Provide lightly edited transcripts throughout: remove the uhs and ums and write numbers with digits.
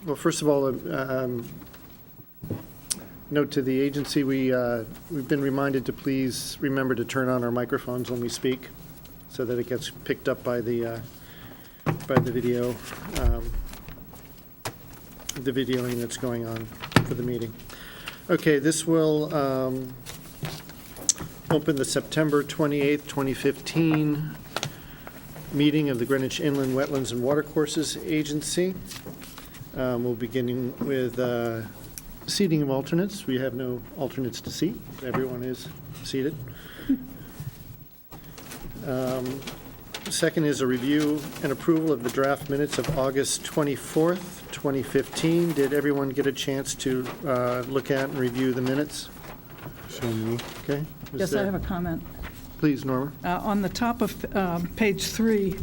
Well, first of all, note to the agency, we've been reminded to please remember to turn on our microphones when we speak so that it gets picked up by the video, the videoing that's going on for the meeting. Okay, this will open the September 28th, 2015 meeting of the Greenwich Inland Wetlands and Watercourses Agency. We'll begin with seating of alternates. We have no alternates to seat. Everyone is seated. Second is a review and approval of the draft minutes of August 24th, 2015. Did everyone get a chance to look at and review the minutes? Okay. Yes, I have a comment. Please, Norma. On the top of page 3,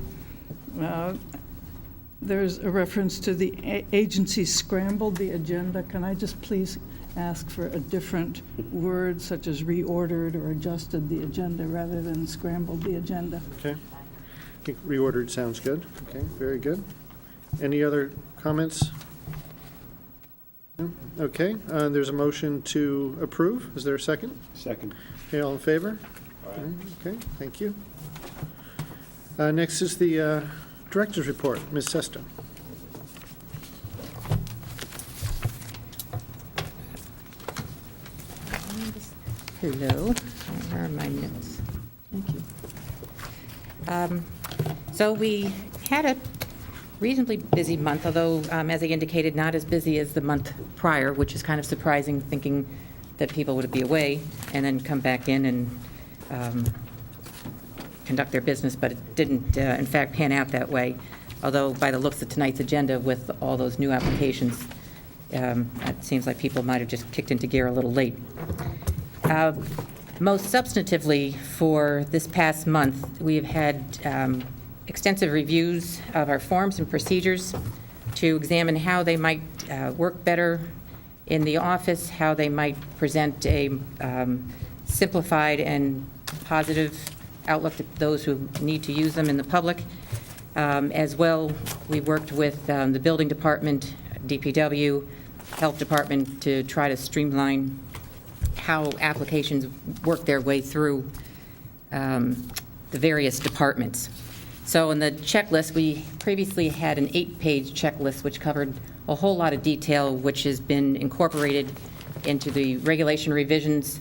there's a reference to the agency scrambled the agenda. Can I just please ask for a different word, such as reordered or adjusted the agenda, rather than scrambled the agenda? Okay. I think reordered sounds good. Okay, very good. Any other comments? No? Okay, there's a motion to approve. Is there a second? Second. Okay, all in favor? Okay, thank you. Next is the Director's Report. Ms. Sesta. Hello. Where are my notes? Thank you. So we had a reasonably busy month, although, as I indicated, not as busy as the month prior, which is kind of surprising, thinking that people would be away and then come back in and conduct their business, but it didn't, in fact, pan out that way. Although, by the looks of tonight's agenda with all those new applications, it seems like people might have just kicked into gear a little late. Most substantively, for this past month, we have had extensive reviews of our forms and procedures to examine how they might work better in the office, how they might present a simplified and positive outlook to those who need to use them in the public. As well, we worked with the building department, DPW, health department to try to streamline how applications work their way through the various departments. So in the checklist, we previously had an 8-page checklist which covered a whole lot of detail, which has been incorporated into the regulation revisions.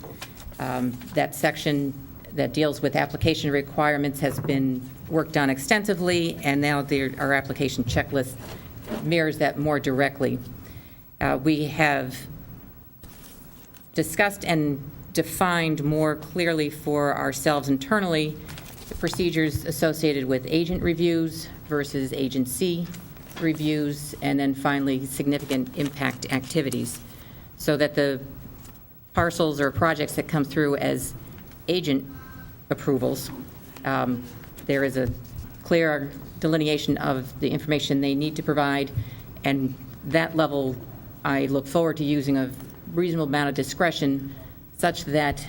That section that deals with application requirements has been worked on extensively, and now our application checklist mirrors that more directly. We have discussed and defined more clearly for ourselves internally the procedures associated with agent reviews versus agency reviews, and then finally significant impact activities, so that the parcels or projects that come through as agent approvals, there is a clear delineation of the information they need to provide, and that level I look forward to using a reasonable amount of discretion such that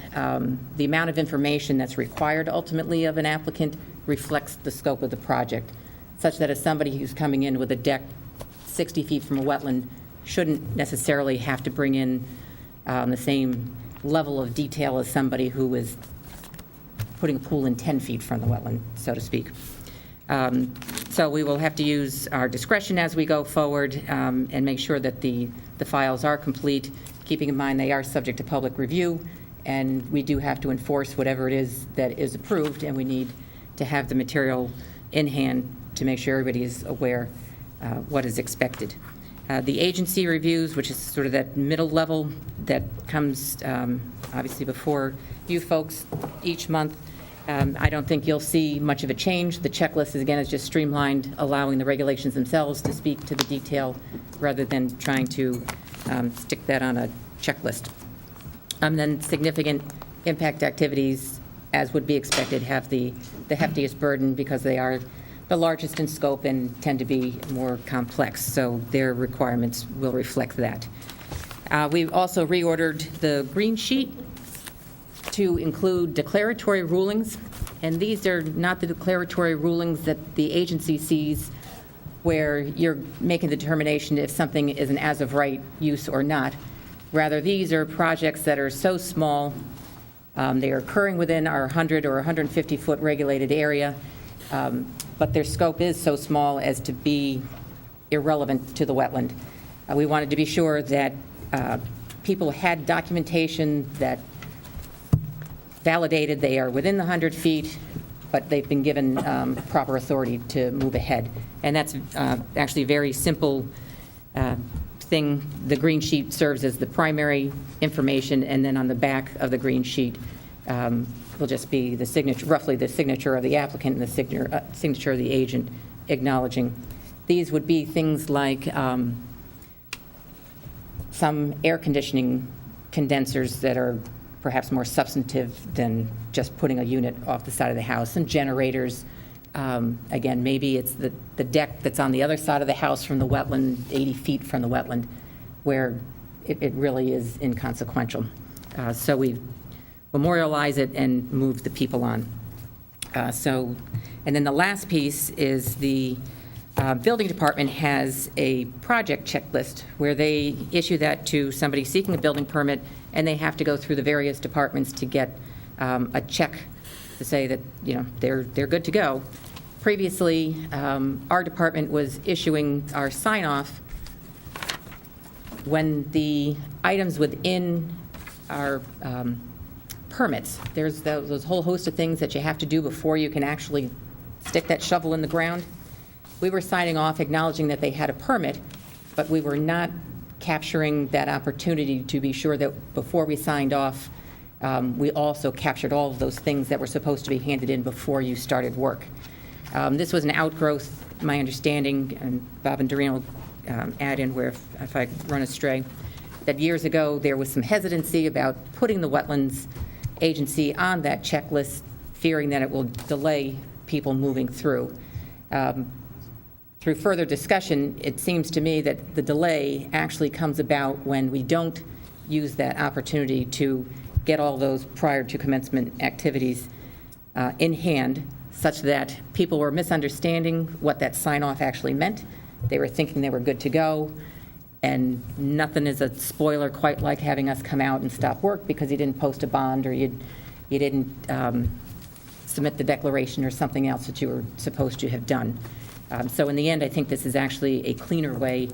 the amount of information that's required ultimately of an applicant reflects the scope of the project, such that if somebody who's coming in with a deck 60 feet from a wetland shouldn't necessarily have to bring in the same level of detail as somebody who is putting a pool in 10 feet from the wetland, so to speak. So we will have to use our discretion as we go forward and make sure that the files are complete, keeping in mind they are subject to public review, and we do have to enforce whatever it is that is approved, and we need to have the material in hand to make sure everybody is aware what is expected. The agency reviews, which is sort of that middle level that comes obviously before you folks each month, I don't think you'll see much of a change. The checklist, is just streamlined, allowing the regulations themselves to speak to the detail rather than trying to stick that on a checklist. Then significant impact activities, as would be expected, have the heftiest burden because they are the largest in scope and tend to be more complex, so their requirements will reflect that. We've also reordered the green sheet to include declaratory rulings, and these are not the declaratory rulings that the agency sees where you're making the determination if something is an as-of-right use or not. Rather, these are projects that are so small, they are occurring within our 100 or 150-foot regulated area, but their scope is so small as to be irrelevant to the wetland. We wanted to be sure that people had documentation that validated they are within the 100 feet, but they've been given proper authority to move ahead. And that's actually a very simple thing. The green sheet serves as the primary information, and then on the back of the green sheet will just be the signature, roughly the signature of the applicant and the signature of the agent acknowledging. These would be things like some air conditioning condensers that are perhaps more substantive than just putting a unit off the side of the house, and generators. Again, maybe it's the deck that's on the other side of the house from the wetland, 80 feet from the wetland, where it really is inconsequential. So we memorialize it and move the people on. And then the last piece is the building department has a project checklist where they issue that to somebody seeking a building permit, and they have to go through the various departments to get a check to say that, you know, they're good to go. Previously, our department was issuing our sign-off when the items within our permits, there's those whole host of things that you have to do before you can actually stick that shovel in the ground. We were signing off acknowledging that they had a permit, but we were not capturing that opportunity to be sure that before we signed off, we also captured all of those things that were supposed to be handed in before you started work. This was an outgrowth, my understanding, and Bob and Doreen will add in where if I run astray, that years ago there was some hesitancy about putting the Wetlands Agency on that checklist, fearing that it will delay people moving through. Through further discussion, it seems to me that the delay actually comes about when we don't use that opportunity to get all those prior to commencement activities in hand, such that people were misunderstanding what that sign-off actually meant. They were thinking they were good to go, and nothing is a spoiler quite like having us come out and stop work because you didn't post a bond or you didn't submit the declaration or something else that you were supposed to have done. So in the end, I think this is actually a cleaner way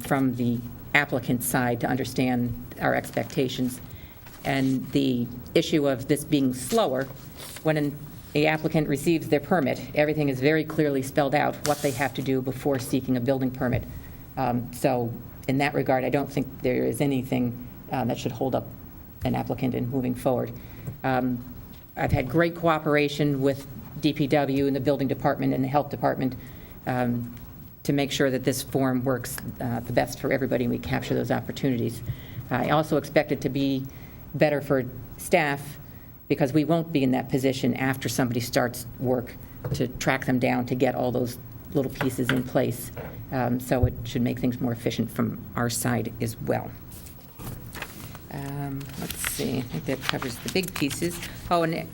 from the applicant's side to understand our expectations. And the issue of this being slower, when the applicant receives their permit, everything is very clearly spelled out what they have to do before seeking a building permit. So in that regard, I don't think there is anything that should hold up an applicant in moving forward. I've had great cooperation with DPW and the building department and the health department to make sure that this form works the best for everybody and we capture those opportunities. I also expect it to be better for staff because we won't be in that position after somebody starts work to track them down to get all those little pieces in place. So it should make things more efficient from our side as well. Let's see, I think that covers the big pieces. Oh, and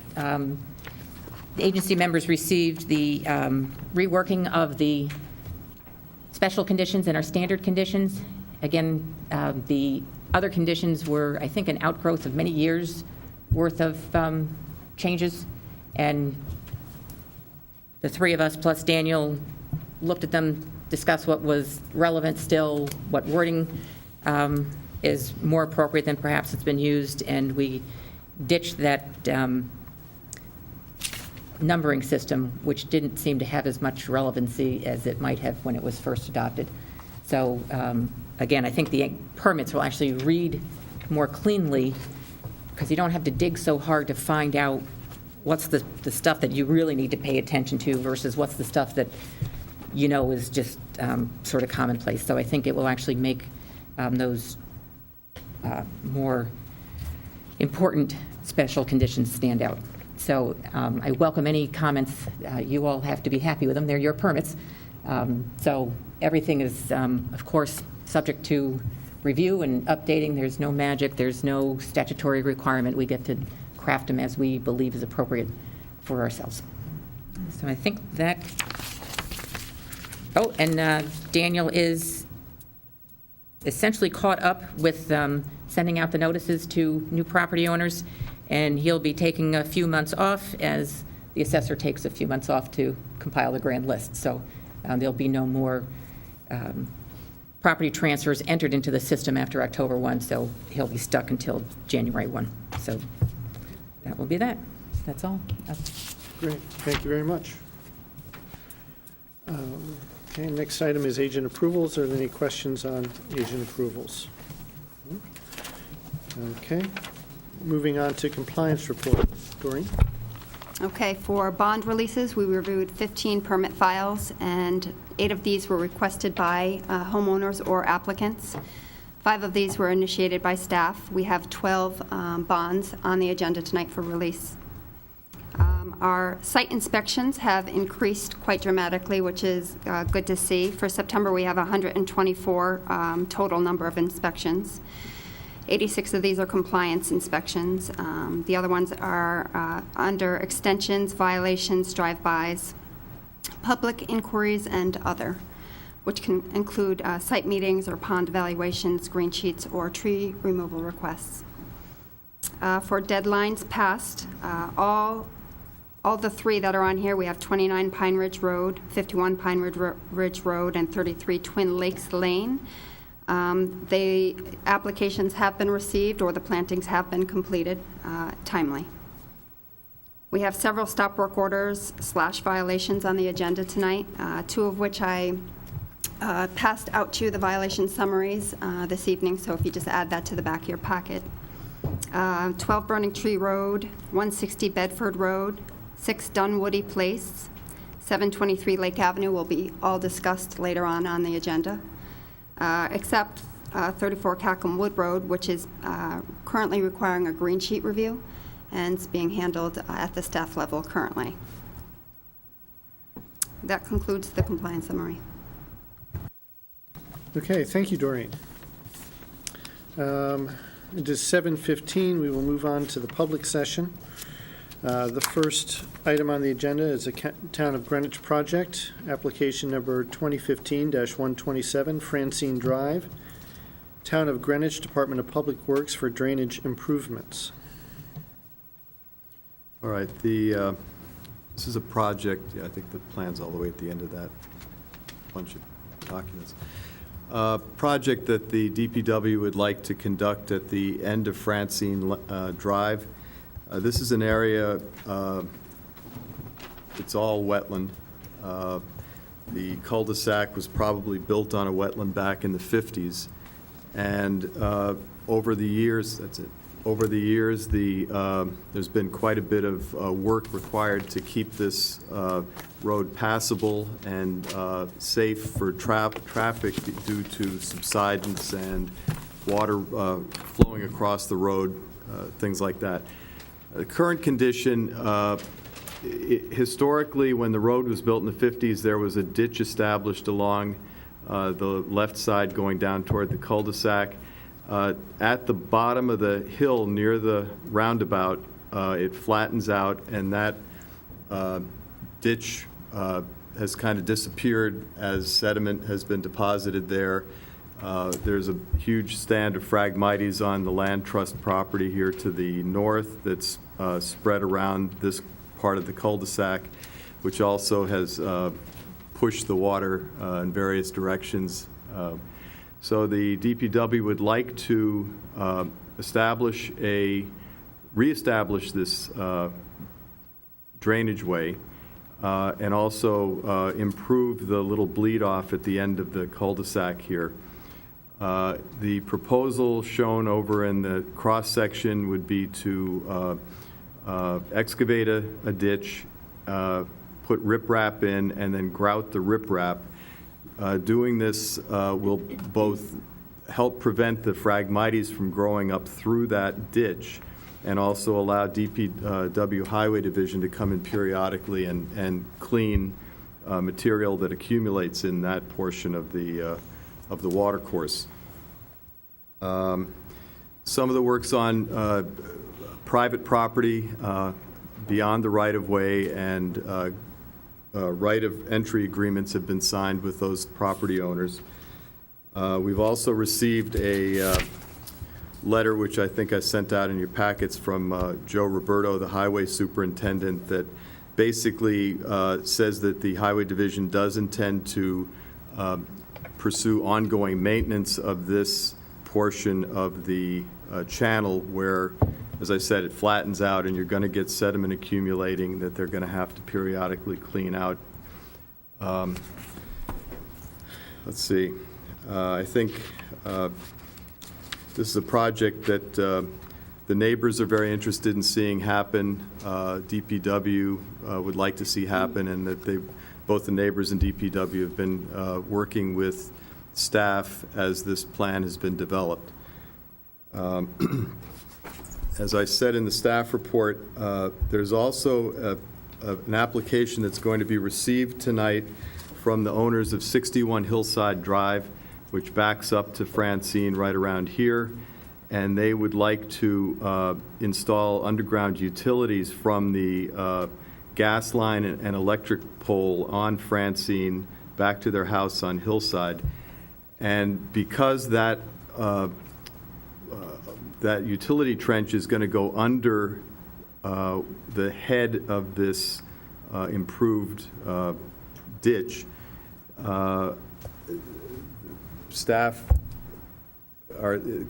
the agency members received the reworking of the special conditions and our standard conditions. Again, the other conditions were, I think, an outgrowth of many years' worth of changes. And the three of us, plus Daniel, looked at them, discussed what was relevant still, what wording is more appropriate than perhaps it's been used, and we ditched that numbering system, which didn't seem to have as much relevancy as it might have when it was first adopted. So again, I think the permits will actually read more cleanly because you don't have to dig so hard to find out what's the stuff that you really need to pay attention to versus what's the stuff that you know is just sort of commonplace. So I think it will actually make those more important special conditions stand out. So I welcome any comments. You all have to be happy with them. They're your permits. So everything is, of course, subject to review and updating. There's no magic. There's no statutory requirement. We get to craft them as we believe is appropriate for ourselves. So I think that Oh, and Daniel is essentially caught up with sending out the notices to new property owners, and he'll be taking a few months off as the assessor takes a few months off to compile the grand list. So there'll be no more property transfers entered into the system after October 1, so he'll be stuck until January 1. So that will be that. That's all. Great, thank you very much. Okay, next item is agent approvals. Are there any questions on agent approvals? Okay, moving on to compliance report. Doreen? Okay, for bond releases, we reviewed 15 permit files, and 8 of these were requested by homeowners or applicants. 5 of these were initiated by staff. We have 12 bonds on the agenda tonight for release. Our site inspections have increased quite dramatically, which is good to see. For September, we have 124 total number of inspections. 86 of these are compliance inspections. The other ones are under extensions, violations, drive-bys, public inquiries, and other, which can include site meetings or pond evaluations, green sheets, or tree removal requests. For deadlines passed, all the 3 that are on here, we have 29 Pine Ridge Road, 51 Pine Ridge Road, and 33 Twin Lakes Lane. The applications have been received or the plantings have been completed timely. We have several stop work orders / violations on the agenda tonight, 2 of which I passed out to you, the violation summaries this evening, so if you just add that to the back of your packet. 12 Burning Tree Road, 160 Bedford Road, 6 Dunwoody Place, 723 Lake Avenue will be all discussed later on the agenda, except 34 Cackham Wood Road, which is currently requiring a green sheet review, and it's being handled at the staff level currently. That concludes the compliance summary. Okay, thank you, Doreen. It is 7:15. We will move on to the public session. The first item on the agenda is a Town of Greenwich project, application number 2015-127, Francine Drive, Town of Greenwich, Department of Public Works for drainage improvements. All right, this is a project, I think the plan's all the way at the end of that bunch of documents. Project that the DPW would like to conduct at the end of Francine Drive. This is an area, it's all wetland. The cul-de-sac was probably built on a wetland back in the 50s. And over the years, over the years, there's been quite a bit of work required to keep this road passable and safe for traffic due to subsidence and water flowing across the road, things like that. The current condition, historically, when the road was built in the 50s, there was a ditch established along the left side going down toward the cul-de-sac. At the bottom of the hill near the roundabout, it flattens out, and that ditch has kind of disappeared as sediment has been deposited there. There's a huge stand of Phragmites on the land trust property here to the north that's spread around this part of the cul-de-sac, which also has pushed the water in various directions. So the DPW would like to reestablish this drainage way and also improve the little bleed off at the end of the cul-de-sac here. The proposal shown over in the cross-section would be to excavate a ditch, put riprap in, and then grout the riprap. Doing this will both help prevent the Phragmites from growing up through that ditch and also allow DPW Highway Division to come in periodically and clean material that accumulates in that portion of the watercourse. Some of the work's on private property beyond the right-of-way and right of entry agreements have been signed with those property owners. We've also received a letter, which I think I sent out in your packets, from Joe Roberto, the highway superintendent, that basically says that the Highway Division does intend to pursue ongoing maintenance of this portion of the channel where, as I said, it flattens out and you're going to get sediment accumulating that they're going to have to periodically clean out. Let's see. I think this is a project that the neighbors are very interested in seeing happen. DPW would like to see happen, and that both the neighbors and DPW have been working with staff as this plan has been developed. As I said in the staff report, there's also an application that's going to be received tonight from the owners of 61 Hillside Drive, which backs up to Francine right around here, and they would like to install underground utilities from the gas line and electric pole on Francine back to their house on Hillside. And because that utility trench is going to go under the head of this improved ditch, staff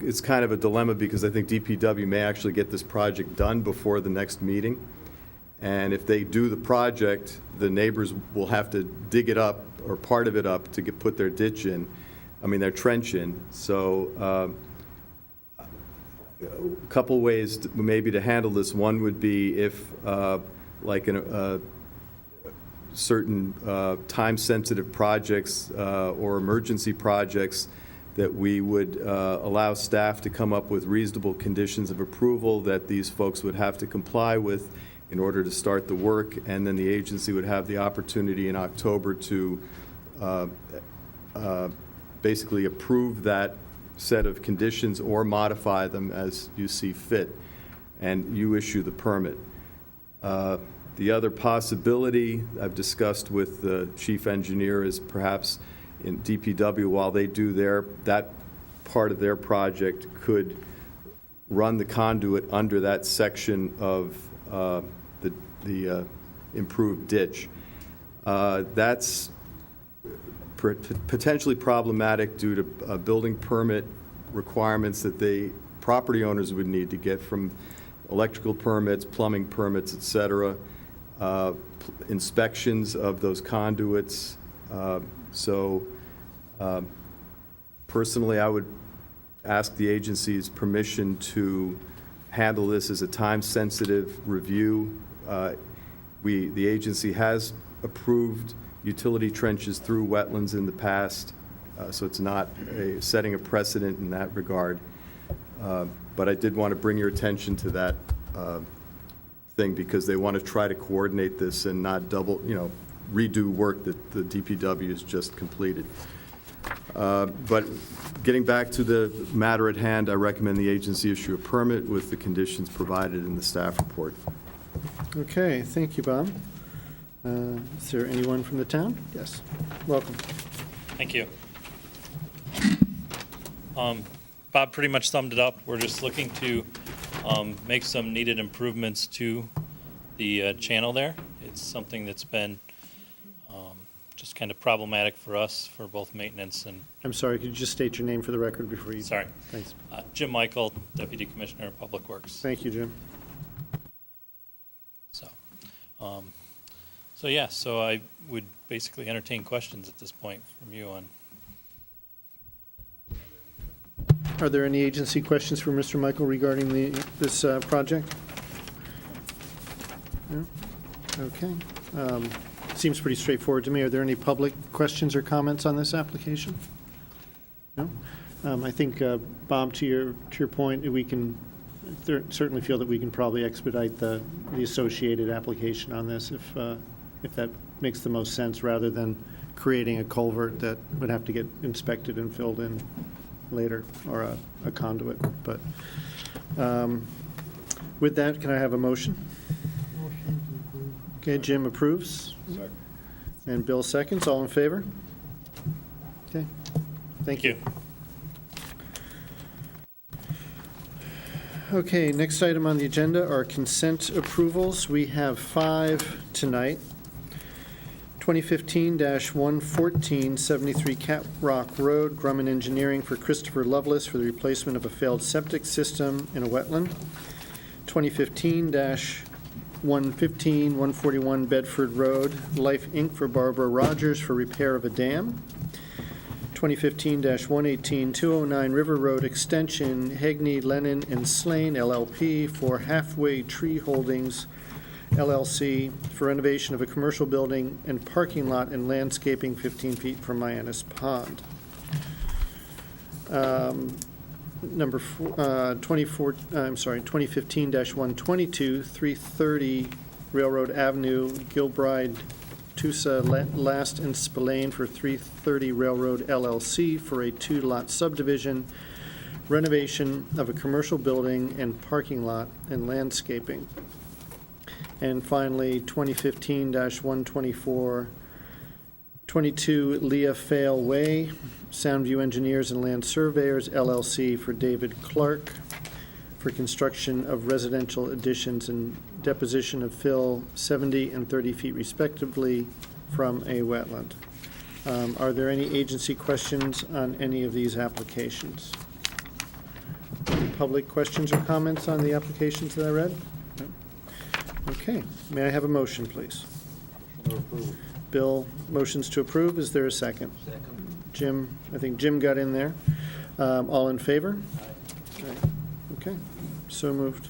it's kind of a dilemma, because I think DPW may actually get this project done before the next meeting. And if they do the project, the neighbors will have to dig it up, or part of it up, to put their ditch in, their trench in. So a couple ways maybe to handle this. One would be if, like certain time-sensitive projects or emergency projects, that we would allow staff to come up with reasonable conditions of approval that these folks would have to comply with in order to start the work, and then the agency would have the opportunity in October to basically approve that set of conditions or modify them as you see fit, and you issue the permit. The other possibility I've discussed with the chief engineer is perhaps in DPW, while they do that part of their project, could run the conduit under that section of the improved ditch. That's potentially problematic due to building permit requirements that the property owners would need to get from electrical permits, plumbing permits, et cetera, inspections of those conduits. So personally, I would ask the agency's permission to handle this as a time-sensitive review. The agency has approved utility trenches through wetlands in the past, so it's not setting a precedent in that regard. But I did want to bring your attention to that thing, because they want to try to coordinate this and not redo work that the DPW has just completed. But getting back to the matter at hand, I recommend the agency issue a permit with the conditions provided in the staff report. Okay, thank you, Bob. Is there anyone from the town? Yes, welcome. Thank you. Bob pretty much summed it up. We're just looking to make some needed improvements to the channel there. It's something that's been just kind of problematic for us for both maintenance and... I'm sorry, could you just state your name for the record before you... Sorry. Thanks. Jim Michael, Deputy Commissioner of Public Works. Thank you, Jim. So I would basically entertain questions at this point from you on... Are there any agency questions for Mr. Michael regarding this project? No? Okay. Seems pretty straightforward to me. Are there any public questions or comments on this application? No? I think, Bob, to your point, we can certainly feel that we can probably expedite the associated application on this if that makes the most sense, rather than creating a culvert that would have to get inspected and filled in later, or a conduit. But with that, can I have a motion? Okay, Jim approves. And Bill seconds. All in favor? Okay. Thank you. Okay, next item on the agenda are consent approvals. We have 5 tonight. 2015-114, 73 Cat Rock Road, Grumman Engineering for Christopher Lovelace for the replacement of a failed septic system in a wetland. 2015-115, 141 Bedford Road, Life Inc. for Barbara Rogers for repair of a dam. 2015-118, 209 River Road Extension, Hegney, Lennon, and Slane LLP for Halfway Tree Holdings LLC for renovation of a commercial building and parking lot and landscaping 15 feet from Mayanis Pond. Number 2015-122, 330 Railroad Avenue, Gilbride, Tusa, Last and Spillane for 330 Railroad LLC for a 2-lot subdivision, renovation of a commercial building and parking lot and landscaping. And finally, 2015-124, 22 Leah Fail Way, Soundview Engineers and Land Surveyors LLC for David Clark for construction of residential additions and deposition of fill 70 and 30 feet respectively from a wetland. Are there any agency questions on any of these applications? Any public questions or comments on the applications that I read? No? Okay, may I have a motion, please? Bill motions to approve. Is there a second? Second. Jim, I think Jim got in there. All in favor? Aye. Okay, so moved.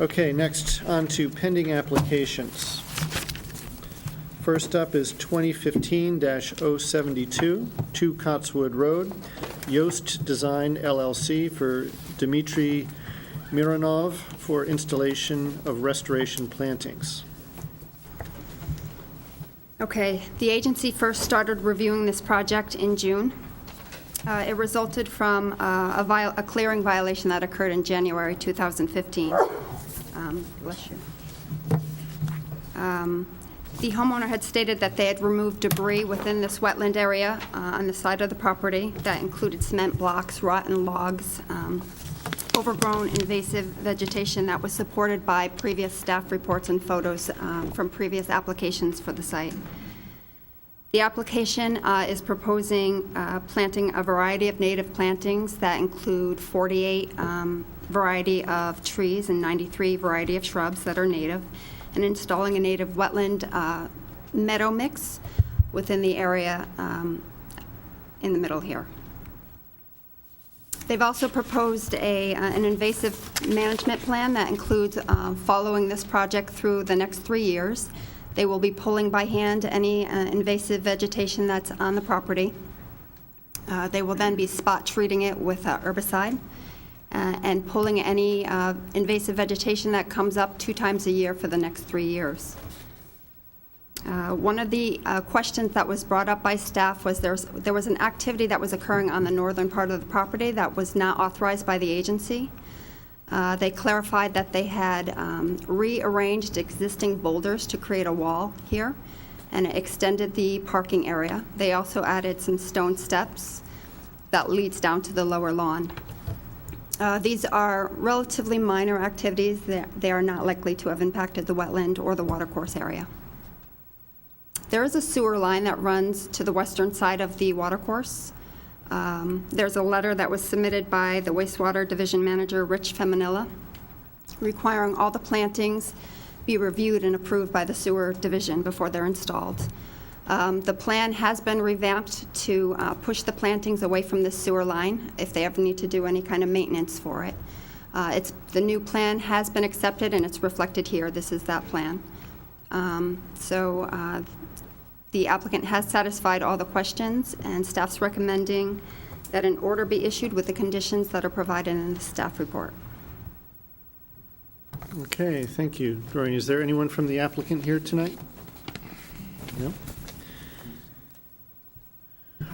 Okay, next, on to pending applications. First up is 2015-072, 2 Cotswood Road, Yost Design LLC for Dmitry Mironov for installation of restoration plantings. Okay, the agency first started reviewing this project in June. It resulted from a clearing violation that occurred in January 2015. Bless you. The homeowner had stated that they had removed debris within this wetland area on the side of the property that included cement blocks, rotten logs, overgrown invasive vegetation that was supported by previous staff reports and photos from previous applications for the site. The application is proposing planting a variety of native plantings that include 48 variety of trees and 93 variety of shrubs that are native, and installing a native wetland meadow mix within the area in the middle here. They've also proposed an invasive management plan that includes following this project through the next 3 years. They will be pulling by hand any invasive vegetation that's on the property. They will then be spot treating it with herbicide and pulling any invasive vegetation that comes up 2 times a year for the next 3 years. One of the questions that was brought up by staff was there was an activity that was occurring on the northern part of the property that was not authorized by the agency. They clarified that they had rearranged existing boulders to create a wall here and extended the parking area. They also added some stone steps that leads down to the lower lawn. These are relatively minor activities. They are not likely to have impacted the wetland or the watercourse area. There is a sewer line that runs to the western side of the watercourse. There's a letter that was submitted by the wastewater division manager, Rich Feminilla, requiring all the plantings be reviewed and approved by the sewer division before they're installed. The plan has been revamped to push the plantings away from the sewer line if they ever need to do any kind of maintenance for it. The new plan has been accepted and it's reflected here. This is that plan. The applicant has satisfied all the questions, and staff's recommending that an order be issued with the conditions that are provided in the staff report. Okay, thank you. Doreen, is there anyone from the applicant here tonight? No?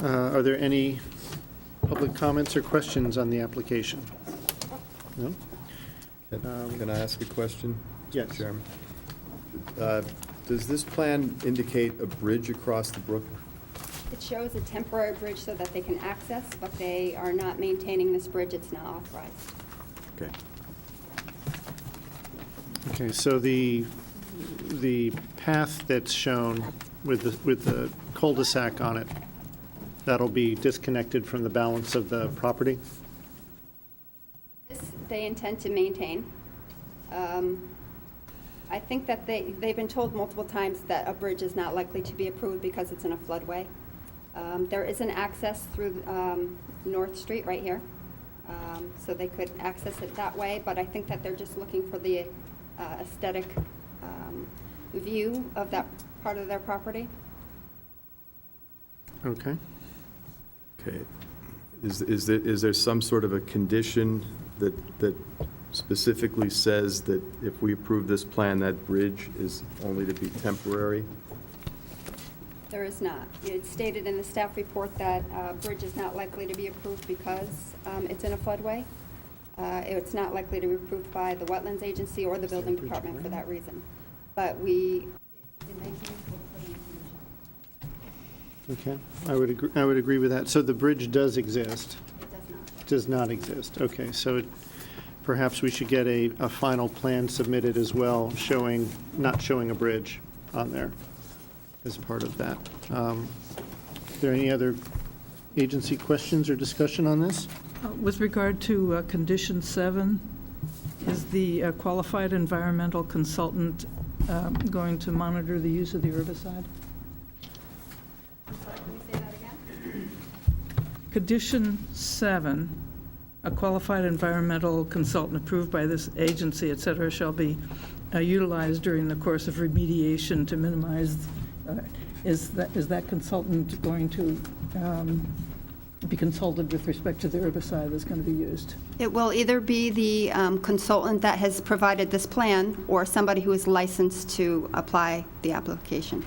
Are there any public comments or questions on the application? No? Can I ask a question? Yes. Chairman? Does this plan indicate a bridge across the brook? It shows a temporary bridge so that they can access, but they are not maintaining this bridge. It's not authorized. Okay. Okay, so the path that's shown with the cul-de-sac on it, that'll be disconnected from the balance of the property? This they intend to maintain. I think that they've been told multiple times that a bridge is not likely to be approved because it's in a floodway. There is an access through North Street right here, so they could access it that way, but I think that they're just looking for the aesthetic view of that part of their property. Okay. Okay. Is there some sort of a condition that specifically says that if we approve this plan, that bridge is only to be temporary? There is not. It's stated in the staff report that bridge is not likely to be approved because it's in a floodway. It's not likely to be approved by the Wetlands Agency or the Building Department for that reason. But it may be useful for the information. Okay, I would agree with that. So the bridge does exist? It does not. Does not exist, okay. So perhaps we should get a final plan submitted as well, not showing a bridge on there as part of that. Are there any other agency questions or discussion on this? With regard to condition 7, is the qualified environmental consultant going to monitor the use of the herbicide? I'm sorry, can you say that again? Condition 7, a qualified environmental consultant approved by this agency, et cetera, shall be utilized during the course of remediation to minimize, is that consultant going to be consulted with respect to the herbicide that's going to be used? It will either be the consultant that has provided this plan or somebody who is licensed to apply the application.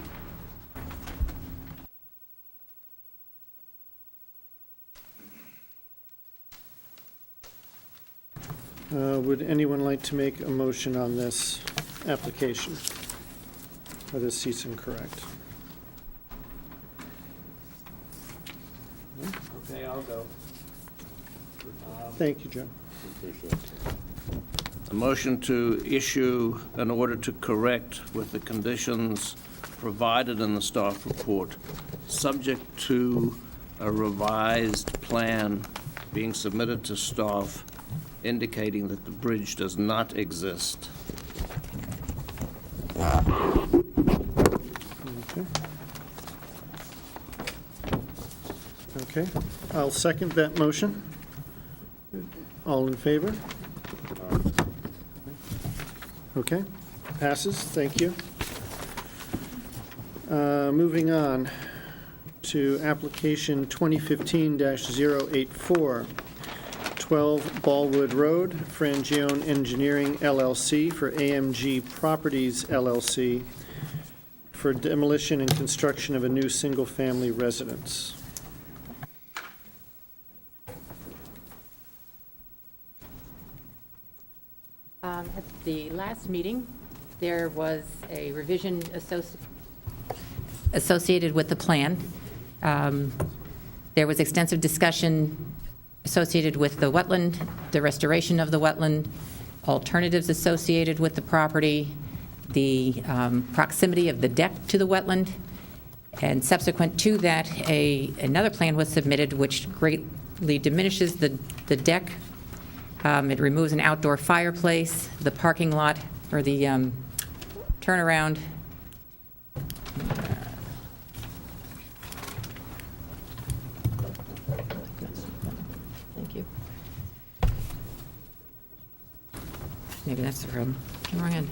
Would anyone like to make a motion on this application? Or this cease and correct? Okay, I'll go. Thank you, Joe. A motion to issue an order to correct with the conditions provided in the staff report, subject to a revised plan being submitted to staff indicating that the bridge does not exist. Okay. Okay, I'll second that motion. All in favor? Okay, passes, thank you. Moving on to application 2015-084, 12 Ballwood Road, Frangione Engineering LLC for AMG Properties LLC for demolition and construction of a new single-family residence. At the last meeting, there was a revision associated with the plan. There was extensive discussion associated with the wetland, the restoration of the wetland, alternatives associated with the property, the proximity of the deck to the wetland, and subsequent to that, another plan was submitted which greatly diminishes the deck. It removes an outdoor fireplace, the parking lot, or the turnaround. Thank you. Maybe that's the room. Wrong end.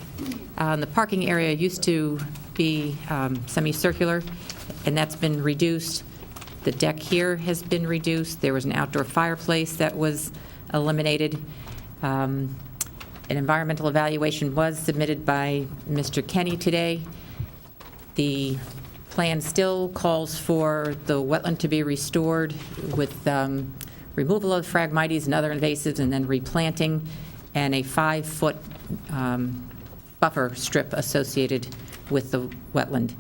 The parking area used to be semicircular, and that's been reduced. The deck here has been reduced. There was an outdoor fireplace that was eliminated. An environmental evaluation was submitted by Mr. Kenny today. The plan still calls for the wetland to be restored with removal of Phragmites and other invasives, and then replanting, and a 5-foot buffer strip associated with the wetland.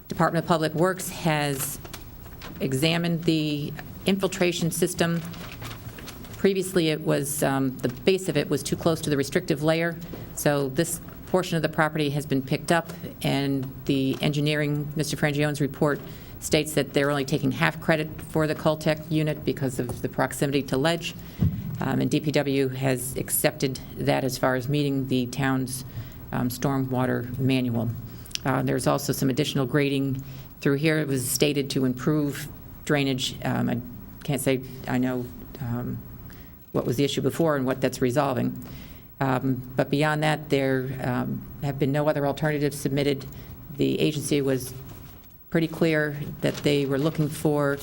Department of Public Works has examined the infiltration system. Previously, it was, the base of it was too close to the restrictive layer, so this portion of the property has been picked up, and the engineering, Mr. Frangione's report states that they're only taking half credit for the Cultec unit because of the proximity to ledge, and DPW has accepted that as far as meeting the town's stormwater manual. There's also some additional grading through here. It was stated to improve drainage. I can't say I know what was the issue before and what that's resolving. But beyond that, there have been no other alternatives submitted. The agency was pretty clear that they were looking for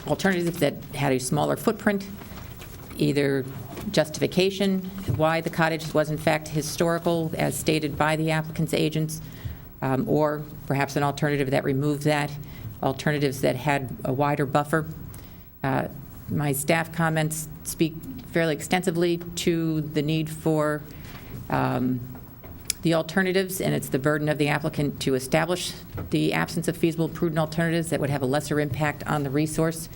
alternatives that had a smaller footprint, either justification why the cottage was in fact historical as stated by the applicant's agents, or perhaps an alternative that removed that, alternatives that had a wider buffer. My staff comments speak fairly extensively to the need for the alternatives, and it's the burden of the applicant to establish the absence of feasible, prudent alternatives that would have a lesser impact on the resource.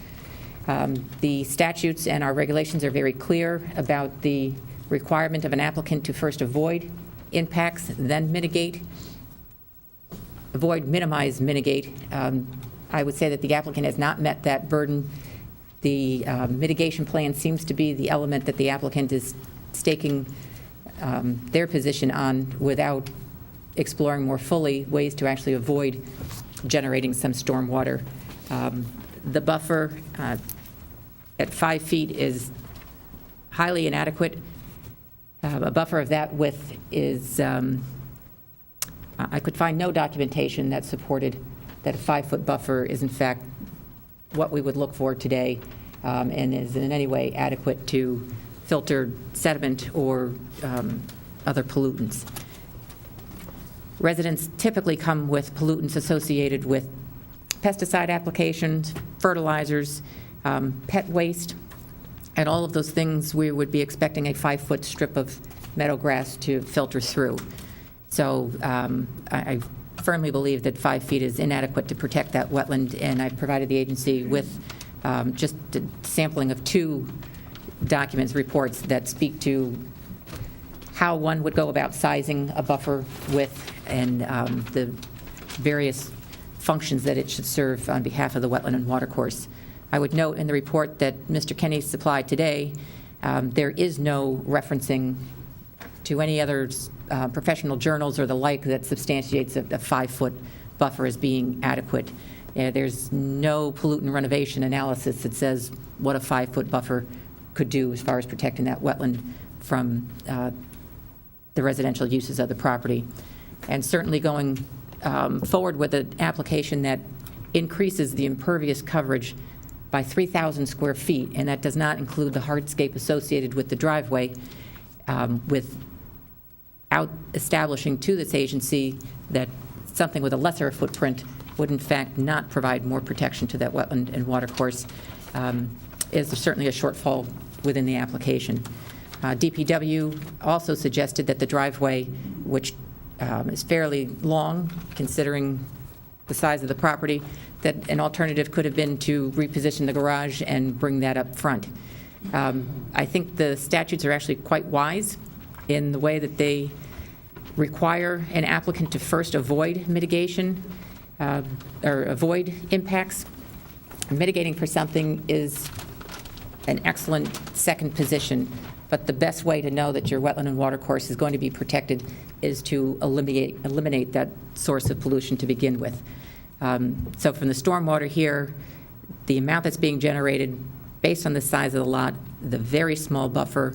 The statutes and our regulations are very clear about the requirement of an applicant to first avoid impacts, then mitigate. Avoid, minimize, mitigate. I would say that the applicant has not met that burden. The mitigation plan seems to be the element that the applicant is staking their position on without exploring more fully ways to actually avoid generating some stormwater. The buffer at 5 feet is highly inadequate. A buffer of that width is, I could find no documentation that supported that a 5-foot buffer is in fact what we would look for today and is in any way adequate to filter sediment or other pollutants. Residents typically come with pollutants associated with pesticide applications, fertilizers, pet waste, and all of those things we would be expecting a 5-foot strip of meadow grass to filter through. So I firmly believe that 5 feet is inadequate to protect that wetland, and I provided the agency with just a sampling of 2 documents, reports that speak to how one would go about sizing a buffer width and the various functions that it should serve on behalf of the wetland and watercourse. I would note in the report that Mr. Kenny supplied today, there is no referencing to any other professional journals or the like that substantiates a 5-foot buffer as being adequate. There's no pollutant renovation analysis that says what a 5-foot buffer could do as far as protecting that wetland from the residential uses of the property. And certainly going forward with an application that increases the impervious coverage by 3,000 square feet, and that does not include the hardscape associated with the driveway, without establishing to this agency that something with a lesser footprint would in fact not provide more protection to that wetland and watercourse, is certainly a shortfall within the application. DPW also suggested that the driveway, which is fairly long considering the size of the property, that an alternative could have been to reposition the garage and bring that up front. I think the statutes are actually quite wise in the way that they require an applicant to first avoid mitigation or avoid impacts. Mitigating for something is an excellent second position, but the best way to know that your wetland and watercourse is going to be protected is to eliminate that source of pollution to begin with. So from the stormwater here, the amount that's being generated based on the size of the lot, the very small buffer,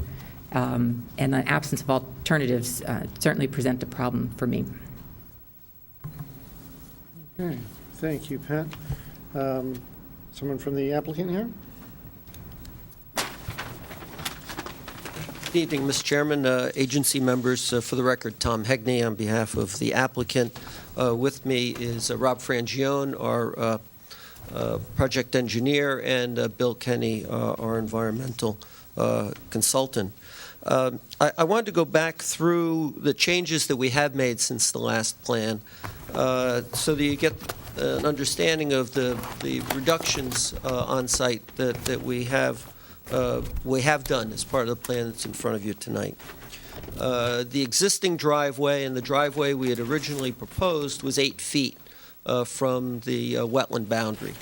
and the absence of alternatives certainly present a problem for me. Okay, thank you, Pat. Someone from the applicant here? Good evening, Mr. Chairman, agency members. For the record, Tom Hegney on behalf of the applicant. With me is Rob Frangione, our project engineer, and Bill Kenny, our environmental consultant. I wanted to go back through the changes that we have made since the last plan, so that you get an understanding of the reductions on site that we have done as part of the plan that's in front of you tonight. The existing driveway and the driveway we had originally proposed was 8 feet from the wetland boundary.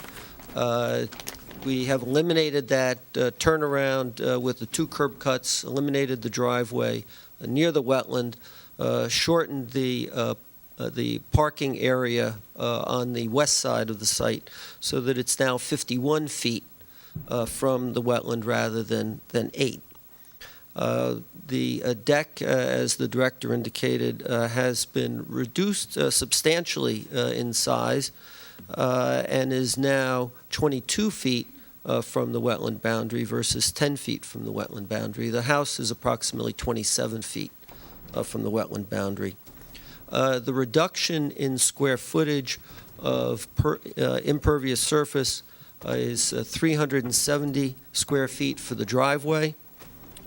We have eliminated that turnaround with the 2 curb cuts, eliminated the driveway near the wetland, shortened the parking area on the west side of the site so that it's now 51 feet from the wetland rather than 8. The deck, as the director indicated, has been reduced substantially in size and is now 22 feet from the wetland boundary versus 10 feet from the wetland boundary. The house is approximately 27 feet from the wetland boundary. The reduction in square footage of impervious surface is 370 square feet for the driveway,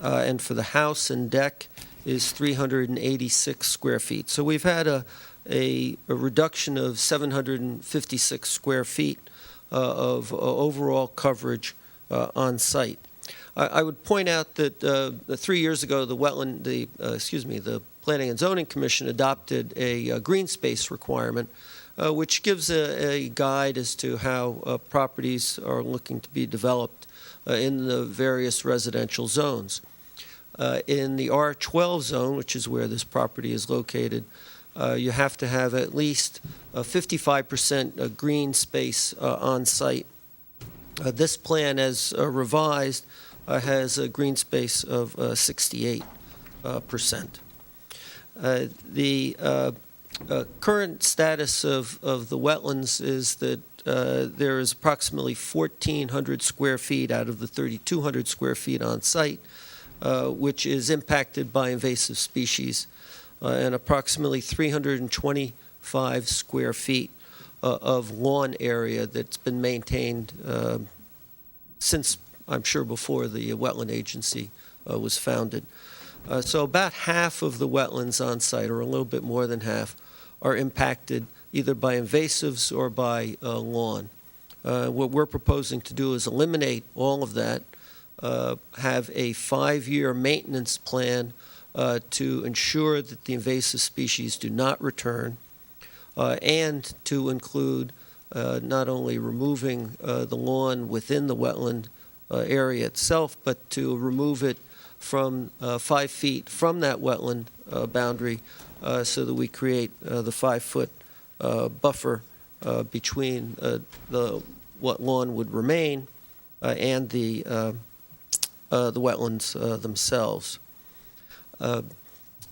and for the house and deck is 386 square feet. So we've had a reduction of 756 square feet of overall coverage on site. I would point out that 3 years ago, the Planning and Zoning Commission adopted a green space requirement, which gives a guide as to how properties are looking to be developed in the various residential zones. In the R12 zone, which is where this property is located, you have to have at least 55% green space on site. This plan, as revised, has a green space of 68%. The current status of the wetlands is that there is approximately 1,400 square feet out of the 3,200 square feet on site, which is impacted by invasive species, and approximately 325 square feet of lawn area that's been maintained since, I'm sure, before the wetland agency was founded. So about half of the wetlands on site, or a little bit more than half, are impacted either by invasives or by lawn. What we're proposing to do is eliminate all of that, have a 5-year maintenance plan to ensure that the invasive species do not return, and to include not only removing the lawn within the wetland area itself, but to remove it from 5 feet from that wetland boundary so that we create the 5-foot buffer between what lawn would remain and the wetlands themselves.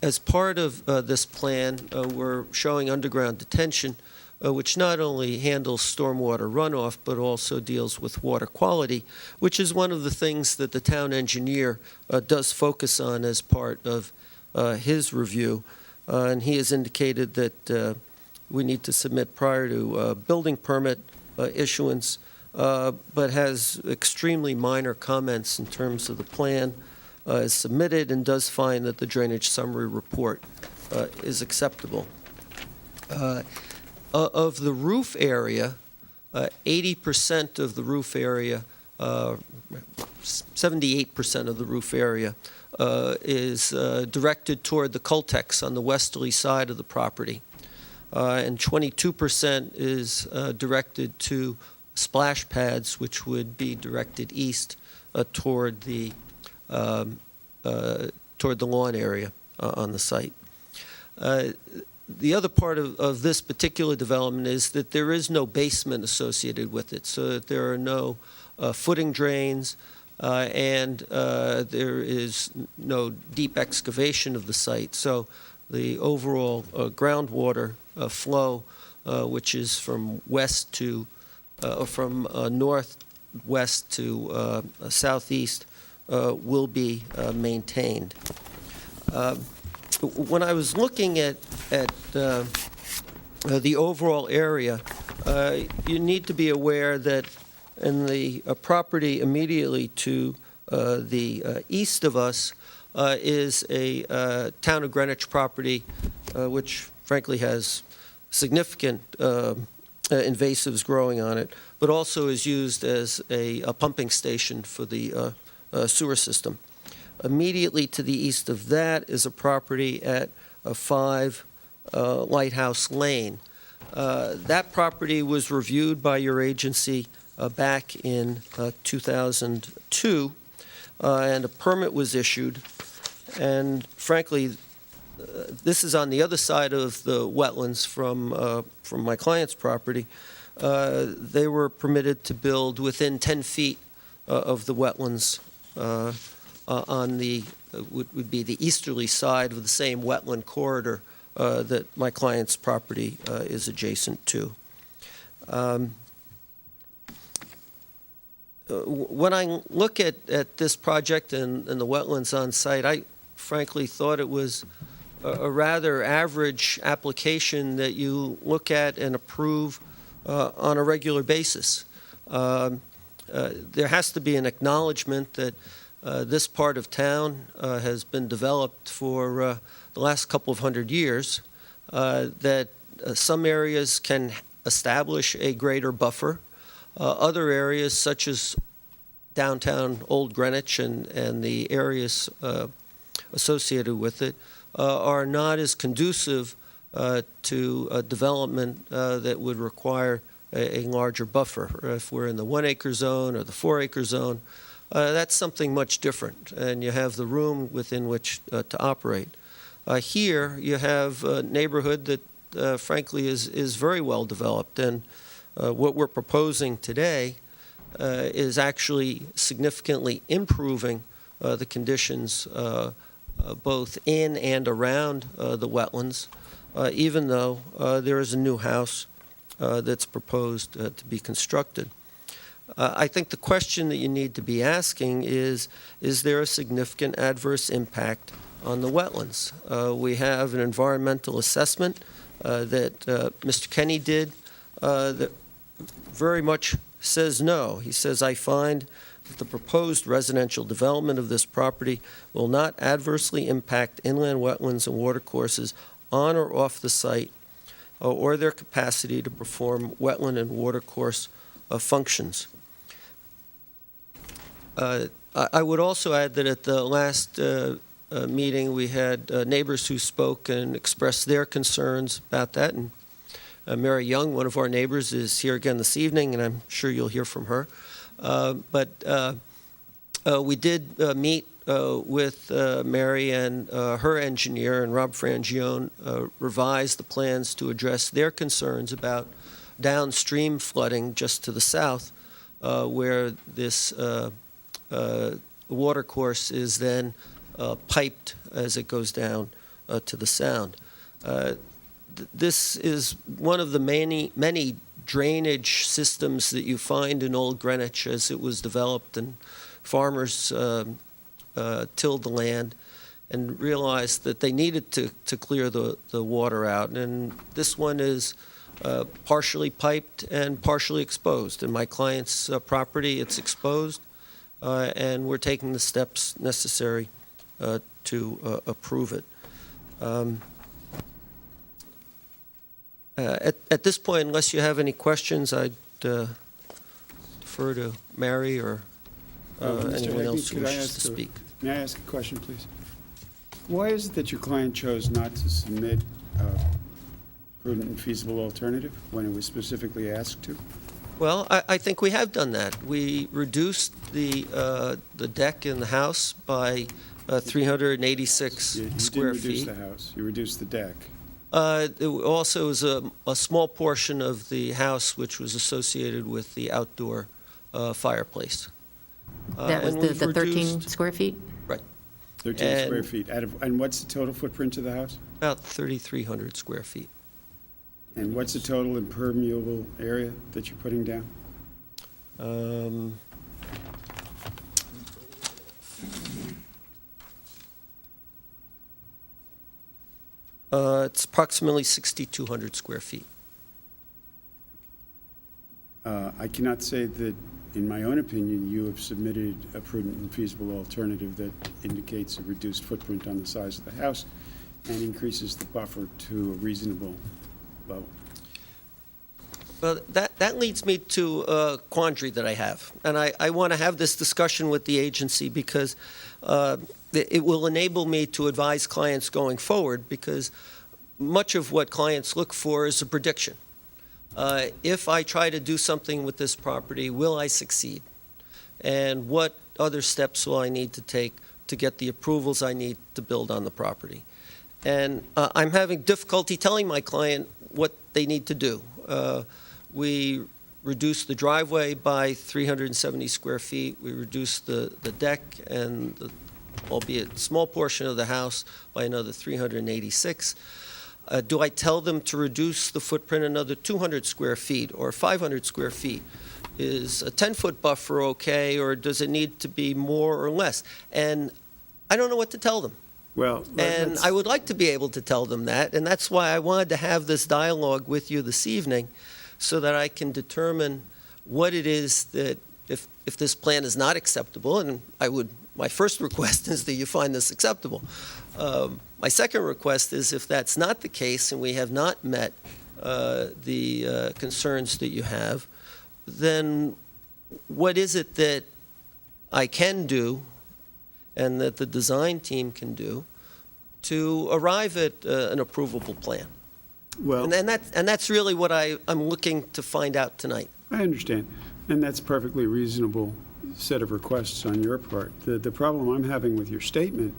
As part of this plan, we're showing underground detention, which not only handles stormwater runoff, but also deals with water quality, which is one of the things that the town engineer does focus on as part of his review. And he has indicated that we need to submit prior to building permit issuance, but has extremely minor comments in terms of the plan is submitted, and does find that the drainage summary report is acceptable. Of the roof area, 80% of the roof area, 78% of the roof area is directed toward the Cultex on the westerly side of the property. And 22% is directed to splash pads, which would be directed east toward the lawn area on the site. The other part of this particular development is that there is no basement associated with it, so that there are no footing drains, and there is no deep excavation of the site. So the overall groundwater flow, which is from west to, from northwest to southeast, will be maintained. When I was looking at the overall area, you need to be aware that in the property immediately to the east of us is a Town of Greenwich property, which frankly has significant invasives growing on it, but also is used as a pumping station for the sewer system. Immediately to the east of that is a property at 5 Lighthouse Lane. That property was reviewed by your agency back in 2002, and a permit was issued. And frankly, this is on the other side of the wetlands from my client's property. They were permitted to build within 10 feet of the wetlands on the, would be the easterly side of the same wetland corridor that my client's property is adjacent to. When I look at this project and the wetlands on site, I frankly thought it was a rather average application that you look at and approve on a regular basis. There has to be an acknowledgement that this part of town has been developed for the last couple of hundred years, that some areas can establish a greater buffer. Other areas, such as downtown Old Greenwich and the areas associated with it, are not as conducive to development that would require a larger buffer. If we're in the 1 acre zone or the 4 acre zone, that's something much different, and you have the room within which to operate. Here, you have a neighborhood that, frankly, is very well developed, and what we're proposing today is actually significantly improving the conditions both in and around the wetlands, even though there is a new house that's proposed to be constructed. I think the question that you need to be asking is there a significant adverse impact on the wetlands? We have an environmental assessment that Mr. Kenny did that very much says no. He says, I find that the proposed residential development of this property will not adversely impact inland wetlands and watercourses on or off the site or their capacity to perform wetland and watercourse functions. I would also add that at the last meeting, we had neighbors who spoke and expressed their concerns about that. And Mary Young, one of our neighbors, is here again this evening, and I'm sure you'll hear from her. But we did meet with Mary and her engineer, and Rob Frangione revised the plans to address their concerns about downstream flooding just to the south, where this watercourse is then piped as it goes down to the sound. This is one of the many drainage systems that you find in Old Greenwich as it was developed, and farmers tilled the land and realized that they needed to clear the water out. And this one is partially piped and partially exposed. In my client's property, it's exposed, and we're taking the steps necessary to approve it. At this point, unless you have any questions, I'd defer to Mary or anyone else who wishes to speak. May I ask a question, please? Why is it that your client chose not to submit a prudent and feasible alternative when it was specifically asked to? Well, I think we have done that. We reduced the deck in the house by 386 square feet. You didn't reduce the house, you reduced the deck. There also was a small portion of the house which was associated with the outdoor fireplace. That was and the we've 13 reduced- square feet? Right, 13 square feet. And what's the total footprint of the house? about 3,300 square feet. And what's the total impermeable area that you're putting down? It's approximately 6,200 square feet. I cannot say that in my own opinion, you have submitted a prudent and feasible alternative that indicates a reduced footprint on the size of the house and increases the buffer to a reasonable level. Well, that leads me to a quandary that I have. And I want to have this discussion with the agency because it will enable me to advise clients going forward, because much of what clients look for is a prediction. If I try to do something with this property, will I succeed? And what other steps will I need to take to get the approvals I need to build on the property? And I'm having difficulty telling my client what they need to do. We reduced the driveway by 370 square feet. We reduced the deck and the, albeit small portion of the house, by another 386. Do I tell them to reduce the footprint another 200 square feet or 500 square feet? Is a 10-foot buffer okay, or does it need to be more or less? And I don't know what to tell them. Well, And I would like to be able to tell them that, and that's why I wanted to have this dialogue with you this evening, so that I can determine what it is that, if this plan is not acceptable, and my first request is that you find this acceptable. My second request is, if that's not the case and we have not met the concerns that you have, then what is it that I can do and that the design team can do to arrive at an approvable plan? well, And that's really what I'm looking to find out tonight. I understand, and that's a perfectly reasonable set of requests on your part. The problem I'm having with your statement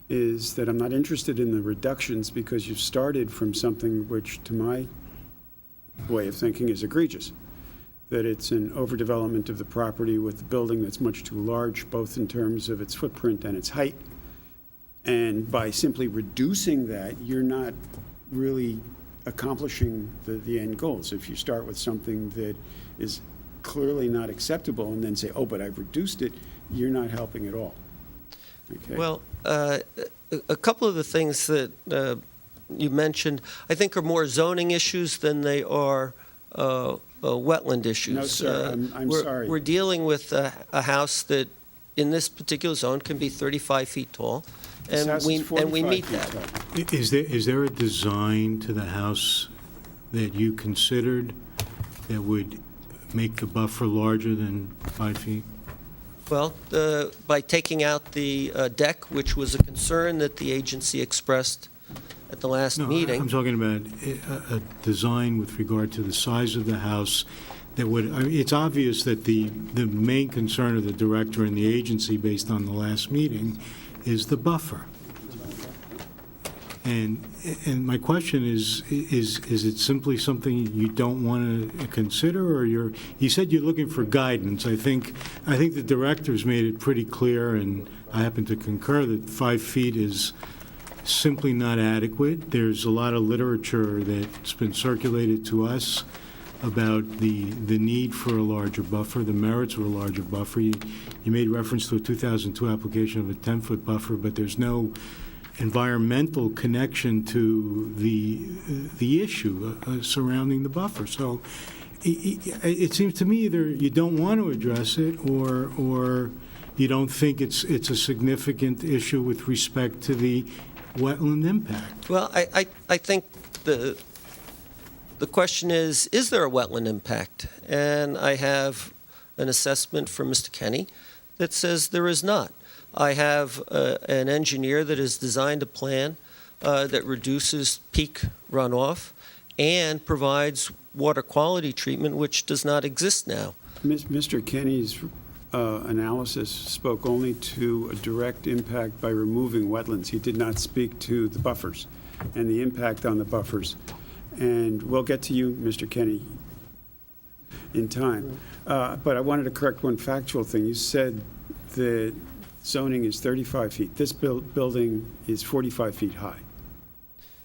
is that I'm not interested in the reductions because you've started from something which, to my way of thinking, is egregious. That it's an overdevelopment of the property with a building that's much too large, both in terms of its footprint and its height. And by simply reducing that, you're not really accomplishing the end goals. If you start with something that is clearly not acceptable and then say, oh, but I've reduced it, you're not helping at all. Okay? Well, a couple of the things that you mentioned, I think, are more zoning issues than they are wetland issues. No, sir, I'm sorry. We're dealing with a house that, in this particular zone, can be 35 feet tall, This and house we is 45 meet feet that. tall. Is there a design to the house that you considered that would make the buffer larger than 5 feet? Well, by taking out the deck, which was a concern that the agency expressed at the last No, meeting. I'm talking about a design with regard to the size of the house that would, I mean, it's obvious that the main concern of the director and the agency, based on the last meeting, is the buffer. And my question is it simply something you don't want to consider, or you said you're looking for guidance. I think the director's made it pretty clear, and I happen to concur, that 5 feet is simply not adequate. There's a lot of literature that's been circulated to us about the need for a larger buffer, the merits of a larger buffer. You made reference to a 2002 application of a 10-foot buffer, but there's no environmental connection to the issue surrounding the buffer. So it seems to me either you don't want to address it, or you don't think it's a significant issue with respect to the wetland impact. Well, I think the question is there a wetland impact? And I have an assessment from Mr. Kenny that says there is not. I have an engineer that has designed a plan that reduces peak runoff and provides water quality treatment, which does not exist now. Mr. Kenny's analysis spoke only to a direct impact by removing wetlands. He did not speak to the buffers and the impact on the buffers. And we'll get to you, Mr. Kenny, in time. But I wanted to correct one factual thing. You said that zoning is 35 feet. This building is 45 feet high.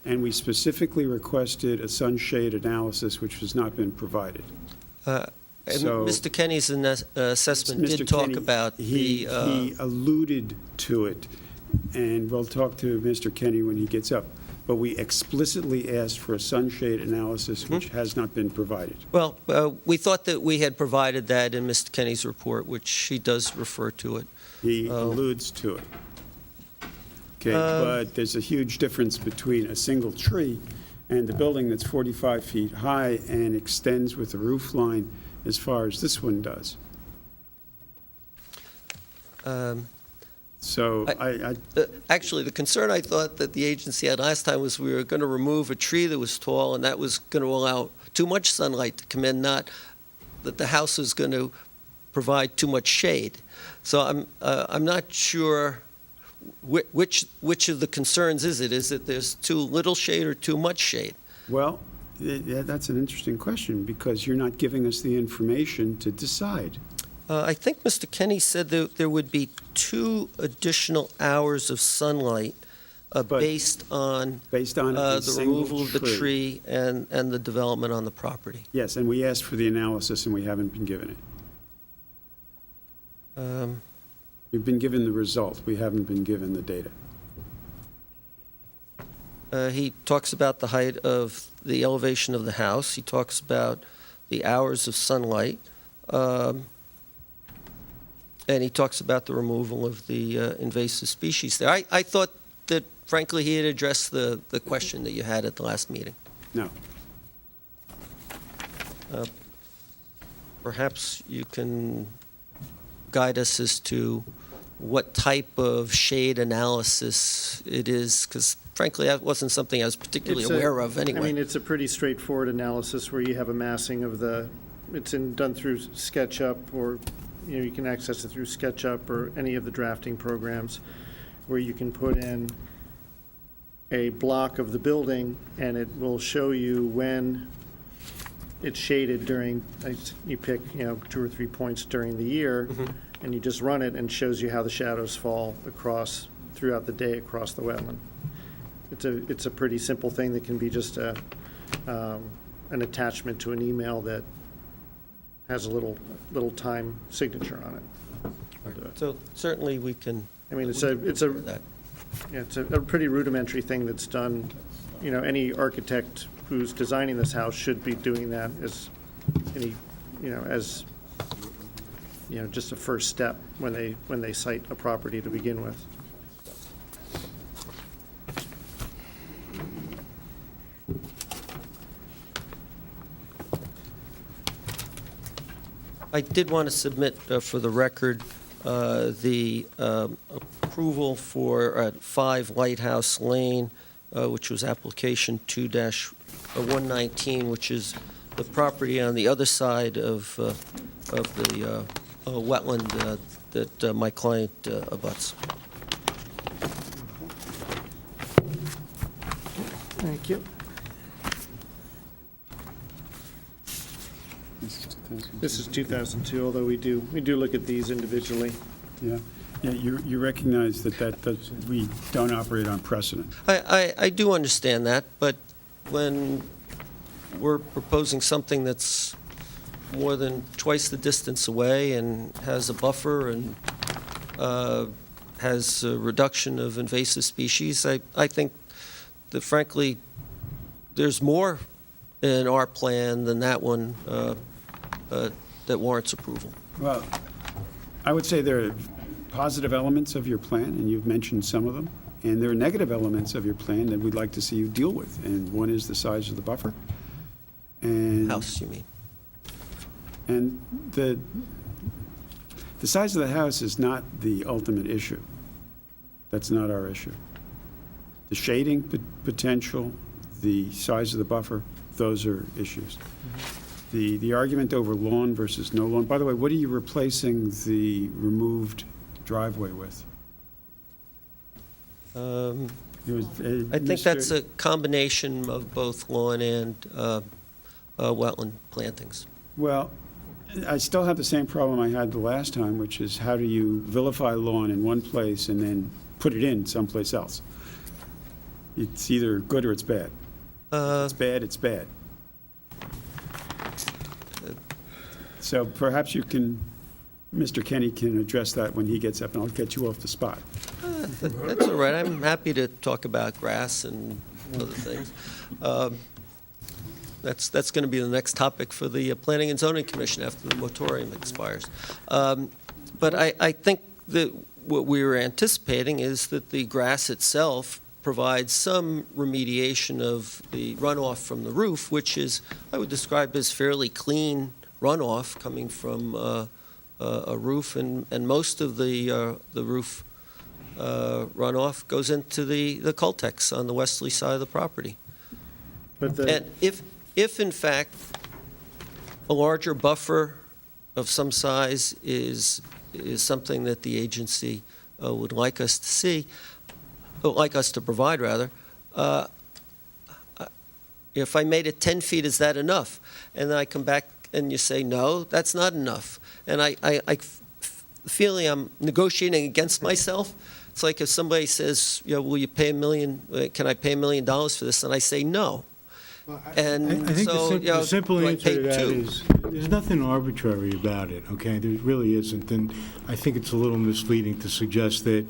And we specifically requested a sunshade analysis, which has not been provided. And So- Mr. Kenny's assessment Mr. did talk Kenny, about he alluded to it, and we'll talk to Mr. Kenny when he gets up. but we explicitly asked for a sunshade analysis, which has not been provided. Well, we thought that we had provided that in Mr. Kenny's report, which he does refer to it. He alludes to it. Okay, but there's a huge difference between a single tree and the building that's 45 feet high and extends with the roof line as far as this one does. So Actually, the concern I thought that the agency had last time was we were going to remove a tree that was tall, and that was going to allow too much sunlight to come in, not that the house was going to provide too much shade. So I'm not sure which of the concerns is it? Is it there's too little shade or too much shade? Well, that's an interesting question, because you're not giving us the information to decide. I think Mr. Kenny said that there would be 2 additional hours of sunlight based on the removal of the tree and the development on the property. Yes, and we asked for the analysis, and we haven't been given it. We've been given the result. We haven't been given the data. He talks about the height of the elevation of the house. He talks about the hours of sunlight. And he talks about the removal of the invasive species there. I thought that, frankly, he had addressed the question that you had at the last meeting. No. Perhaps you can guide us as to what type of shade analysis it is, because frankly, that wasn't something I was particularly aware of anyway. I mean, it's a pretty straightforward analysis where you have a massing of it's done through SketchUp, or you can access it through SketchUp or any of the drafting programs, where you can put in a block of the building, and it will show you when it's shaded during, you pick, 2 or 3 points during the year, and you just run it, and shows you how the shadows fall throughout the day across the wetland. It's a pretty simple thing that can be just an attachment to an email that has a little time signature on it. So certainly we can. I mean, it's a pretty rudimentary thing that's done. Any architect who's designing this house should be doing that as just a first step when they site a property to begin with. I did want to submit for the record the approval for 5 Lighthouse Lane, which was application 2-119, which is the property on the other side of the wetland that my client abuts. Thank you. This is 2002, although we do look at these individually. Yeah, you recognize that we don't operate on precedent. I do understand that, but when we're proposing something that's more than twice the distance away and has a buffer and has a reduction of invasive species, I think that frankly, there's more in our plan than that one that warrants approval. Well, I would say there are positive elements of your plan, and you've mentioned some of them, and there are negative elements of your plan that we'd like to see you deal with, and one is the size of the buffer. And House, you mean? And the size of the house is not the ultimate issue. That's not our issue. The shading potential, the size of the buffer, those are issues. The argument over lawn versus no lawn, by the way, what are you replacing the removed driveway with? I think that's a combination of both lawn and wetland plantings. Well, I still have the same problem I had the last time, which is how do you vilify lawn in one place and then put it in someplace else? It's either good or it's bad. It's bad, it's bad. So perhaps you can, Mr. Kenny can address that when he gets up, and I'll get you off the spot. That's all right. I'm happy to talk about grass and other things. That's going to be the next topic for the Planning and Zoning Commission after the moratorium expires. But I think that what we were anticipating is that the grass itself provides some remediation of the runoff from the roof, which is, I would describe as fairly clean runoff coming from a roof, and most of the roof runoff goes into the Cultex on the westerly side of the property. But And if in fact a larger buffer of some size is something that the agency would like us to see, like us to provide, rather, if I made it 10 feet, is that enough? And then I come back and you say, no, that's not enough. And I feeling I'm negotiating against myself. It's like if somebody says, will you pay can I pay $1 million for this? And I say no. And I think so, the simple do I answer to pay that two? is, there's nothing arbitrary about it, okay? There really isn't, and I think it's a little misleading to suggest that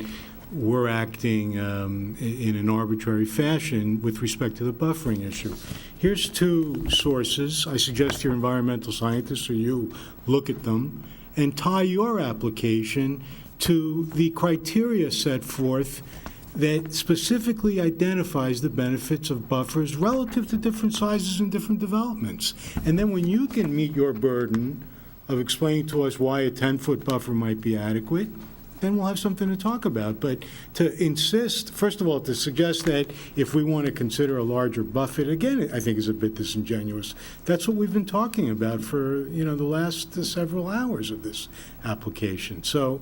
we're acting in an arbitrary fashion with respect to the buffering issue. Here's two sources. I suggest your environmental scientists or you look at them and tie your application to the criteria set forth that specifically identifies the benefits of buffers relative to different sizes and different developments. And then when you can meet your burden of explaining to us why a 10-foot buffer might be adequate, then we'll have something to talk about. But to insist, first of all, to suggest that if we want to consider a larger buffer, again, I think is a bit disingenuous. That's what we've been talking about for, the last several hours of this application. So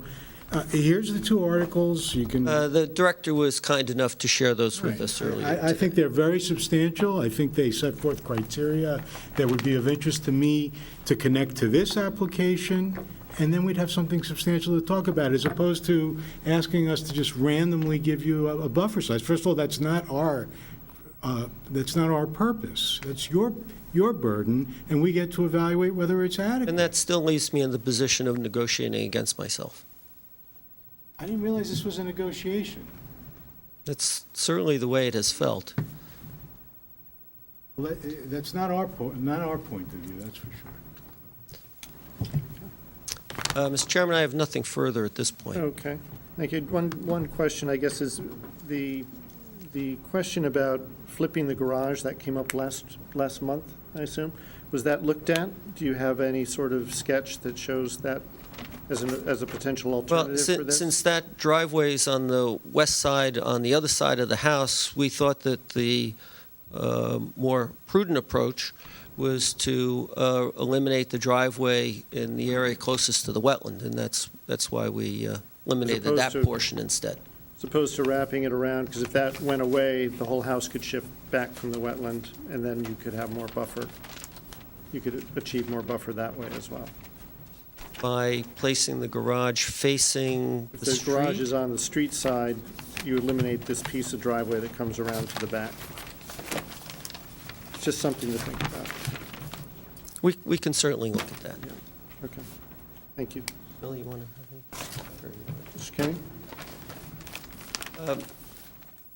here's the two articles. You can. The director was kind enough to share those with us earlier. I think they're very substantial. I think they set forth criteria that would be of interest to me to connect to this application, and then we'd have something substantial to talk about, as opposed to asking us to just randomly give you a buffer size. First of all, that's not our purpose. That's your burden, and we get to evaluate whether it's adequate. And that still leaves me in the position of negotiating against myself. I didn't realize this was a negotiation. That's certainly the way it has felt. Well, that's not our point of view, that's for sure. Mr. Chairman, I have nothing further at this point. Okay, thank you. One question, I guess, is the question about flipping the garage that came up last month, I assume. Was that looked at? Do you have any sort of sketch that shows that as a potential alternative for Well, this? since that driveway is on the west side, on the other side of the house, we thought that the more prudent approach was to eliminate the driveway in the area closest to the wetland, and that's why we eliminated opposed that to- portion instead. As opposed to wrapping it around, because if that went away, the whole house could shift back from the wetland, and then you could have more buffer. You could achieve more buffer that way as well. By placing the garage facing If the the garage street. is on the street side, you eliminate this piece of driveway that comes around to the back. It's just something to think about. We can certainly look at that. Okay, thank you. Bill, you want to have any? Mr. Kenny?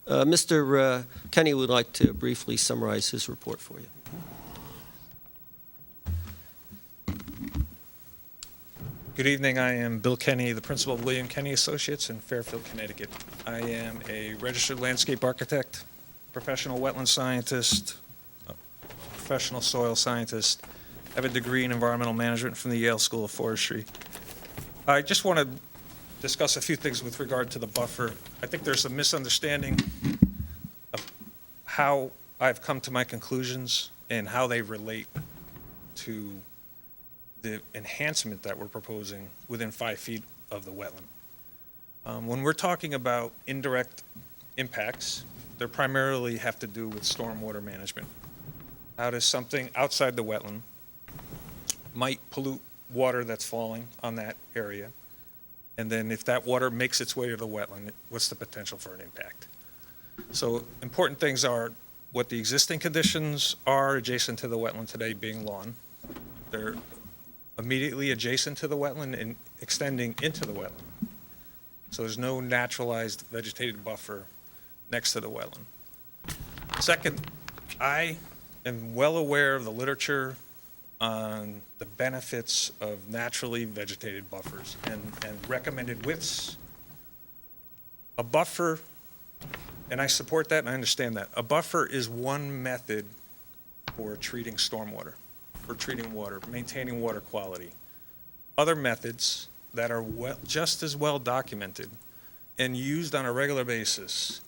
Mr. Kenny would like to briefly summarize his report for you. Good evening. I am Bill Kenny, the principal of William Kenny Associates in Fairfield, Connecticut. I am a registered landscape architect, professional wetland scientist, a professional soil scientist. I have a degree in environmental management from the Yale School of Forestry. I just want to discuss a few things with regard to the buffer. I think there's a misunderstanding of how I've come to my conclusions and how they relate to the enhancement that we're proposing within 5 feet of the wetland. When we're talking about indirect impacts, they primarily have to do with stormwater management. How does something outside the wetland might pollute water that's falling on that area? And then if that water makes its way to the wetland, what's the potential for an impact? So important things are what the existing conditions are adjacent to the wetland today, being lawn. They're immediately adjacent to the wetland and extending into the wetland. So there's no naturalized vegetated buffer next to the wetland. Second, I am well aware of the literature on the benefits of naturally vegetated buffers and recommended widths. A buffer, and I support that and I understand that, a buffer is one method for treating stormwater, for treating water, maintaining water quality. Other methods that are just as well documented and used on a regular basis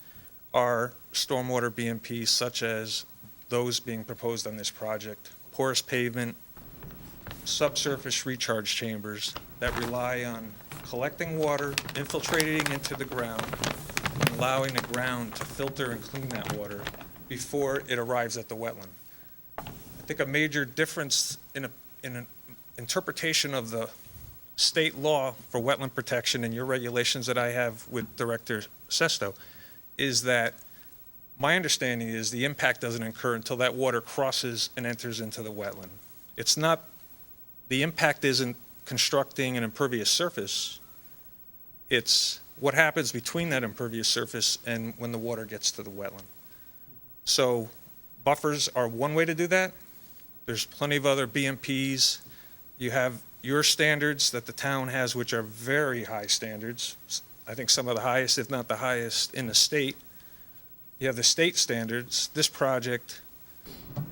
are stormwater BMPs such as those being proposed on this project, porous pavement, subsurface recharge chambers that rely on collecting water, infiltrating into the ground, and allowing the ground to filter and clean that water before it arrives at the wetland. I think a major difference in an interpretation of the state law for wetland protection and your regulations that I have with Director Sesto is that my understanding is the impact doesn't occur until that water crosses and enters into the wetland. It's not, the impact isn't constructing an impervious surface. It's what happens between that impervious surface and when the water gets to the wetland. So buffers are one way to do that. There's plenty of other BMPs. You have your standards that the town has, which are very high standards. I think some of the highest, if not the highest, in the state. You have the state standards. This project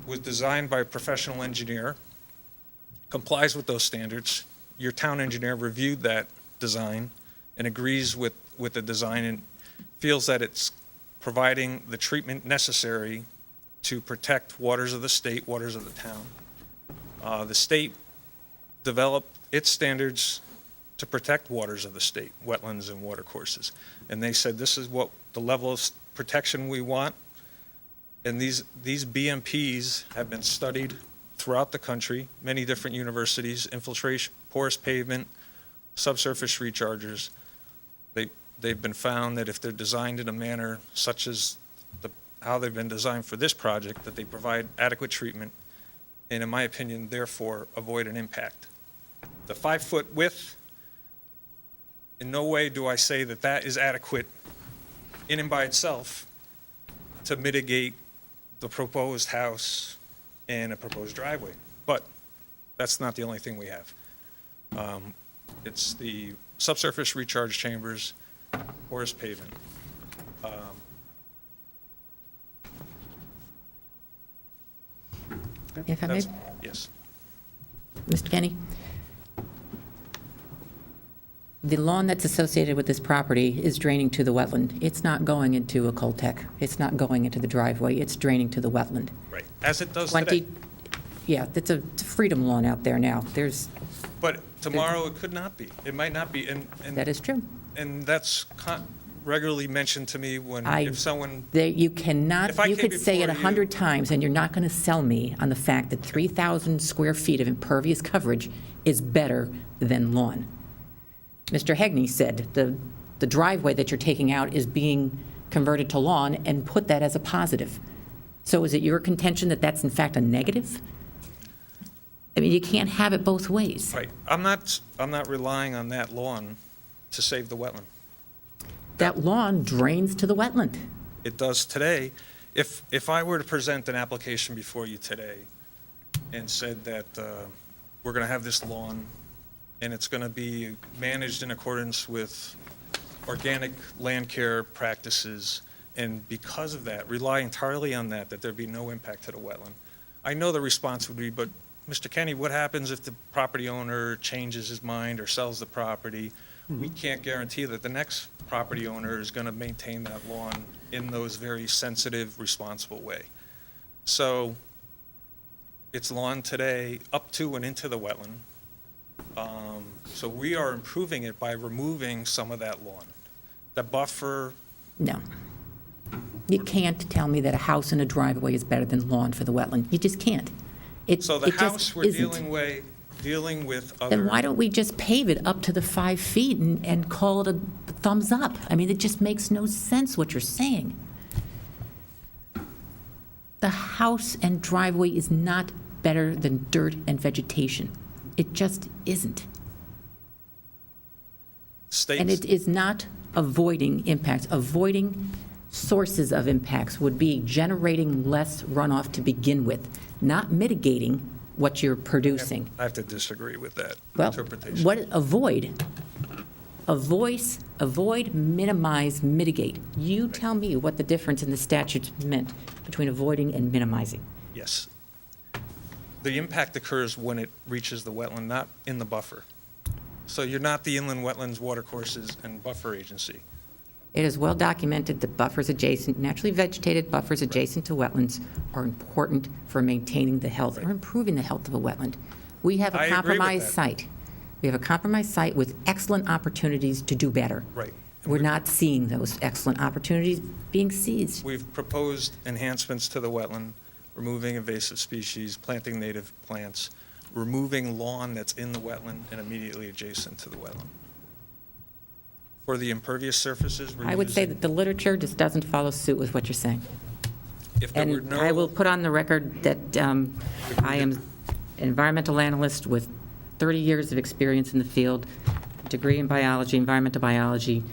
was designed by a professional engineer, complies with those standards. Your town engineer reviewed that design and agrees with the design and feels that it's providing the treatment necessary to protect waters of the state, waters of the town. The state developed its standards to protect waters of the state, wetlands and watercourses. And they said this is what the level of protection we want. And these BMPs have been studied throughout the country, many different universities, infiltration, porous pavement, subsurface rechargers. They've been found that if they're designed in a manner such as how they've been designed for this project, that they provide adequate treatment and, in my opinion, therefore avoid an impact. The 5-foot width, in no way do I say that that is adequate in and by itself to mitigate the proposed house and a proposed driveway. But that's not the only thing we have. It's the subsurface recharge chambers, porous pavement. If I may, Yes. Mr. Kenny? The lawn that's associated with this property is draining to the wetland. It's not going into a cul-de-sac. It's not going into the driveway. It's draining to the wetland. Right, as it does today. Yeah, it's a freedom lawn out there now. But tomorrow it could not be. It might not be. And That is true. And that's regularly mentioned to me when, if someone, You cannot, If I you came could say it before you- 100 times, and you're not going to sell me on the fact that 3,000 square feet of impervious coverage is better than lawn. Mr. Hegney said the driveway that you're taking out is being converted to lawn and put that as a positive. So is it your contention that that's in fact a negative? I mean, you can't have it both ways. right, I'm not relying on that lawn to save the wetland. That lawn drains to the wetland. It does today. If I were to present an application before you today and said that we're going to have this lawn and it's going to be managed in accordance with organic land care practices, and because of that, rely entirely on that there'd be no impact to the wetland, I know the response would be, but Mr. Kenny, what happens if the property owner changes his mind or sells the property? We can't guarantee that the next property owner is going to maintain that lawn in those very sensitive, responsible way. So it's lawn today up to and into the wetland. So we are improving it by removing some of that lawn. The buffer, No. You can't tell me that a house and a driveway is better than lawn for the wetland. You just can't. so the It just house we're isn't. dealing with other. Then why don't we just pave it up to the 5 feet and call it a thumbs up? I mean, it just makes no sense what you're saying. The house and driveway is not better than dirt and vegetation. It just isn't. And States, it is not avoiding impacts. Avoiding sources of impacts would be generating less runoff to begin with, not mitigating what you're producing. I have to disagree with that Well, interpretation. what, avoid, minimize, mitigate. You tell me what the difference in the statutes meant between avoiding and minimizing. Yes. The impact occurs when it reaches the wetland, not in the buffer. So you're not the Inland Wetlands Watercourses and Buffer Agency. It is well documented that buffers adjacent, naturally vegetated buffers adjacent to wetlands are important for maintaining the health or improving the health of a wetland. We have I a agree with compromised that. site. We have a compromised site with excellent opportunities to do better. Right. We're not seeing those excellent opportunities being seized. We've proposed enhancements to the wetland, removing invasive species, planting native plants, removing lawn that's in the wetland and immediately adjacent to the wetland. For the impervious surfaces, we're I would say using- that the literature just doesn't follow suit with what you're saying. if there were And no. I will put on the record that I am an environmental analyst with 30 years of experience in the field, degree in biology, environmental biology,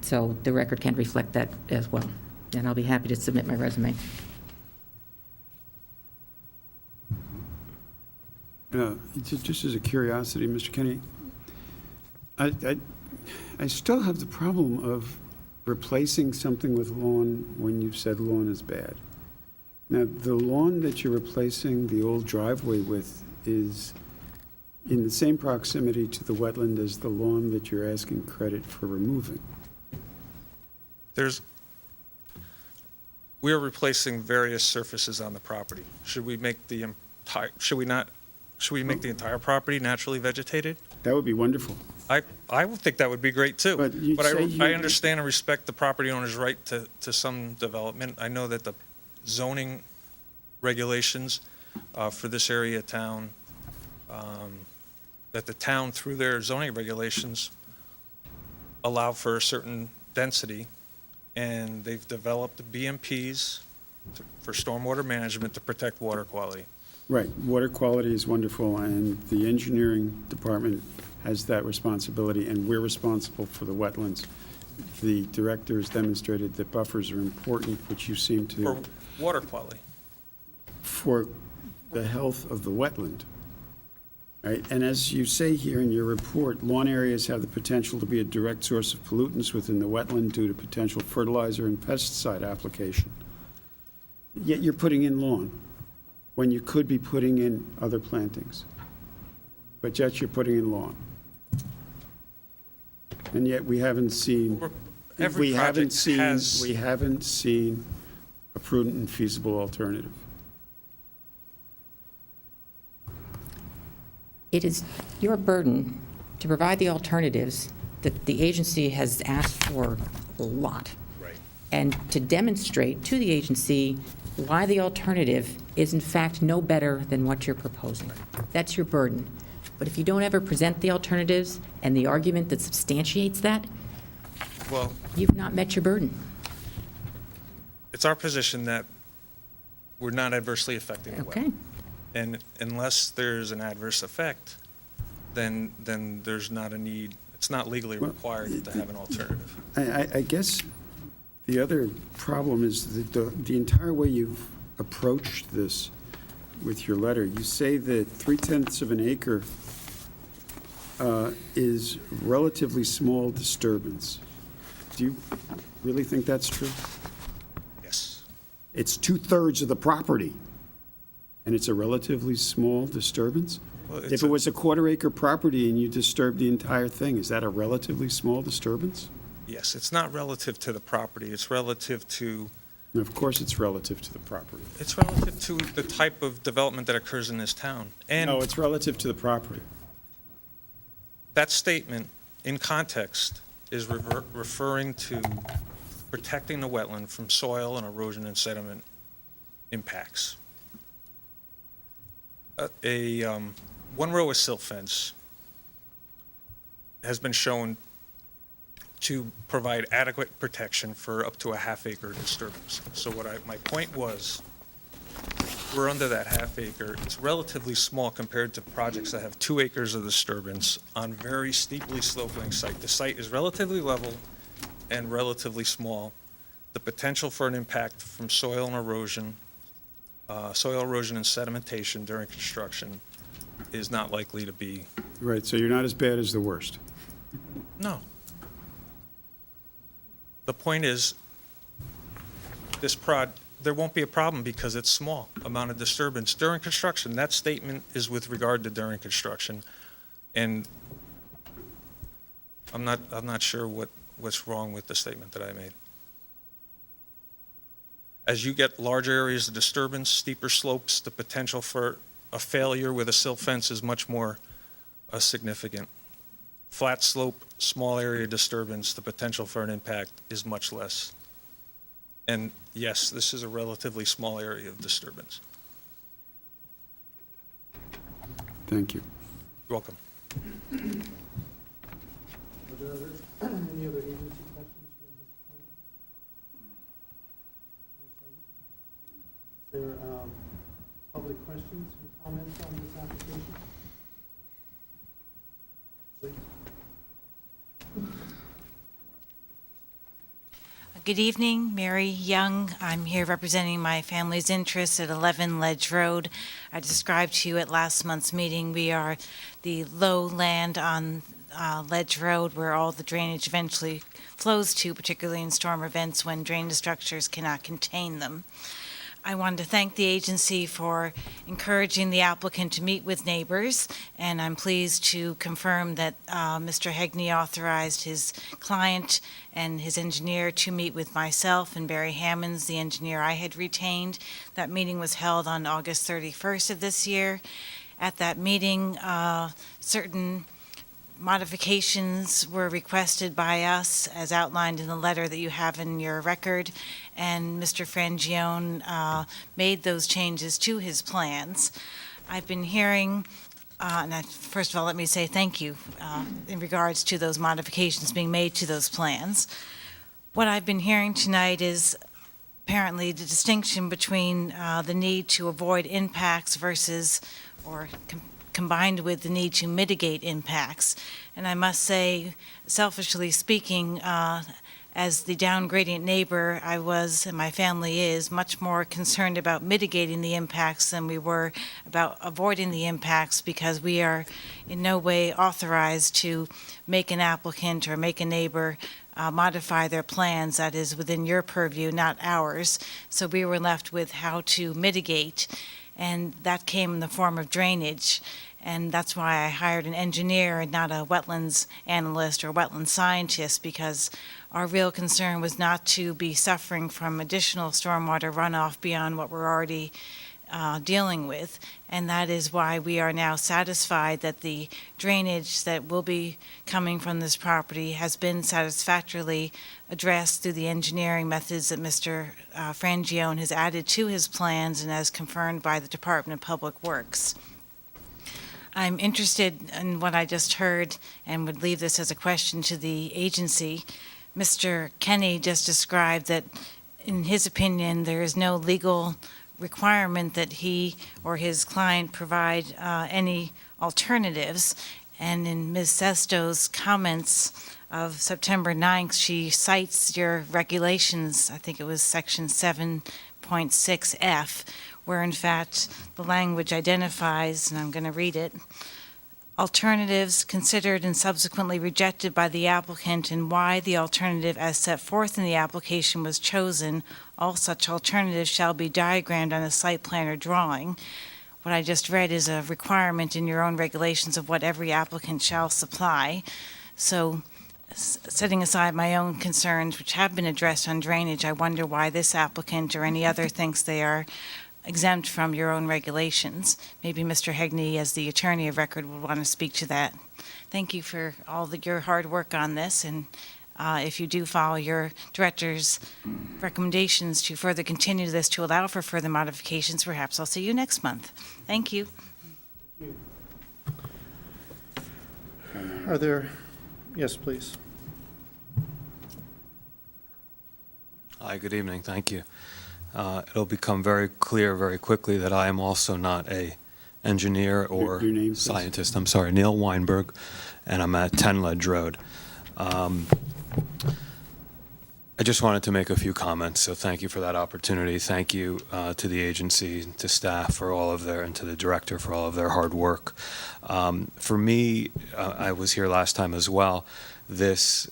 so the record can reflect that as well. And I'll be happy to submit my resume. Just as a curiosity, Mr. Kenny, I still have the problem of replacing something with lawn when you've said lawn is bad. Now, the lawn that you're replacing the old driveway with is in the same proximity to the wetland as the lawn that you're asking credit for removing. We are replacing various surfaces on the property. Should we make the entire, should we make the entire property naturally vegetated? That would be wonderful. I would think that would be great too. But you But say I you- understand and respect the property owner's right to some development. I know that the zoning regulations for this area of town, that the town, through their zoning regulations, allow for a certain density, and they've developed BMPs for stormwater management to protect water quality. Right, water quality is wonderful, and the engineering department has that responsibility, and we're responsible for the wetlands. The director has demonstrated that buffers are important, which you seem For to, water quality. for the health of the wetland. Right, and as you say here in your report, lawn areas have the potential to be a direct source of pollutants within the wetland due to potential fertilizer and pesticide application. Yet you're putting in lawn, when you could be putting in other plantings. But yet you're putting in lawn. And yet we haven't seen, Every we haven't project has. seen a prudent and feasible alternative. It is your burden to provide the alternatives that the agency has asked for a lot. Right. And to demonstrate to the agency why the alternative is in fact no better than what you're proposing. That's your burden. But if you don't ever present the alternatives and the argument that substantiates that, Well, you've not met your burden. it's our position that we're not adversely affecting the Okay? wetland. And unless there's an adverse effect, then there's not a need, it's not legally Well, required to have an alternative. I guess the other problem is that the entire way you've approached this with your letter, you say that 3/10 of an acre is relatively small disturbance. Do you really think that's true? Yes. It's 2/3 of the property, and it's a relatively small disturbance? Well, it's If it was a quarter-acre property and you disturbed the entire thing, is that a relatively small disturbance? Yes, it's not relative to the property, it's relative to, And of course, it's relative to the property. it's relative to the type of development that occurs in this town. And No, it's relative to the property. that statement, in context, is referring to protecting the wetland from soil and erosion and sediment impacts. One row of silt fence has been shown to provide adequate protection for up to a half-acre disturbance. So my point was, we're under that half acre. It's relatively small compared to projects that have 2 acres of disturbance on very steeply sloping site. The site is relatively level, and relatively small, the potential for an impact from soil erosion and sedimentation during construction is not likely to be, Right, so you're not as bad as the worst. no. The point is, there won't be a problem because it's small amount of disturbance during construction. That statement is with regard to during construction. And I'm not sure what's wrong with the statement that I made. As you get large areas of disturbance, steeper slopes, the potential for a failure with a silt fence is much more significant. Flat slope, small area disturbance, the potential for an impact is much less. And yes, this is a relatively small area of disturbance. Thank you. You're welcome. Are there any other agency questions for Mr. Kenny? Is there public questions and comments on this application? Please. Good evening, Mary Young. I'm here representing my family's interests at 11 Ledge Road. I described to you at last month's meeting, we are the low land on Ledge Road where all the drainage eventually flows to, particularly in storm events when drainage structures cannot contain them. I wanted to thank the agency for encouraging the applicant to meet with neighbors, and I'm pleased to confirm that Mr. Hegney authorized his client and his engineer to meet with myself and Barry Hammonds, the engineer I had retained. That meeting was held on August 31st of this year. At that meeting, certain modifications were requested by us as outlined in the letter that you have in your record, and Mr. Frangione made those changes to his plans. I've been hearing, first of all, let me say thank you in regards to those modifications being made to those plans. What I've been hearing tonight is apparently the distinction between the need to avoid impacts versus, or combined with the need to mitigate impacts. And I must say, selfishly speaking, as the down gradient neighbor, I was, and my family is, much more concerned about mitigating the impacts than we were about avoiding the impacts, because we are in no way authorized to make an applicant or make a neighbor modify their plans. That is within your purview, not ours. So we were left with how to mitigate, and that came in the form of drainage. And that's why I hired an engineer and not a wetlands analyst or wetland scientist, because our real concern was not to be suffering from additional stormwater runoff beyond what we're already dealing with. And that is why we are now satisfied that the drainage that will be coming from this property has been satisfactorily addressed through the engineering methods that Mr. Frangione has added to his plans and as confirmed by the Department of Public Works. I'm interested in what I just heard and would leave this as a question to the agency. Mr. Kenny just described that, in his opinion, there is no legal requirement that he or his client provide any alternatives. And in Ms. Sesto's comments of September 9th, she cites your regulations, I think it was section 7.6F, where in fact the language identifies, and I'm going to read it, alternatives considered and subsequently rejected by the applicant and why the alternative as set forth in the application was chosen. All such alternatives shall be diagrammed on a site plan or drawing. What I just read is a requirement in your own regulations of what every applicant shall supply. So setting aside my own concerns, which have been addressed on drainage, I wonder why this applicant or any other thinks they are exempt from your own regulations. Maybe Mr. Hegney, as the attorney of record, would want to speak to that. Thank you for all your hard work on this, and if you do follow your director's recommendations to further continue this to allow for further modifications, perhaps I'll see you next month. Thank you. Are there, yes, please. Hi, good evening. Thank you. It'll become very clear very quickly that I am also not a engineer or Your name, please. scientist. I'm sorry, Neil Weinberg, and I'm at 10 Ledge Road. I just wanted to make a few comments, so thank you for that opportunity. Thank you to the agency, to staff for all of their, and to the director for all of their hard work. For me, I was here last time as well. This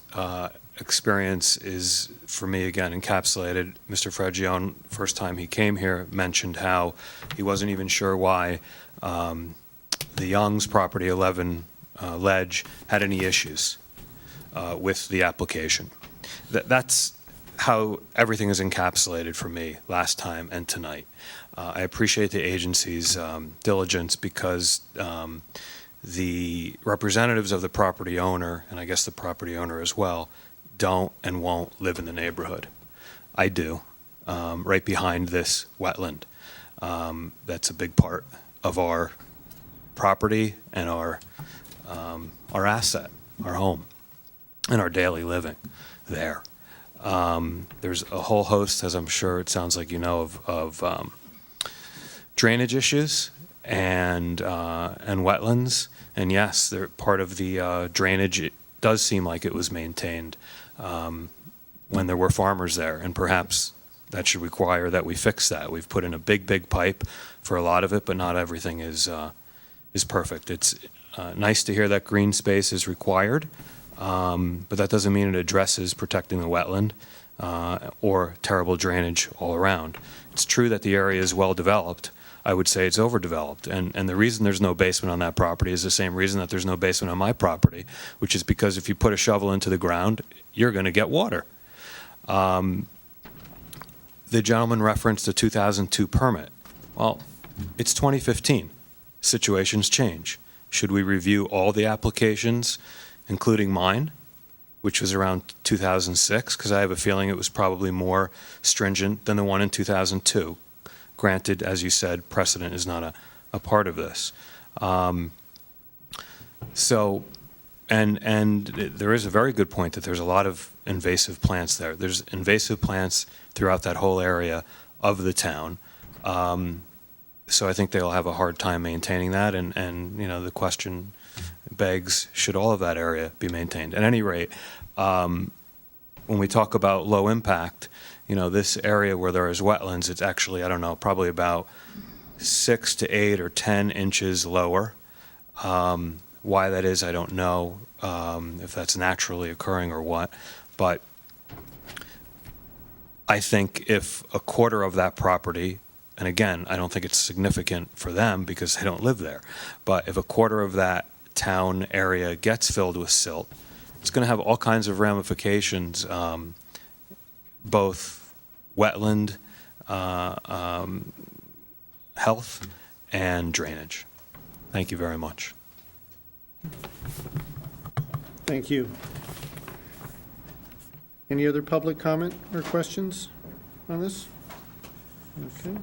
experience is, for me, again, encapsulated. Mr. Fragione, first time he came here, mentioned how he wasn't even sure why the Young's property 11 ledge had any issues with the application. That's how everything is encapsulated for me last time and tonight. I appreciate the agency's diligence because the representatives of the property owner, and I guess the property owner as well, don't and won't live in the neighborhood. I do, right behind this wetland. That's a big part of our property and our asset, our home, and our daily living there. There's a whole host, as I'm sure it sounds like you know, of drainage issues and wetlands. And yes, they're part of the drainage. It does seem like it was maintained when there were farmers there, and perhaps that should require that we fix that. We've put in a big pipe for a lot of it, but not everything is perfect. It's nice to hear that green space is required. But that doesn't mean it addresses protecting the wetland or terrible drainage all around. It's true that the area is well developed. I would say it's overdeveloped. And the reason there's no basement on that property is the same reason that there's no basement on my property, which is because if you put a shovel into the ground, you're going to get water. The gentleman referenced a 2002 permit. Well, it's 2015. Situations change. Should we review all the applications, including mine, which was around 2006, because I have a feeling it was probably more stringent than the one in 2002. Granted, as you said, precedent is not a part of this. And there is a very good point that there's a lot of invasive plants there. There's invasive plants throughout that whole area of the town. So I think they'll have a hard time maintaining that, and you know, the question begs, should all of that area be maintained? At any rate, when we talk about low impact, you know, this area where there is wetlands, it's actually, I don't know, probably about 6 to 8 or 10 inches lower. Why that is, I don't know, if that's naturally occurring or what, but I think if a quarter of that property, and again, I don't think it's significant for them because they don't live there, but if a quarter of that town area gets filled with silt, it's going to have all kinds of ramifications, both wetland, health, and drainage. Thank you very much. Thank you. Any other public comment or questions on this? Okay.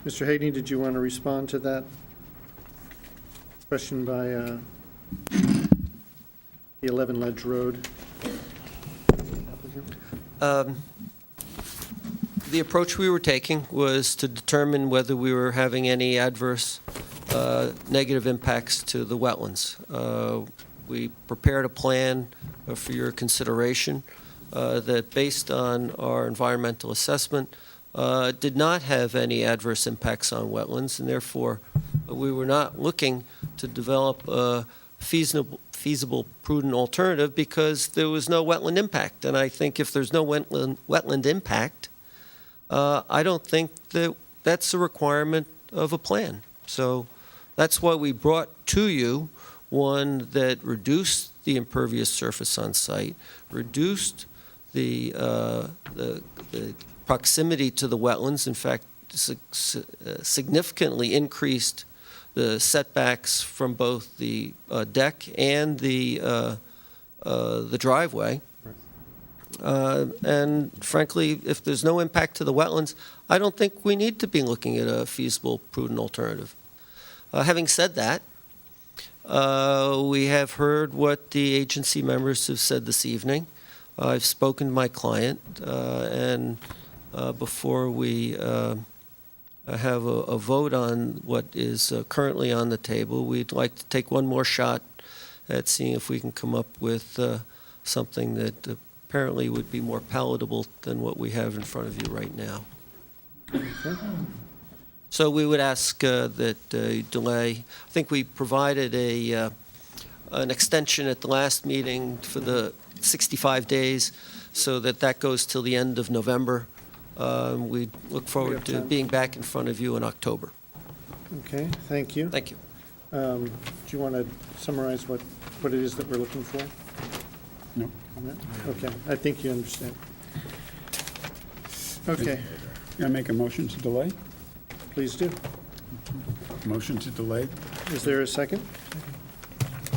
Mr. Hagney, did you want to respond to that question by the 11 Ledge Road applicant? The approach we were taking was to determine whether we were having any adverse negative impacts to the wetlands. We prepared a plan for your consideration that, based on our environmental assessment, did not have any adverse impacts on wetlands, and therefore we were not looking to develop a feasible, prudent alternative because there was no wetland impact. And I think if there's no wetland impact, I don't think that that's a requirement of a plan. So that's why we brought to you one that reduced the impervious surface on site, reduced the proximity to the wetlands, in fact, significantly increased the setbacks from both the deck and the driveway. And frankly, if there's no impact to the wetlands, I don't think we need to be looking at a feasible, prudent alternative. Having said that, we have heard what the agency members have said this evening. I've spoken to my client, and before we have a vote on what is currently on the table, we'd like to take one more shot at seeing if we can come up with something that apparently would be more palatable than what we have in front of you right now. So we would ask that you delay. I think we provided an extension at the last meeting for the 65 days, so that goes till the end of November. We look forward to being back in front of you in October. Okay, thank you. Thank you. Do you want to summarize what it is that we're looking for? No. Okay, I think you understand. Okay, Can I make a motion to delay? please do. Motion to delay? Is there a second?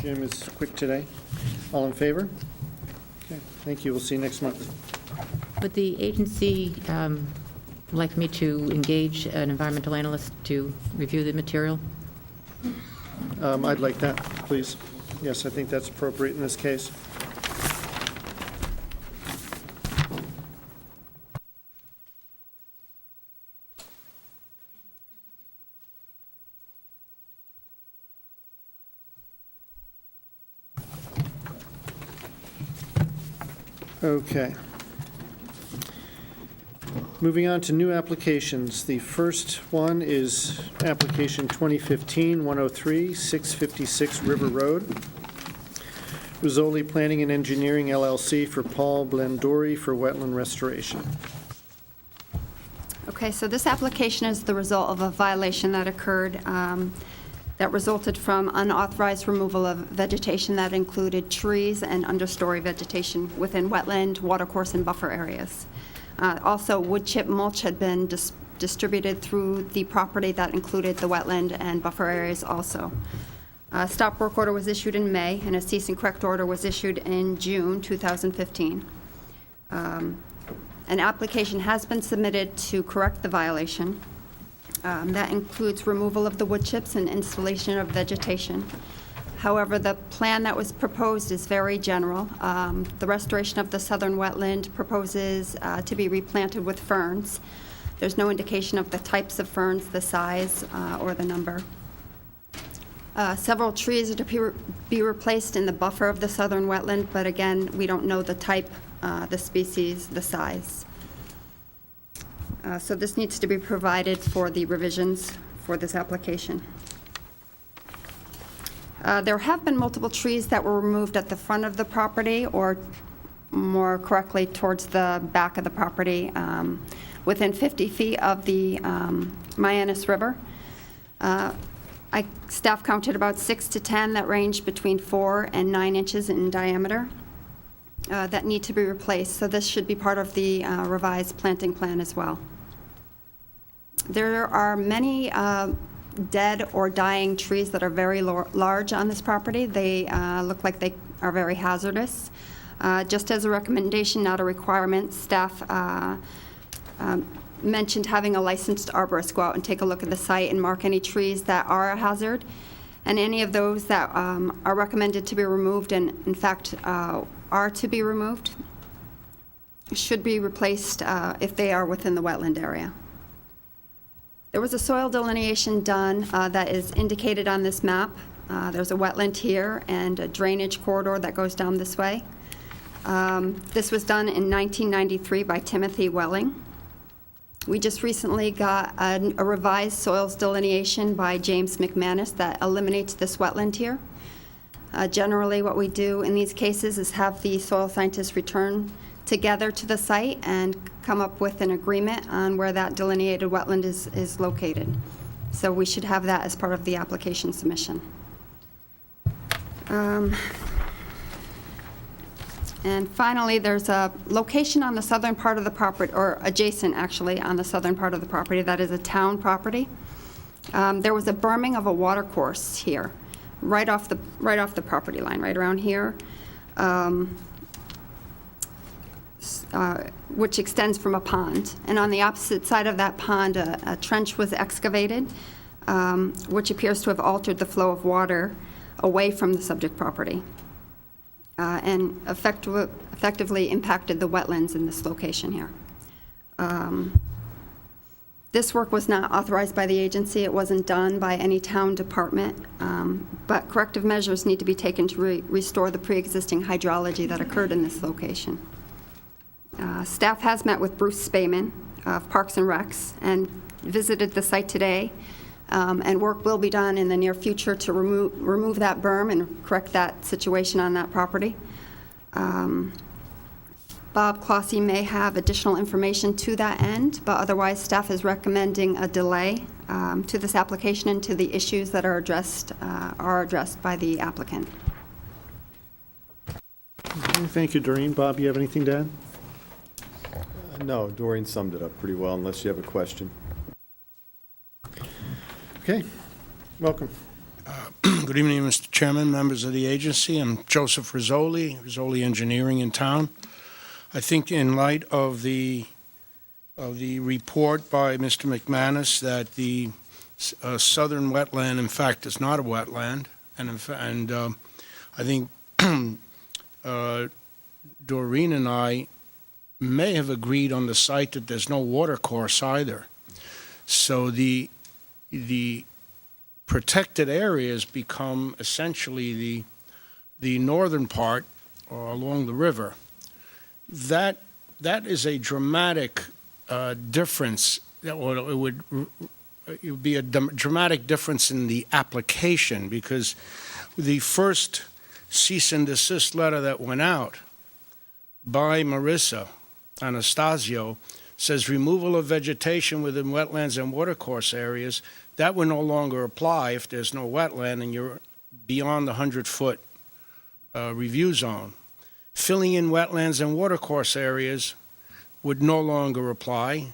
Jim is quick today. All in favor? Okay, thank you. We'll see you next month. Would the agency like me to engage an environmental analyst to review the material? I'd like that, please. Yes, I think that's appropriate in this case. Okay. Moving on to new applications. The first one is application 2015-103, 656 River Road. Rizzoli Planning and Engineering LLC for Paul Blendori for wetland restoration. Okay, so this application is the result of a violation that occurred that resulted from unauthorized removal of vegetation that included trees and understory vegetation within wetland, watercourse, and buffer areas. Also, wood chip mulch had been distributed through the property that included the wetland and buffer areas also. A stop work order was issued in May, and a cease and correct order was issued in June 2015. An application has been submitted to correct the violation. That includes removal of the wood chips and installation of vegetation. However, the plan that was proposed is very general. The restoration of the southern wetland proposes to be replanted with ferns. There's no indication of the types of ferns, the size, or the number. Several trees are to be replaced in the buffer of the southern wetland, but again, we don't know the type, the species, the size. So this needs to be provided for the revisions for this application. There have been multiple trees that were removed at the front of the property, or more correctly, towards the back of the property, within 50 feet of the Mianus River. Staff counted about 6 to 10 that range between 4 and 9 inches in diameter that need to be replaced. So this should be part of the revised planting plan as well. There are many dead or dying trees that are very large on this property. They look like they are very hazardous. Just as a recommendation, not a requirement, staff mentioned having a licensed arborist go out and take a look at the site and mark any trees that are a hazard. And any of those that are recommended to be removed, and in fact are to be removed, should be replaced if they are within the wetland area. There was a soil delineation done that is indicated on this map. There's a wetland here and a drainage corridor that goes down this way. This was done in 1993 by Timothy Welling. We just recently got a revised soils delineation by James McManus that eliminates this wetland here. Generally, what we do in these cases is have the soil scientists return together to the site and come up with an agreement on where that delineated wetland is located. So we should have that as part of the application submission. And finally, there's a location on the southern part of the property, or adjacent actually, on the southern part of the property that is a town property. There was a berming of a watercourse here, right off the property line, right around here, which extends from a pond. And on the opposite side of that pond, a trench was excavated, which appears to have altered the flow of water away from the subject property, and effectively impacted the wetlands in this location here. This work was not authorized by the agency. It wasn't done by any town department, but corrective measures need to be taken to restore the pre-existing hydrology that occurred in this location. Staff has met with Bruce Spayman of Parks and Recs and visited the site today, and work will be done in the near future to remove that berm and correct that situation on that property. Bob Clossy may have additional information to that end, but otherwise staff is recommending a delay to this application until the issues that are addressed by the applicant. Okay, thank you, Doreen. Bob, you have anything to add? No, Doreen summed it up pretty well, unless you have a question. Okay, welcome. Good evening, Mr. Chairman, members of the agency. I'm Joseph Rizzoli, Rizzoli Engineering in town. I think in light of the report by Mr. McManus that the southern wetland, in fact, is not a wetland, and I think Doreen and I may have agreed on the site that there's no watercourse either. So the protected areas become essentially the northern part along the river. That is a dramatic difference. It would be a dramatic difference in the application, because the first cease and desist letter that went out by Marissa Anastasio says removal of vegetation within wetlands and watercourse areas. That would no longer apply if there's no wetland and you're beyond the 100-foot review zone. Filling in wetlands and watercourse areas would no longer apply,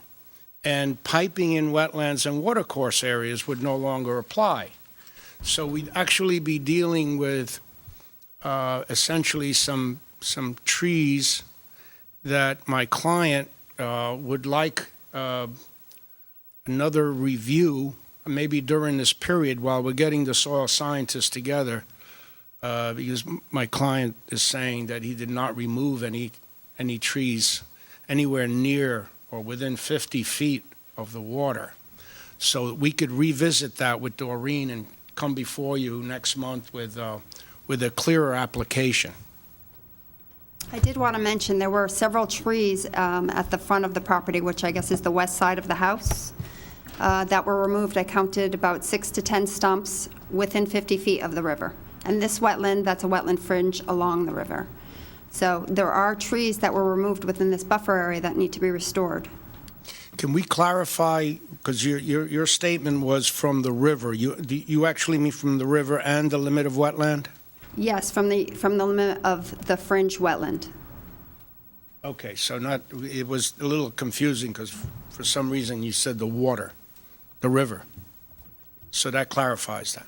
and piping in wetlands and watercourse areas would no longer apply. So we'd actually be dealing with essentially some trees that my client would like another review, maybe during this period while we're getting the soil scientists together, because my client is saying that he did not remove any trees anywhere near or within 50 feet of the water. So we could revisit that with Doreen and come before you next month with a clearer application. I did want to mention there were several trees at the front of the property, which I guess is the west side of the house, that were removed. I counted about 6 to 10 stumps within 50 feet of the river. And this wetland, that's a wetland fringe along the river. So there are trees that were removed within this buffer area that need to be restored. Can we clarify, because your statement was from the river, you actually mean from the river and the limit of wetland? Yes, from the limit of the fringe wetland. Okay, so it was a little confusing because for some reason you said the water, the river. So that clarifies that.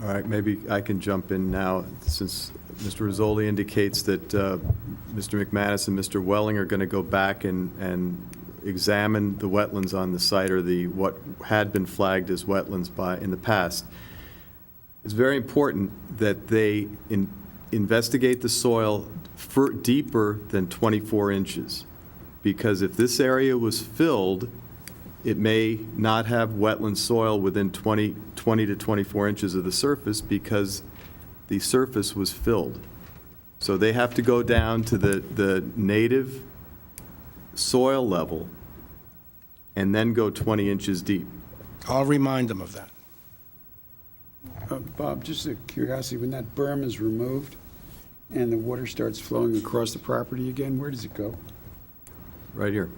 All right, maybe I can jump in now, since Mr. Rizzoli indicates that Mr. McManus and Mr. Welling are going to go back and examine the wetlands on the site, or what had been flagged as wetlands in the past. It's very important that they investigate the soil deeper than 24 inches, because if this area was filled, it may not have wetland soil within 20 to 24 inches of the surface because the surface was filled. So they have to go down to the native soil level and then go 20 inches deep. I'll remind them of that. Bob, just a curiosity, when that berm is removed and the water starts flowing across the property again, where does it go? Right here.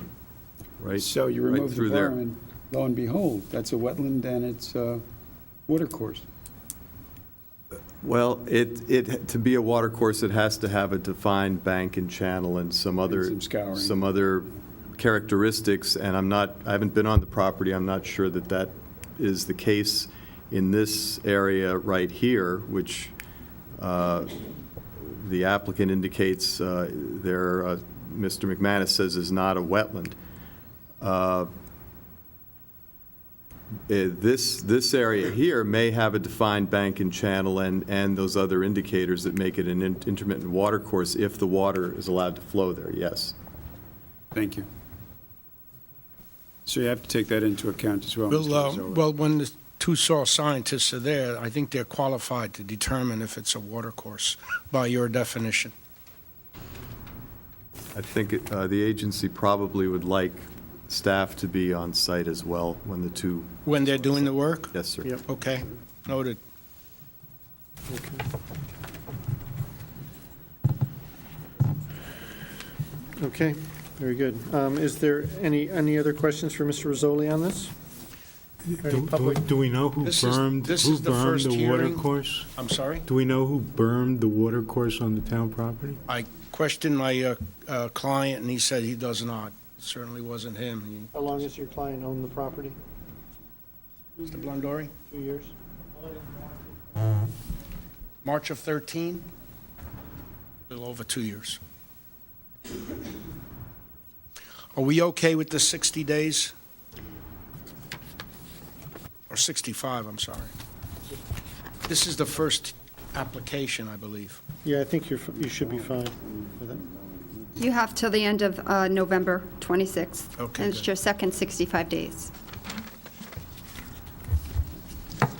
Right. So you right remove the through there. berm and lo and behold, that's a wetland and it's a watercourse. Well, to be a watercourse, it has to have a defined bank and channel and some scouring. some other characteristics, and I haven't been on the property. I'm not sure that is the case in this area right here, which the applicant indicates Mr. McManus says is not a wetland. This area here may have a defined bank and channel and those other indicators that make it an intermittent watercourse if the water is allowed to flow there, yes. Thank you. So you have to take that into account as well, Mr. Rizzoli. Well, when the two soil scientists are there, I think they're qualified to determine if it's a watercourse by your definition. I think the agency probably would like staff to be on site as well when the two, When they're doing the work? yes, sir. Yep. Okay, noted. Okay, very good. Is there any other questions for Mr. Rizzoli on this? Any public- Do we know who This bermed is who the bermed first the hearing. watercourse? I'm sorry? Do we know who bermed the watercourse on the town property? I questioned my client, and he said he does not. It certainly wasn't him. How long has your client owned the property? Mr. Blondori? 2 years? March of 13? A little over 2 years. Are we okay with the 60 days? Or 65, I'm sorry. This is the first application, I believe. Yeah, I think you should be fine with it. You have till the end of November 26th. Okay, And it's good. your second 65 days.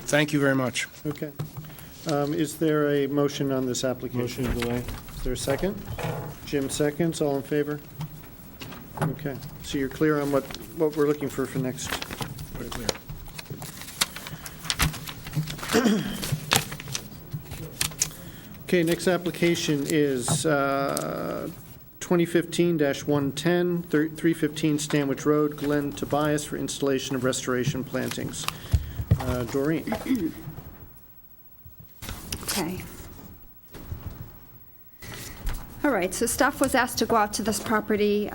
Thank you very much. Okay. Is there a motion on this application? Motion to delay? Is there a second? Jim seconds, all in favor? Okay, so you're clear on what we're looking for next? Pretty clear. Okay, next application is 2015-110, 315 Stanwich Road, Glen Tobias, for installation of restoration plantings. Doreen? Okay. All right, so staff was asked to go out to this property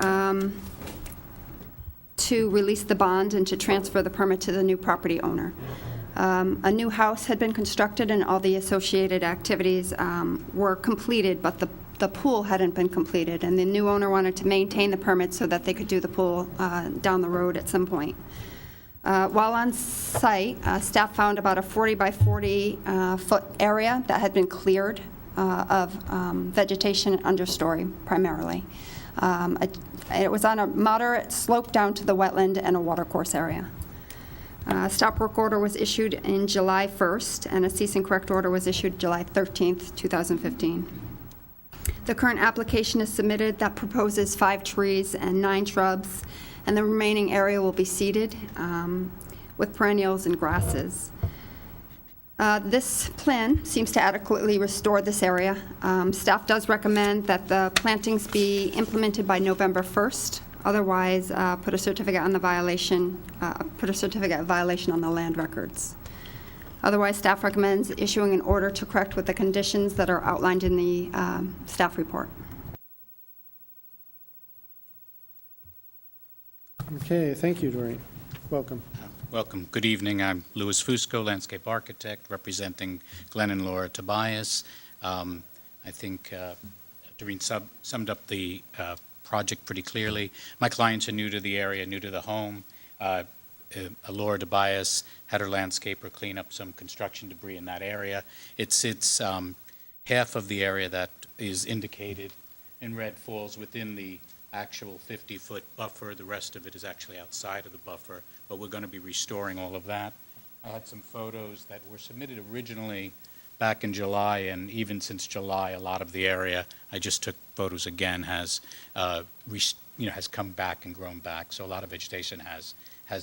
to release the bond and to transfer the permit to the new property owner. A new house had been constructed and all the associated activities were completed, but the pool hadn't been completed, and the new owner wanted to maintain the permit so that they could do the pool down the road at some point. While on site, staff found about a 40 by 40 foot area that had been cleared of vegetation and understory primarily. It was on a moderate slope down to the wetland and a watercourse area. A stop work order was issued in July 1st, and a cease and correct order was issued July 13th, 2015. The current application is submitted that proposes 5 trees and 9 shrubs, and the remaining area will be seeded with perennials and grasses. This plan seems to adequately restore this area. Staff does recommend that the plantings be implemented by November 1st. Otherwise, put a certificate of violation on the land records. Otherwise, staff recommends issuing an order to correct with the conditions that are outlined in the staff report. Okay, thank you, Doreen. Welcome. Welcome. Good evening. I'm Louis Fusco, landscape architect, representing Glenn and Laura Tobias. I think Doreen summed up the project pretty clearly. My clients are new to the area, new to the home. Laura Tobias had her landscaper clean up some construction debris in that area. It's half of the area that is indicated in red falls within the actual 50-foot buffer. The rest of it is actually outside of the buffer, but we're going to be restoring all of that. I had some photos that were submitted originally back in July, and even since July, a lot of the area, I just took photos again, has come back and grown back. So a lot of vegetation has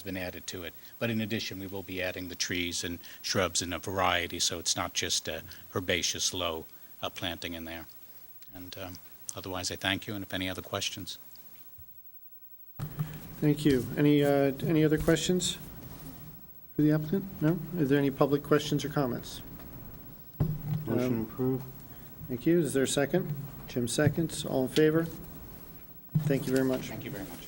been added to it. But in addition, we will be adding the trees and shrubs in a variety, so it's not just a herbaceous low planting in there. And otherwise, I thank you, and if any other questions. Thank you. Any other questions for the applicant? No? Is there any public questions or comments? Motion approved. Thank you. Is there a second? Jim seconds. All in favor? Thank you very much. Thank you very much.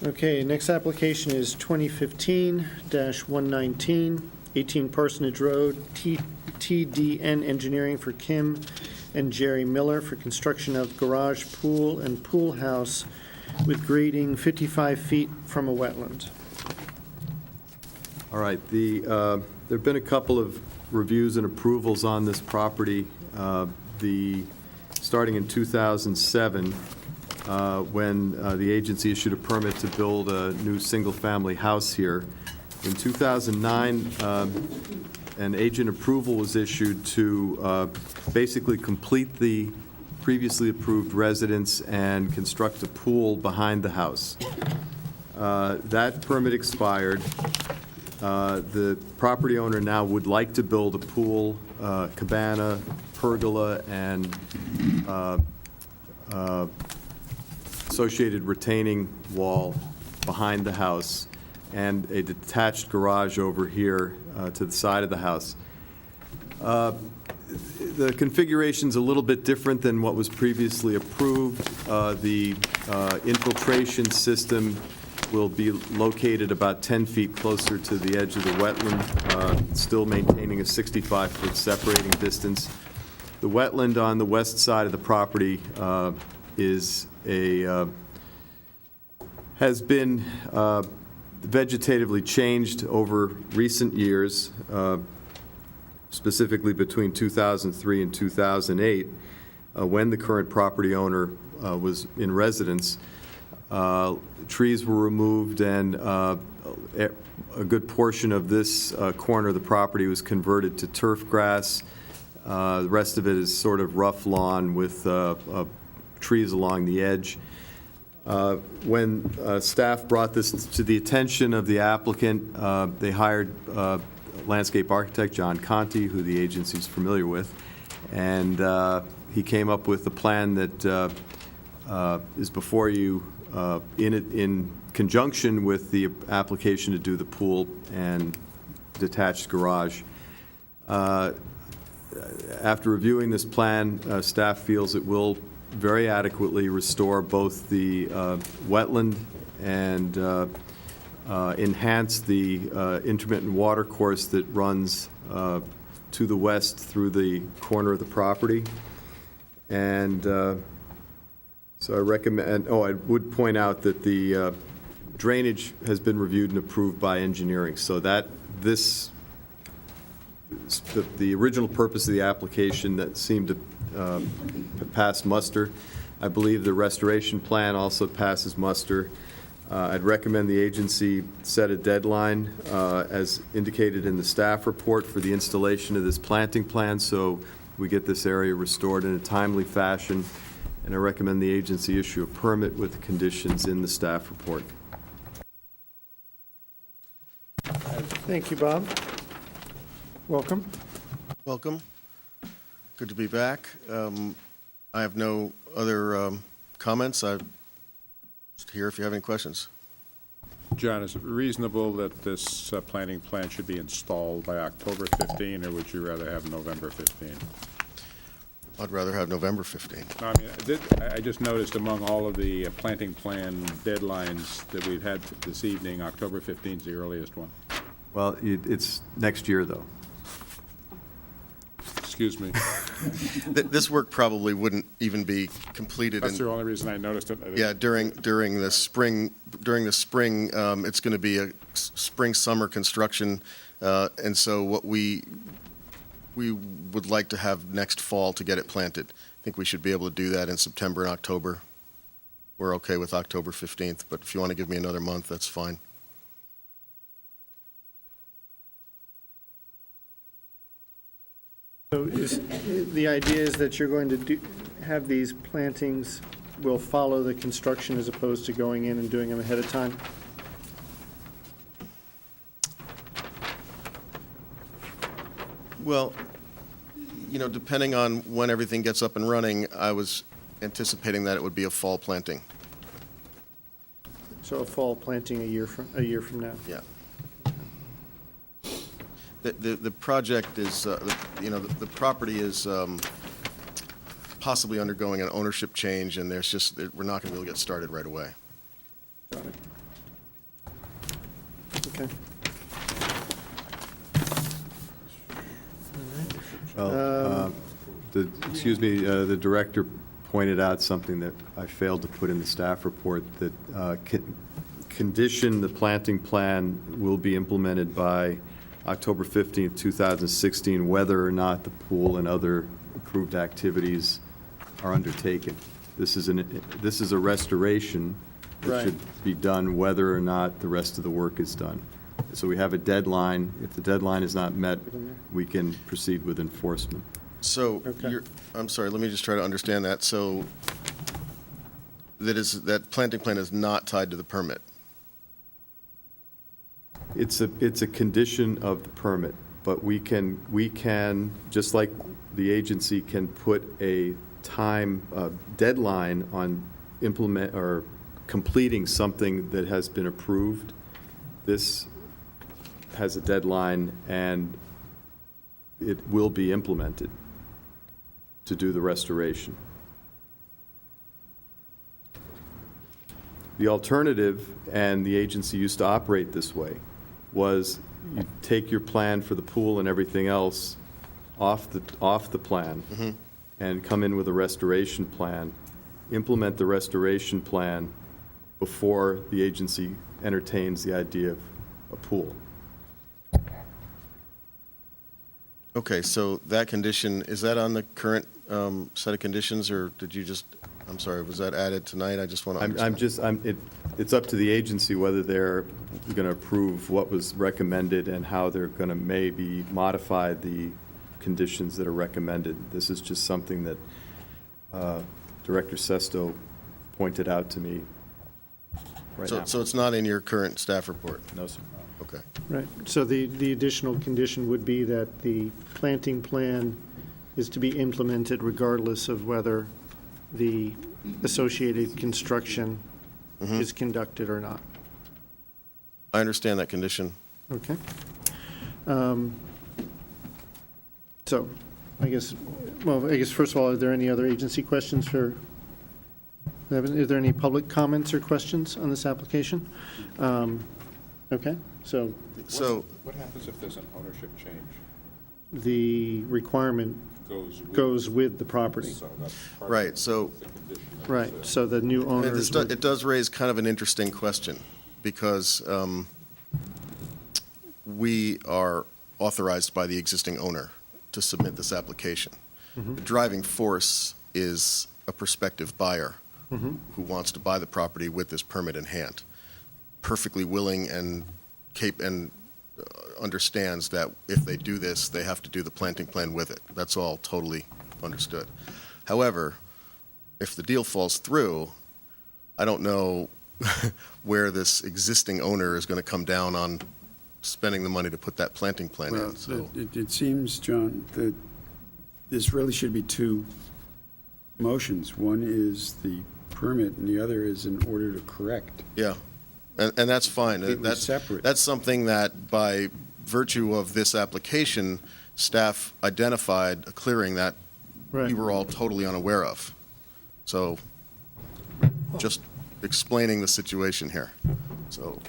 Okay, next application is 2015-119, 18 Parsonage Road, TDN Engineering for Kim and Jerry Miller for construction of garage, pool, and pool house with grading 55 feet from a wetland. All right, there have been a couple of reviews and approvals on this property, starting in 2007, when the agency issued a permit to build a new single-family house here. In 2009, an agent approval was issued to basically complete the previously approved residence and construct a pool behind the house. That permit expired. The property owner now would like to build a pool, cabana, pergola, and associated retaining wall behind the house, and a detached garage over here to the side of the house. The configuration's a little bit different than what was previously approved. The infiltration system will be located about 10 feet closer to the edge of the wetland, still maintaining a 65-foot separating distance. The wetland on the west side of the property has been vegetatively changed over recent years, specifically between 2003 and 2008, when the current property owner was in residence. Trees were removed, and a good portion of this corner of the property was converted to turf grass. The rest of it is sort of rough lawn with trees along the edge. When staff brought this to the attention of the applicant, they hired landscape architect John Conti, who the agency's familiar with, and he came up with a plan that is before you in conjunction with the application to do the pool and detached garage. After reviewing this plan, staff feels it will very adequately restore both the wetland and enhance the intermittent water course that runs to the west through the corner of the property. And so I recommend, I would point out that the drainage has been reviewed and approved by engineering, so that the original purpose of the application that seemed to pass muster. I believe the restoration plan also passes muster. I'd recommend the agency set a deadline as indicated in the staff report for the installation of this planting plan, so we get this area restored in a timely fashion. And I recommend the agency issue a permit with the conditions in the staff report. Thank you, Bob. Welcome. Welcome. Good to be back. I have no other comments. I'm just here if you have any questions. John, is it reasonable that this planting plan should be installed by October 15, or would you rather have November 15? I'd rather have November 15. No, I mean, I just noticed among all of the planting plan deadlines that we've had this evening, October 15 is the earliest one. Well, it's next year, though. Excuse me. This work probably wouldn't even be completed. That's the only reason I noticed it. Yeah, during the spring, it's going to be a spring-summer construction, and so what we would like to have next fall to get it planted. I think we should be able to do that in September and October. We're okay with October 15th, but if you want to give me another month, that's fine. So the idea is that you're going to have these plantings will follow the construction as opposed to going in and doing them ahead of time? Well, depending on when everything gets up and running, I was anticipating that it would be a fall planting. So a fall planting a year from now? Yeah. The project is, the property is possibly undergoing an ownership change, and we're not going to be able to get started right away. Got it. Okay. Well, the director pointed out something that I failed to put in the staff report, that condition the planting plan will be implemented by October 15th, 2016, whether or not the pool and other approved activities are undertaken. This is a restoration that Right. should be done whether or not the rest of the work is done. So we have a deadline. If the deadline is not met, we can proceed with enforcement. So, Okay. I'm sorry, let me just try to understand that. So that planting plan is not tied to the permit? It's a condition of the permit, but we can, just like the agency can put a deadline on implement or completing something that has been approved. This has a deadline, and it will be implemented to do the restoration. The alternative, and the agency used to operate this way, was you take your plan for the pool and everything else off the plan and come in with a restoration plan, implement the restoration plan before the agency entertains the idea of a pool. Okay, so that condition, is that on the current set of conditions, or did you just, I'm sorry, was that added tonight? I just want to understand. It's up to the agency whether they're going to approve what was recommended and how they're going to maybe modify the conditions that are recommended. This is just something that Director Sesto pointed out to me right now. So it's not in your current staff report? No, sir. Okay. Right, so the additional condition would be that the planting plan is to be implemented regardless of whether the associated construction is conducted or not. I understand that condition. Okay. So, I guess first of all, are there any other agency questions for, is there any public comments or questions on this application? Okay, so What happens if there's an ownership change? the requirement goes with the property. So that's part Right, of so the condition. Right, so the new owners would. it does raise kind of an interesting question, because we are authorized by the existing owner to submit this application. The driving force is a prospective buyer who wants to buy the property with this permit in hand, perfectly willing and understands that if they do this, they have to do the planting plan with it. That's all totally understood. However, if the deal falls through, I don't know where this existing owner is going to come down on spending the money to put that planting plan Well, in. So it seems, John, that this really should be two motions. One is the permit, and the other is in order to correct. yeah, and that's fine. Completely separate. That's something that, by virtue of this application, staff identified a clearing that Right. we were all totally unaware of. So, just explaining the situation here. So,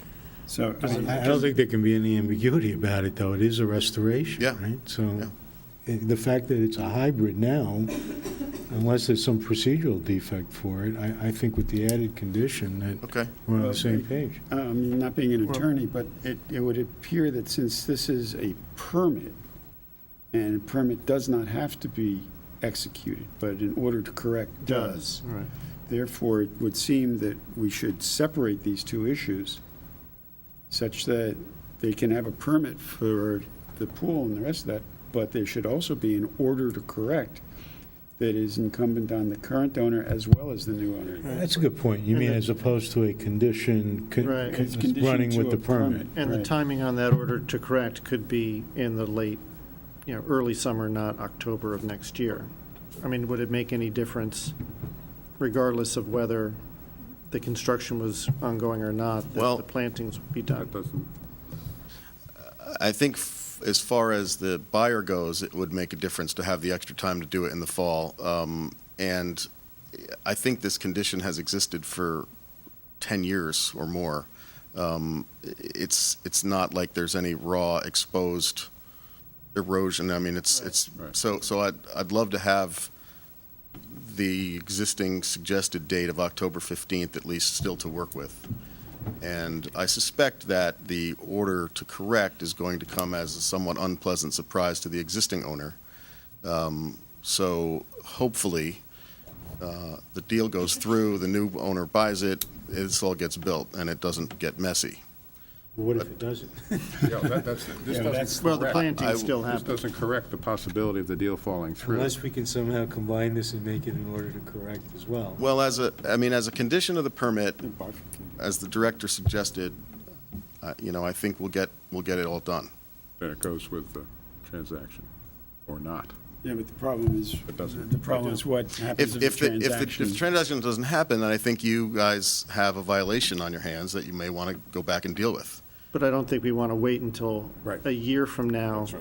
So, I don't think there can be any ambiguity about it, though. It is a restoration, Yeah. right? So the fact that it's a hybrid now, unless there's some procedural defect for it, I think with the added condition that okay. we're on the same page. not being an attorney, but it would appear that since this is a permit, and a permit does not have to be executed, but in order to correct does. Right. Therefore, it would seem that we should separate these two issues such that they can have a permit for the pool and the rest of that, but there should also be an order to correct that is incumbent on the current owner as well as the new owner. That's a good point. You mean as opposed to a condition Right. It's conditioned running to with a the permit? And the Right. timing on that order to correct could be in the late, early summer, not October of next year. I mean, would it make any difference, regardless of whether the construction was ongoing or not, that Well- the plantings would be done? That doesn't, I think as far as the buyer goes, it would make a difference to have the extra time to do it in the fall. And I think this condition has existed for 10 years or more. It's not like there's any raw exposed erosion. I mean, it's Right. so I'd love to have the existing suggested date of October 15th at least still to work with. And I suspect that the order to correct is going to come as a somewhat unpleasant surprise to the existing owner. So hopefully, the deal goes through, the new owner buys it, this all gets built, and it doesn't get messy. What if it doesn't? Yeah, this doesn't Well, the correct- planting still This happens. doesn't correct the possibility of the deal falling through. Unless we can somehow combine this and make it in order to correct as well. Well, as a condition of the permit, as the director suggested, I think we'll get it all done. Then it goes with the transaction, or not. Yeah, but the problem is, doesn't- the problem is what happens If if the the transaction. transaction doesn't happen, then I think you guys have a violation on your hands that you may want to go back and deal with. But I don't think we want to wait until Right. a year from now That's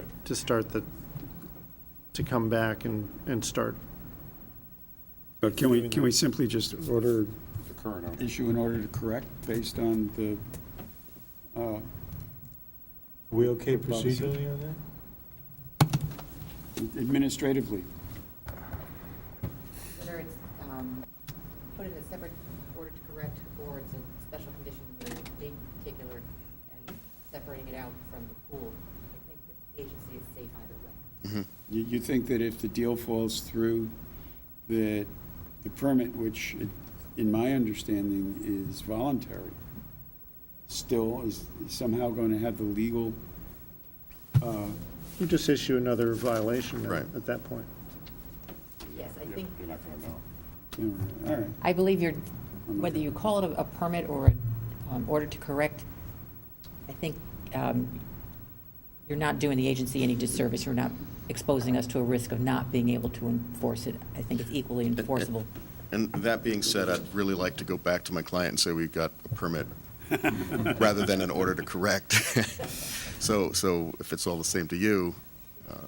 right. to come back and start. But can we simply just order, The current owner. issue an order to correct based on the, Are we okay Policy. procedurally on that? administratively? Whether it's put in a separate order to correct, or it's a special condition with a date in particular, and separating it out from the pool, I think the agency is safe either way. You think that if the deal falls through, that the permit, which in my understanding is voluntary, still is somehow going to have the legal, You just issue another violation then Right. at that point. Yes, I think, You're not going to know. all right. I believe whether you call it a permit or an order to correct, I think you're not doing the agency any disservice. You're not exposing us to a risk of not being able to enforce it. I think it's equally enforceable. And that being said, I'd really like to go back to my client and say we've got a permit rather than an order to correct. So if it's all the same to you,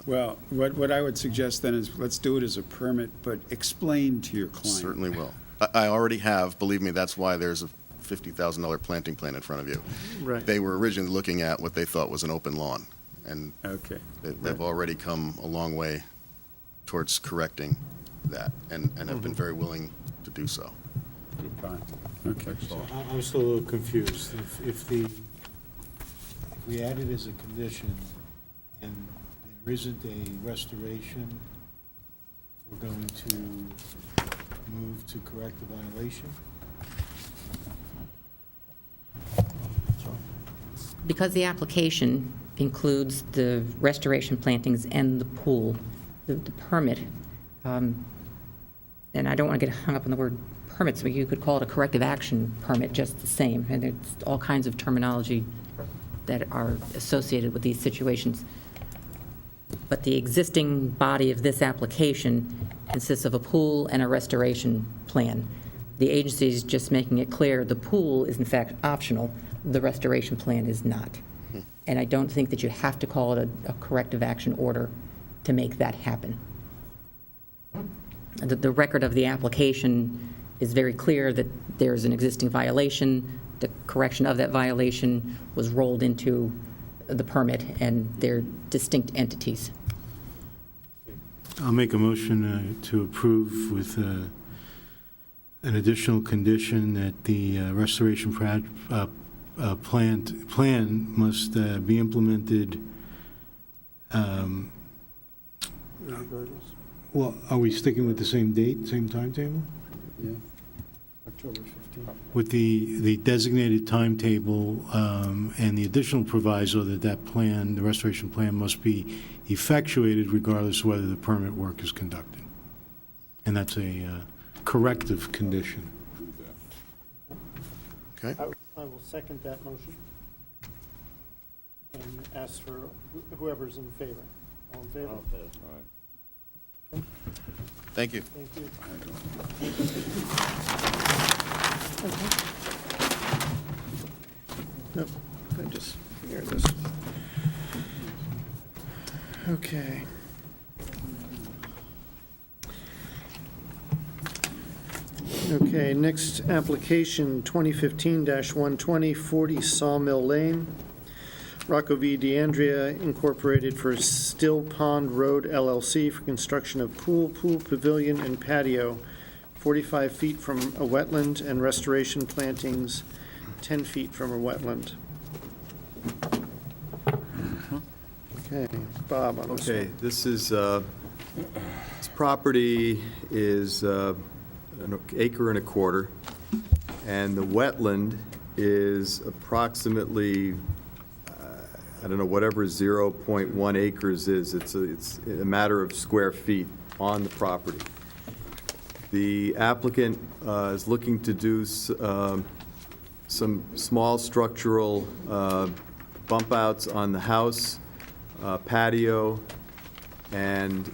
Well, what I would suggest then is, let's do it as a permit, but explain to your client. certainly will. I already have, believe me, that's why there's a $50,000 planting plan in front of you. Right. They were originally looking at what they thought was an open lawn, and Okay. they've already come a long way towards correcting that, and have been very willing to do so. Fine. Okay. I'm still a little confused. If we add it as a condition and there isn't a restoration, we're going to move to correct the violation? Because the application includes the restoration plantings and the pool, the permit, and I don't want to get hung up on the word permits, but you could call it a corrective action permit just the same, and there's all kinds of terminology that are associated with these situations. But the existing body of this application consists of a pool and a restoration plan. The agency is just making it clear the pool is in fact optional, the restoration plan is not. And I don't think that you have to call it a corrective action order to make that happen. The record of the application is very clear that there's an existing violation. The correction of that violation was rolled into the permit, and they're distinct entities. I'll make a motion to approve with an additional condition that the restoration plan must be implemented. Well, are we sticking with the same date, same timetable? Yeah. October 15th. With the designated timetable and the additional proviso that that plan, the restoration plan, must be effectuated regardless of whether the permit work is conducted. And that's a corrective condition. Okay? I will second that motion and ask for whoever's in favor. All in favor? Thank you. Thank you. Nope, I just figured this. Okay. Okay, next application, 2015-120, 40 Sawmill Lane. Rocco V. DeAndrea Incorporated for Still Pond Road LLC for construction of pool pavilion, and patio, 45 feet from a wetland, and restoration plantings, 10 feet from a wetland. Okay, Bob on this Okay, one. this is, this property is an acre and a quarter, and the wetland is approximately I don't know, whatever 0.1 acres is, it's a matter of square feet on the property. The applicant is looking to do some small structural bump outs on the house, patio, and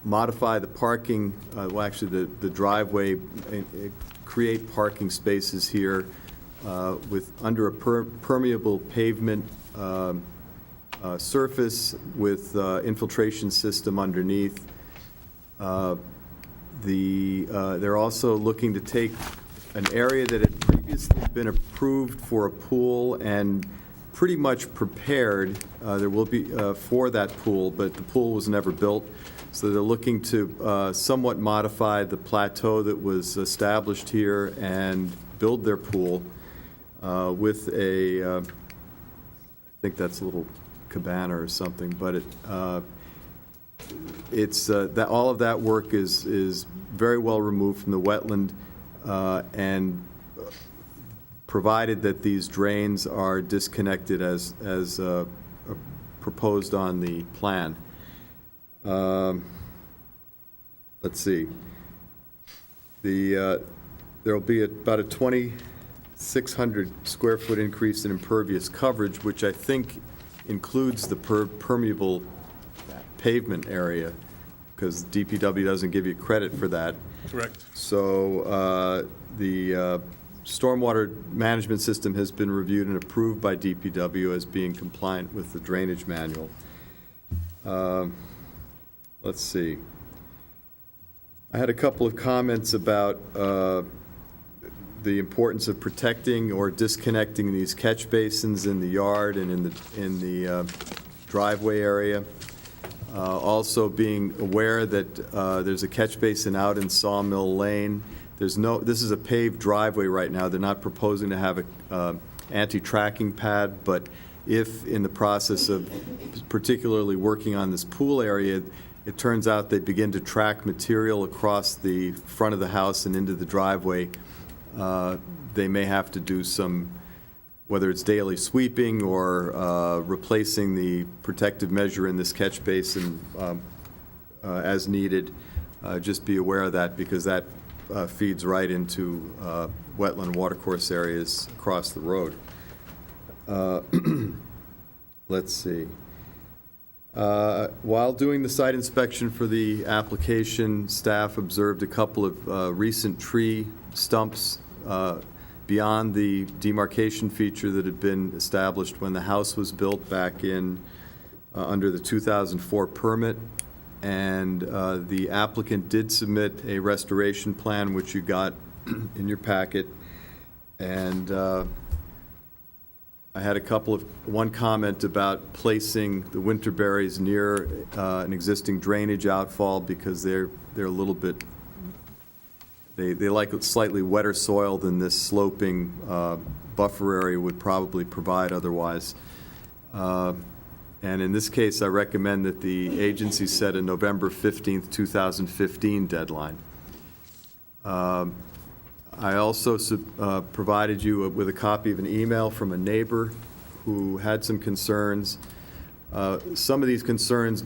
modify the parking, well, actually, the driveway, create parking spaces here with, under a permeable pavement surface with infiltration system underneath. They're also looking to take an area that had previously been approved for a pool and pretty much prepared, there will be, for that pool, but the pool was never built. So they're looking to somewhat modify the plateau that was established here and build their pool with a, I think that's a little cabana or something, but it's that all of that work is very well removed from the wetland, and provided that these drains are disconnected as proposed on the plan. Let's see. There will be about a 2,600 square foot increase in impervious coverage, which I think includes the permeable pavement area, because DPW doesn't give you credit for that. Correct. So the stormwater management system has been reviewed and approved by DPW as being compliant with the drainage manual. Let's see. I had a couple of comments about the importance of protecting or disconnecting these catch basins in the yard and in the driveway area. Also being aware that there's a catch basin out in Sawmill Lane. This is a paved driveway right now. They're not proposing to have a anti-tracking pad, but if in the process of particularly working on this pool area, it turns out they begin to track material across the front of the house and into the driveway, they may have to do some, whether it's daily sweeping or replacing the protective measure in this catch basin as needed. Just be aware of that, because that feeds right into wetland watercourse areas across the road. Let's see. While doing the site inspection for the application, staff observed a couple of recent tree stumps beyond the demarcation feature that had been established when the house was built back in under the 2004 permit. And the applicant did submit a restoration plan, which you got in your packet. And I had one comment about placing the winterberries near an existing drainage outfall, because they're a little bit, they like slightly wetter soil than this sloping buffer area would probably provide otherwise. And in this case, I recommend that the agency set a November 15th, 2015 deadline. I also provided you with a copy of an email from a neighbor who had some concerns. Some of these concerns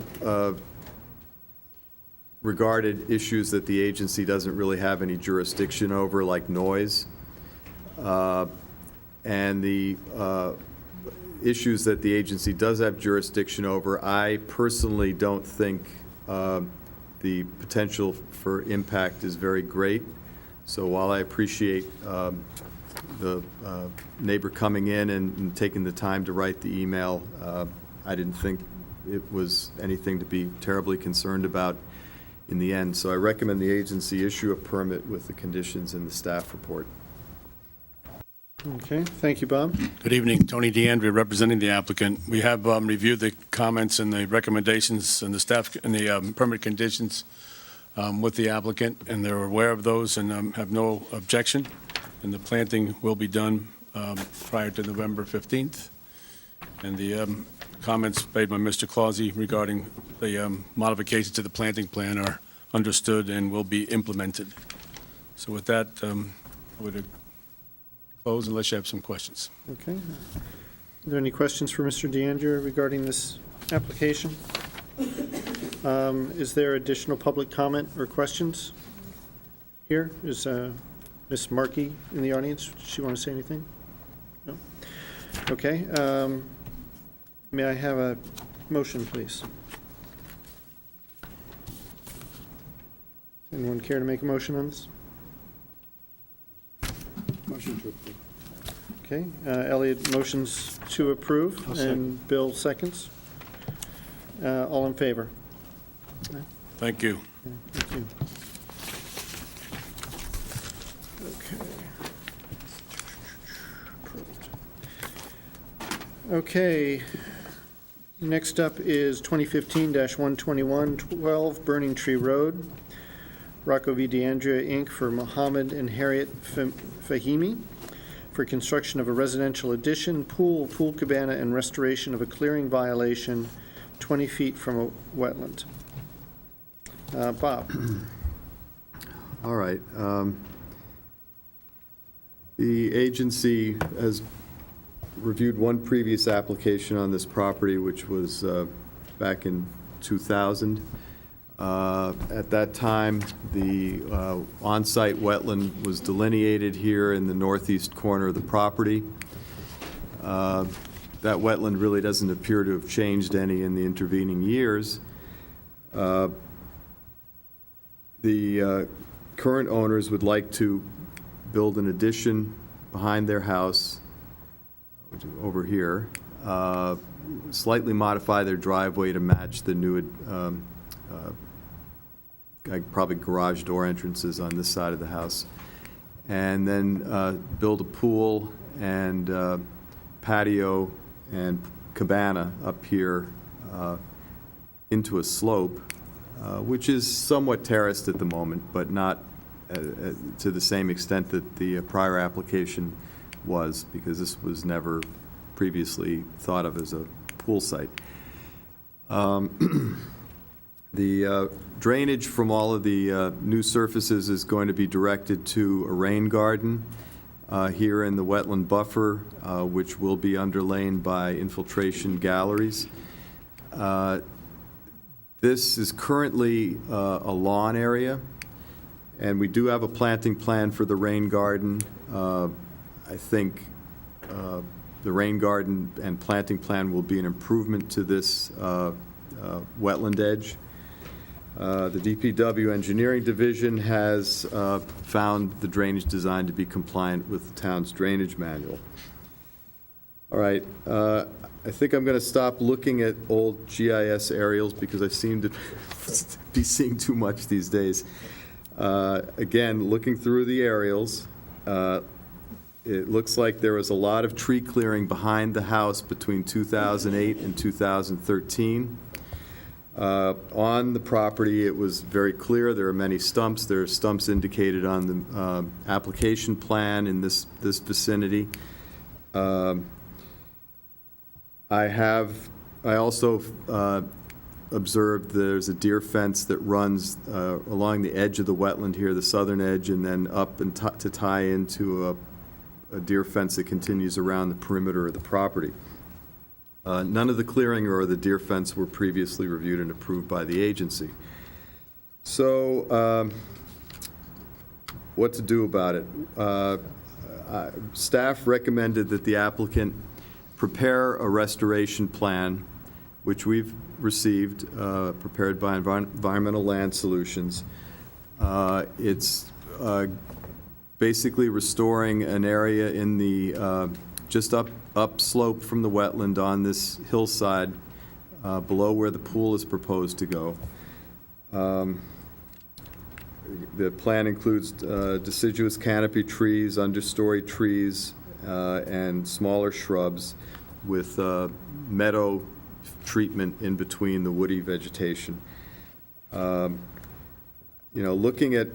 regarded issues that the agency doesn't really have any jurisdiction over, like noise. And the issues that the agency does have jurisdiction over, I personally don't think the potential for impact is very great. So while I appreciate the neighbor coming in and taking the time to write the email, I didn't think it was anything to be terribly concerned about in the end. So I recommend the agency issue a permit with the conditions in the staff report. Okay, thank you, Bob. Good evening, Tony DeAndrea, representing the applicant. We have reviewed the comments and the recommendations and the staff and the permit conditions with the applicant, and they're aware of those and have no objection. And the planting will be done prior to November 15th. And the comments made by Mr. Clausy regarding the modifications to the planting plan are understood and will be implemented. So with that, I would close unless you have some questions. Okay. Are there any questions for Mr. DeAndrea regarding this application? Is there additional public comment or questions here? Is Ms. Markey in the audience? Does she want to say anything? No? Okay. May I have a motion, please? Anyone care to make a motion on this? Motion to approve. Okay, Elliot motions to approve, I'll second. and Bill seconds. All in favor? Thank you. Thank you. Okay. Okay, next up is 2015-121, 12 Burning Tree Road. Rocco V. DeAndrea, Inc., for Mohammed and Harriet Fahimi, for construction of a residential addition, pool cabana, and restoration of a clearing violation 20 feet from a wetland. Bob? All right. The agency has reviewed one previous application on this property, which was back in 2000. At that time, the on-site wetland was delineated here in the northeast corner of the property. That wetland really doesn't appear to have changed any in the intervening years. The current owners would like to build an addition behind their house over here, slightly modify their driveway to match the new probably garage door entrances on this side of the house, and then build a pool and patio and cabana up here into a slope, which is somewhat terraced at the moment, but not to the same extent that the prior application was, because this was never previously thought of as a pool site. The drainage from all of the new surfaces is going to be directed to a rain garden here in the wetland buffer, which will be underlain by infiltration galleries. This is currently a lawn area, and we do have a planting plan for the rain garden. I think the rain garden and planting plan will be an improvement to this wetland edge. The DPW Engineering Division has found the drainage design to be compliant with the town's drainage manual. All right, I think I'm going to stop looking at old GIS aerials because I seem to be seeing too much these days. Again, looking through the aerials, it looks like there was a lot of tree clearing behind the house between 2008 and 2013. On the property, it was very clear. There are many stumps. There are stumps indicated on the application plan in this vicinity. I also observed there's a deer fence that runs along the edge of the wetland here, the southern edge, and then up and to tie into a deer fence that continues around the perimeter of the property. None of the clearing or the deer fence were previously reviewed and approved by the agency. So, what to do about it? Staff recommended that the applicant prepare a restoration plan, which we've received, prepared by Environmental Land Solutions. It's basically restoring an area in the just upslope from the wetland on this hillside below where the pool is proposed to go. The plan includes deciduous canopy trees, understory trees, and smaller shrubs with meadow treatment in between the woody vegetation. Looking at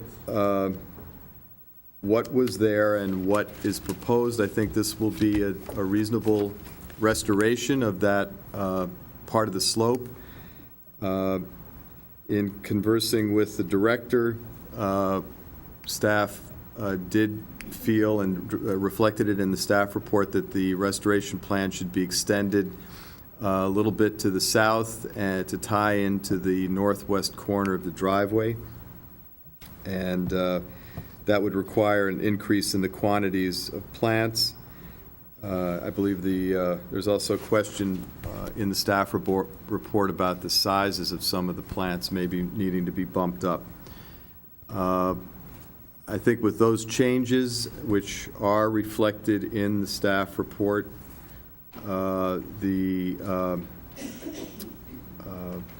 what was there and what is proposed, I think this will be a reasonable restoration of that part of the slope. In conversing with the director, staff did feel and reflected it in the staff report that the restoration plan should be extended a little bit to the south and to tie into the northwest corner of the driveway. And that would require an increase in the quantities of plants. I believe there's also a question in the staff report about the sizes of some of the plants maybe needing to be bumped up. I think with those changes, which are reflected in the staff report,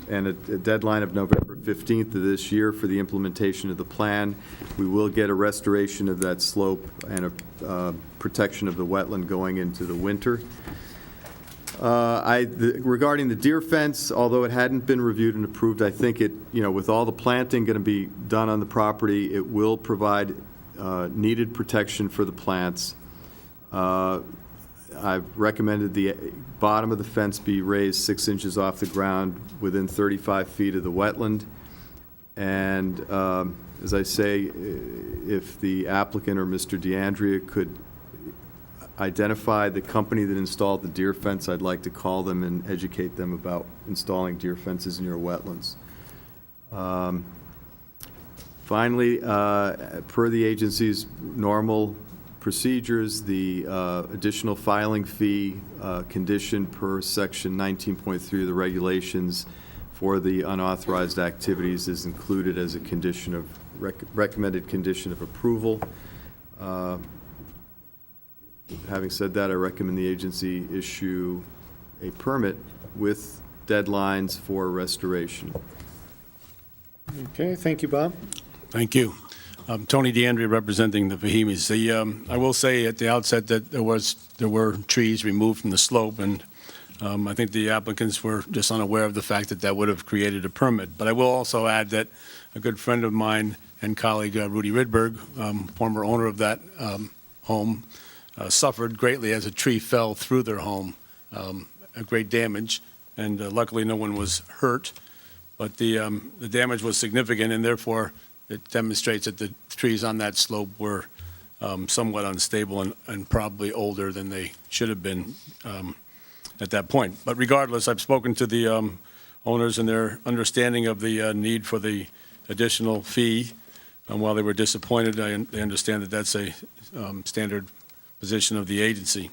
and a deadline of November 15th of this year for the implementation of the plan, we will get a restoration of that slope and a protection of the wetland going into the winter. Regarding the deer fence, although it hadn't been reviewed and approved, I think it, with all the planting going to be done on the property, it will provide needed protection for the plants. I've recommended the bottom of the fence be raised 6 inches off the ground within 35 feet of the wetland. And as I say, if the applicant or Mr. DeAndrea could identify the company that installed the deer fence, I'd like to call them and educate them about installing deer fences near wetlands. Finally, per the agency's normal procedures, the additional filing fee condition per section 19.3 of the regulations for the unauthorized activities is included as a condition of, recommended condition of approval. Having said that, I recommend the agency issue a permit with deadlines for restoration. Okay, thank you, Bob. Thank you. Tony DeAndrea representing the Fahimis. I will say at the outset that there were trees removed from the slope, and I think the applicants were just unaware of the fact that that would have created a permit. But I will also add that a good friend of mine and colleague, Rudy Rydberg, former owner of that home, suffered greatly as a tree fell through their home, a great damage, and luckily no one was hurt. But the damage was significant, and therefore it demonstrates that the trees on that slope were somewhat unstable and probably older than they should have been at that point. But regardless, I've spoken to the owners and their understanding of the need for the additional fee. While they were disappointed, they understand that that's a standard position of the agency.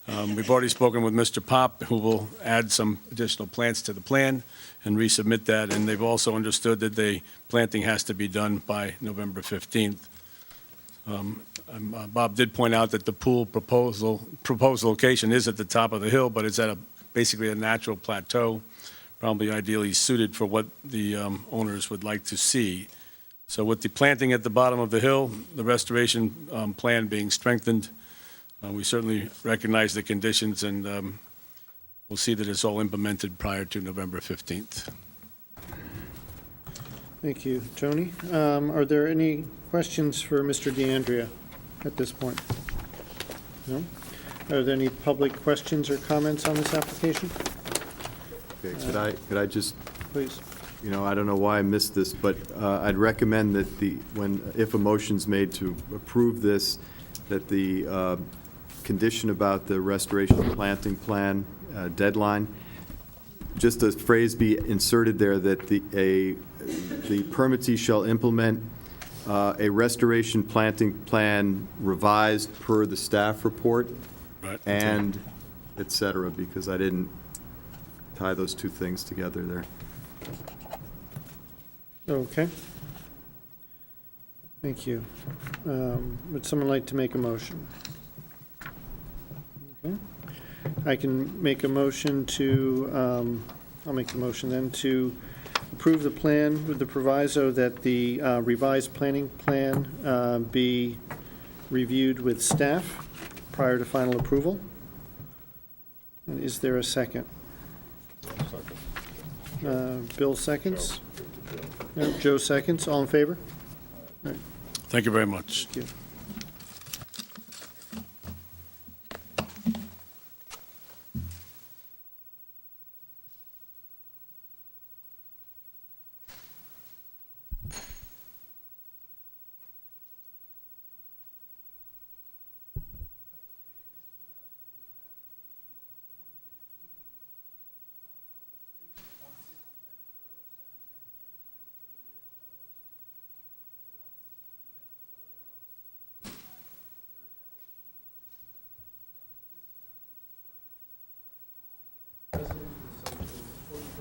We've already spoken with Mr. Pop, who will add some additional plants to the plan and resubmit that, and they've also understood that the planting has to be done by November 15th. Bob did point out that the pool proposed location is at the top of the hill, but it's at basically a natural plateau, probably ideally suited for what the owners would like to see. So with the planting at the bottom of the hill, the restoration plan being strengthened, we certainly recognize the conditions, and we'll see that it's all implemented prior to November 15th. Thank you, Tony. Are there any questions for Mr. DeAndrea at this point? No? Are there any public questions or comments on this application? Okay, could I just, Please. I don't know why I missed this, but I'd recommend that if a motion's made to approve this, that the condition about the restoration planting plan deadline, just a phrase be inserted there that the permittee shall implement a restoration planting plan revised per the staff report, Right. and et cetera, because I didn't tie those two things together there. Okay. Thank you. Would someone like to make a motion? Okay. I can make a motion to, I'll make the motion then, to approve the plan with the proviso that the revised planning plan be reviewed with staff prior to final approval. And is there a second? Bill seconds? No, Joe seconds. All in favor? All right. Thank you very much. Thank you.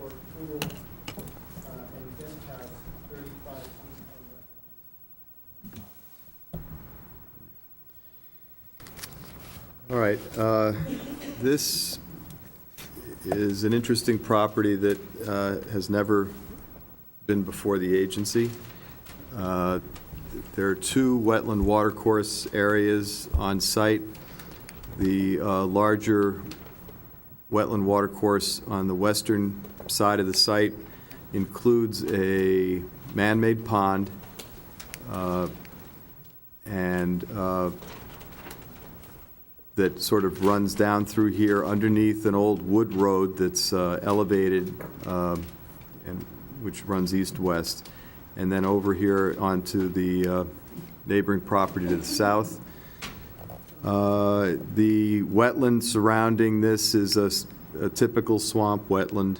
carport, pool, and guest house 35 feet of wetlands. All right. This is an interesting property that has never been before the agency. There are two wetland watercourse areas on site. The larger wetland watercourse on the western side of the site includes a man-made pond and that sort of runs down through here underneath an old wood road that's elevated and which runs east-west, and then over here onto the neighboring property to the south. The wetland surrounding this is a typical swamp wetland,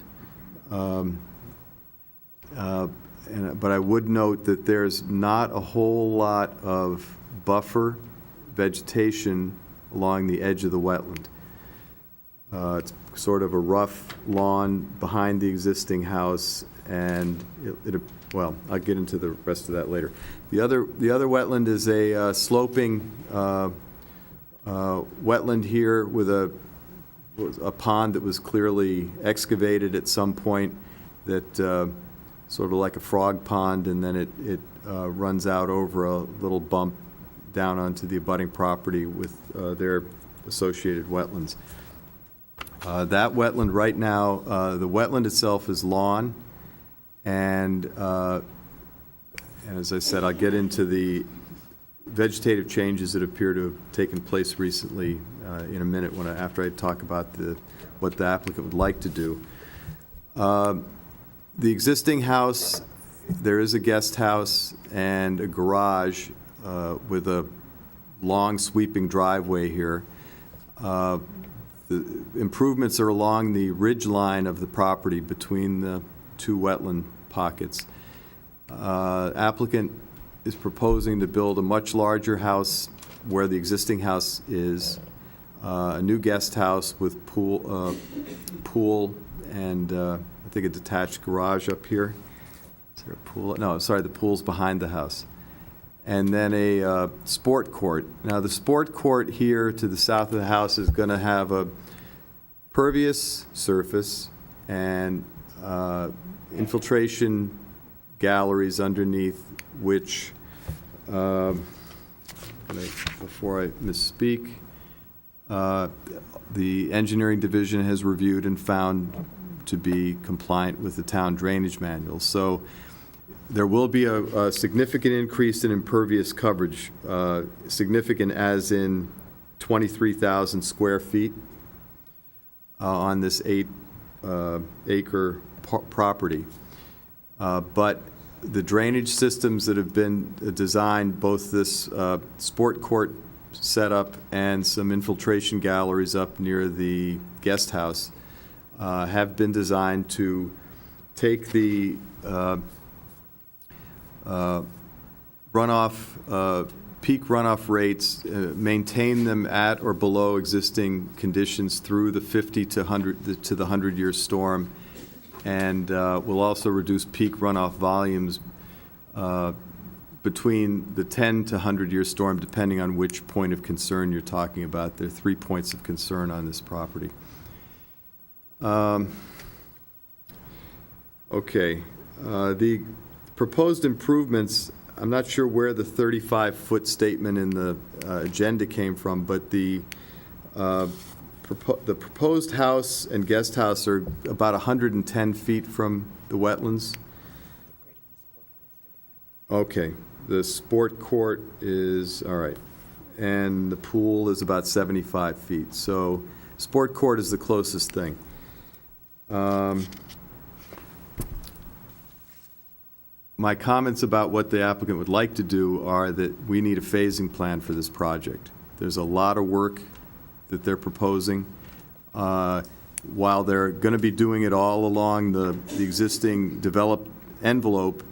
but I would note that there's not a whole lot of buffer vegetation along the edge of the wetland. It's sort of a rough lawn behind the existing house, and well, I'll get into the rest of that later. The other wetland is a sloping wetland here with a pond that was clearly excavated at some point, that sort of like a frog pond, and then it runs out over a little bump down onto the abutting property with their associated wetlands. That wetland right now, the wetland itself is lawn, and as I said, I'll get into the vegetative changes that appear to have taken place recently in a minute after I talk about what the applicant would like to do. The existing house, there is a guest house and a garage with a long sweeping driveway here. The improvements are along the ridge line of the property between the two wetland pockets. Applicant is proposing to build a much larger house where the existing house is, a new guest house with pool and I think a detached garage up here. Is there a pool? No, sorry, the pool's behind the house. And then a sport court. Now, the sport court here to the south of the house is going to have a pervious surface and infiltration galleries underneath, which, before I misspeak, the engineering division has reviewed and found to be compliant with the town drainage manual. So there will be a significant increase in impervious coverage, significant as in 23,000 square feet on this 8-acre property. But the drainage systems that have been designed, both this sport court setup and some infiltration galleries up near the guest house, have been designed to take the peak runoff rates, maintain them at or below existing conditions through the 50 to 100 to the 100-year storm, and will also reduce peak runoff volumes between the 10 to 100-year storm, depending on which point of concern you're talking about. There are 3 points of concern on this property. Okay. The proposed improvements, I'm not sure where the 35-foot statement in the agenda came from, but the proposed house and guest house are about 110 feet from the wetlands. Okay. The sport court is, all right, and the pool is about 75 feet. So sport court is the closest thing. My comments about what the applicant would like to do are that we need a phasing plan for this project. There's a lot of work that they're proposing. While they're going to be doing it all along the existing developed envelope,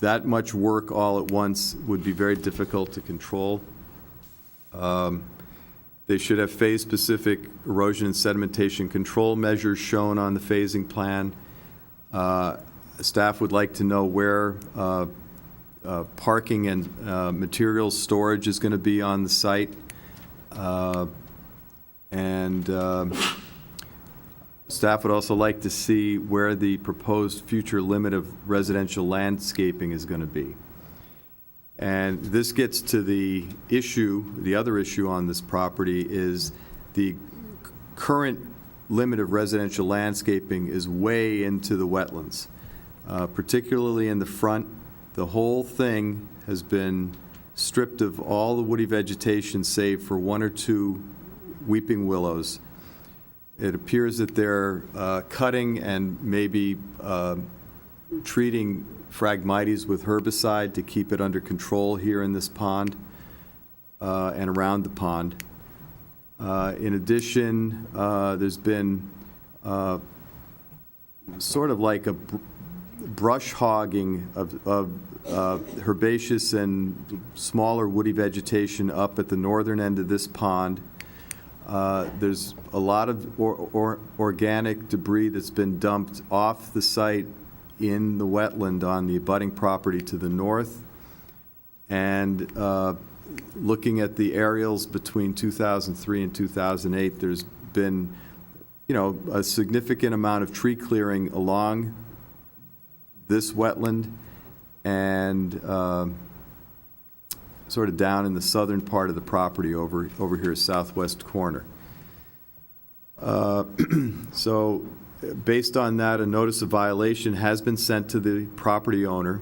that much work all at once would be very difficult to control. They should have phase-specific erosion and sedimentation control measures shown on the phasing plan. Staff would like to know where parking and materials storage is going to be on the site. Staff would also like to see where the proposed future limit of residential landscaping is going to be. And this gets to the issue, the other issue on this property is the current limit of residential landscaping is way into the wetlands, particularly in the front. The whole thing has been stripped of all the woody vegetation save for 1 or 2 weeping willows. It appears that they're cutting and maybe treating Phragmites with herbicide to keep it under control here in this pond and around the pond. In addition, there's been sort of like a brush hogging of herbaceous and smaller woody vegetation up at the northern end of this pond. There's a lot of organic debris that's been dumped off the site in the wetland on the abutting property to the north. And looking at the aerials between 2003 and 2008, there's been, a significant amount of tree clearing along this wetland and sort of down in the southern part of the property over here, southwest corner. So based on that, a notice of violation has been sent to the property owner.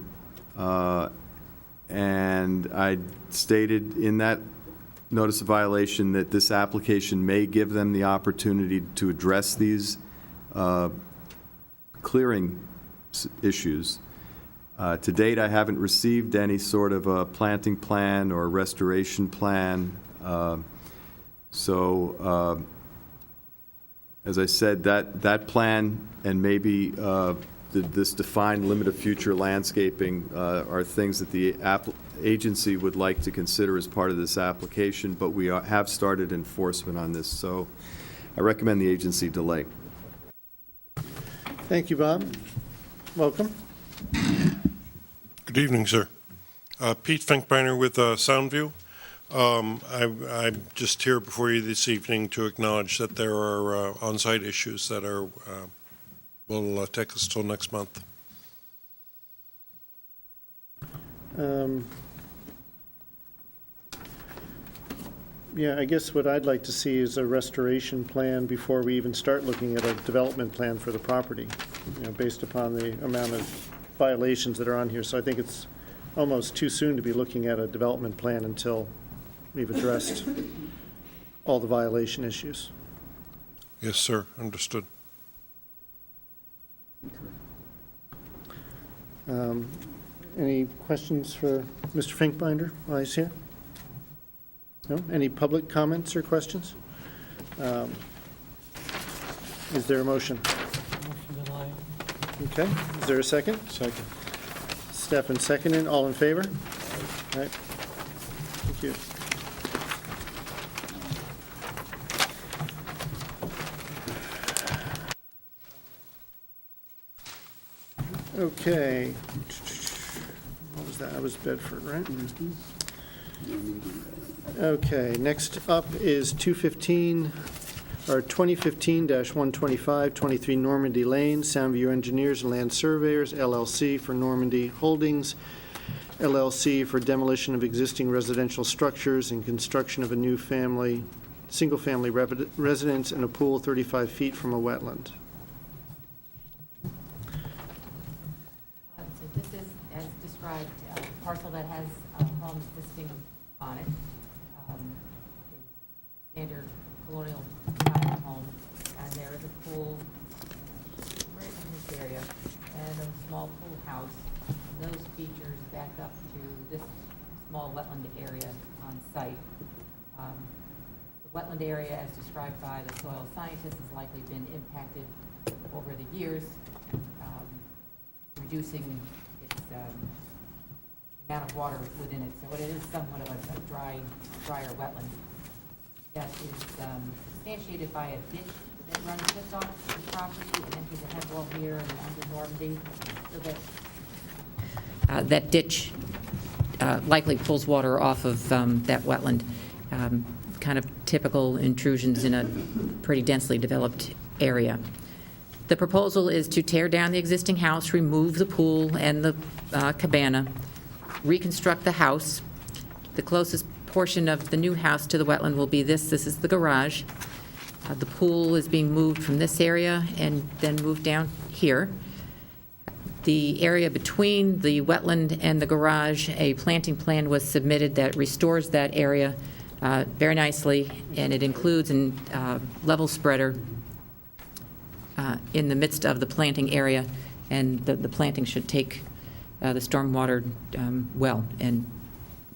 And I stated in that notice of violation that this application may give them the opportunity to address these clearing issues. To date, I haven't received any sort of a planting plan or restoration plan. As I said, that plan and maybe this defined limit of future landscaping are things that the agency would like to consider as part of this application, but we have started enforcement on this, so I recommend the agency delay. Thank you, Bob. Welcome. Good evening, sir. Pete Finkbeiner with Soundview. I'm just here before you this evening to acknowledge that there are on-site issues that will take us till next month. Yeah, I guess what I'd like to see is a restoration plan before we even start looking at a development plan for the property, based upon the amount of violations that are on here. So I think it's almost too soon to be looking at a development plan until we've addressed all the violation issues. Yes, sir. Understood. Any questions for Mr. Finkbinder while he's here? No? Any public comments or questions? Is there a motion? Okay. Is there a second? Second. Stefan seconded. All in favor? All right. Thank you. Okay. What was that? That was Bedford, right? Okay, next up is 2015-125, 23 Normandy Lane, Soundview Engineers and Land Surveyors, LLC for Normandy Holdings, LLC for demolition of existing residential structures and construction of a new single-family residence and a pool 35 feet from a wetland. So this is, as described, a parcel that has homes listing on it. Standard colonial style home, and there is a pool right in this area, and a small pool house. And those features back up to this small wetland area on site. The wetland area, as described by the soil scientist, has likely been impacted over the years, reducing its amount of water within it. So it is somewhat of a drier wetland. that is substantiated by a ditch that runs just off the property and enters a head wall here and under Normandy. So that ditch likely pulls water off of that wetland. Kind of typical intrusions in a pretty densely developed area. The proposal is to tear down the existing house, remove the pool and the cabana, reconstruct the house. The closest portion of the new house to the wetland will be this. This is the garage. The pool is being moved from this area and then moved down here. The area between the wetland and the garage, a planting plan was submitted that restores that area very nicely, and it includes a level spreader in the midst of the planting area, and the planting should take the stormwater well and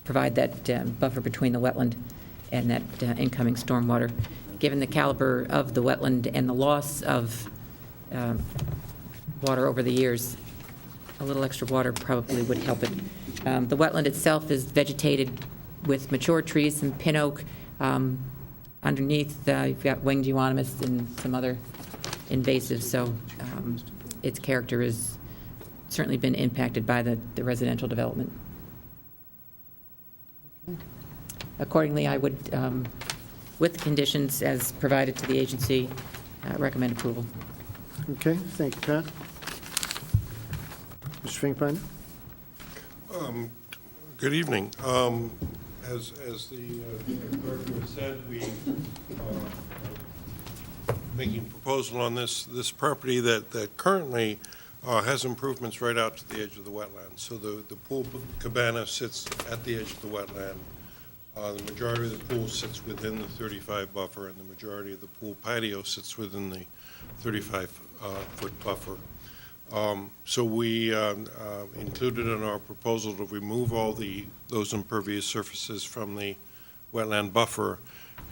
provide that buffer between the wetland and that incoming stormwater. Given the caliber of the wetland and the loss of water over the years, a little extra water probably would help it. The wetland itself is vegetated with mature trees, some pin oak. Underneath, you've got winged euonymus and some other invasives, so its character has certainly been impacted by the residential development. Accordingly, I would, with the conditions as provided to the agency, recommend approval. Okay, thank you, Pat. Mr. Finkbeiner? Good evening. As the clerk said, we making a proposal on this property that currently has improvements right out to the edge of the wetland. So the pool cabana sits at the edge of the wetland. The majority of the pool sits within the 35 buffer, and the majority of the pool patio sits within the 35-foot buffer. So we included in our proposal to remove all those impervious surfaces from the wetland buffer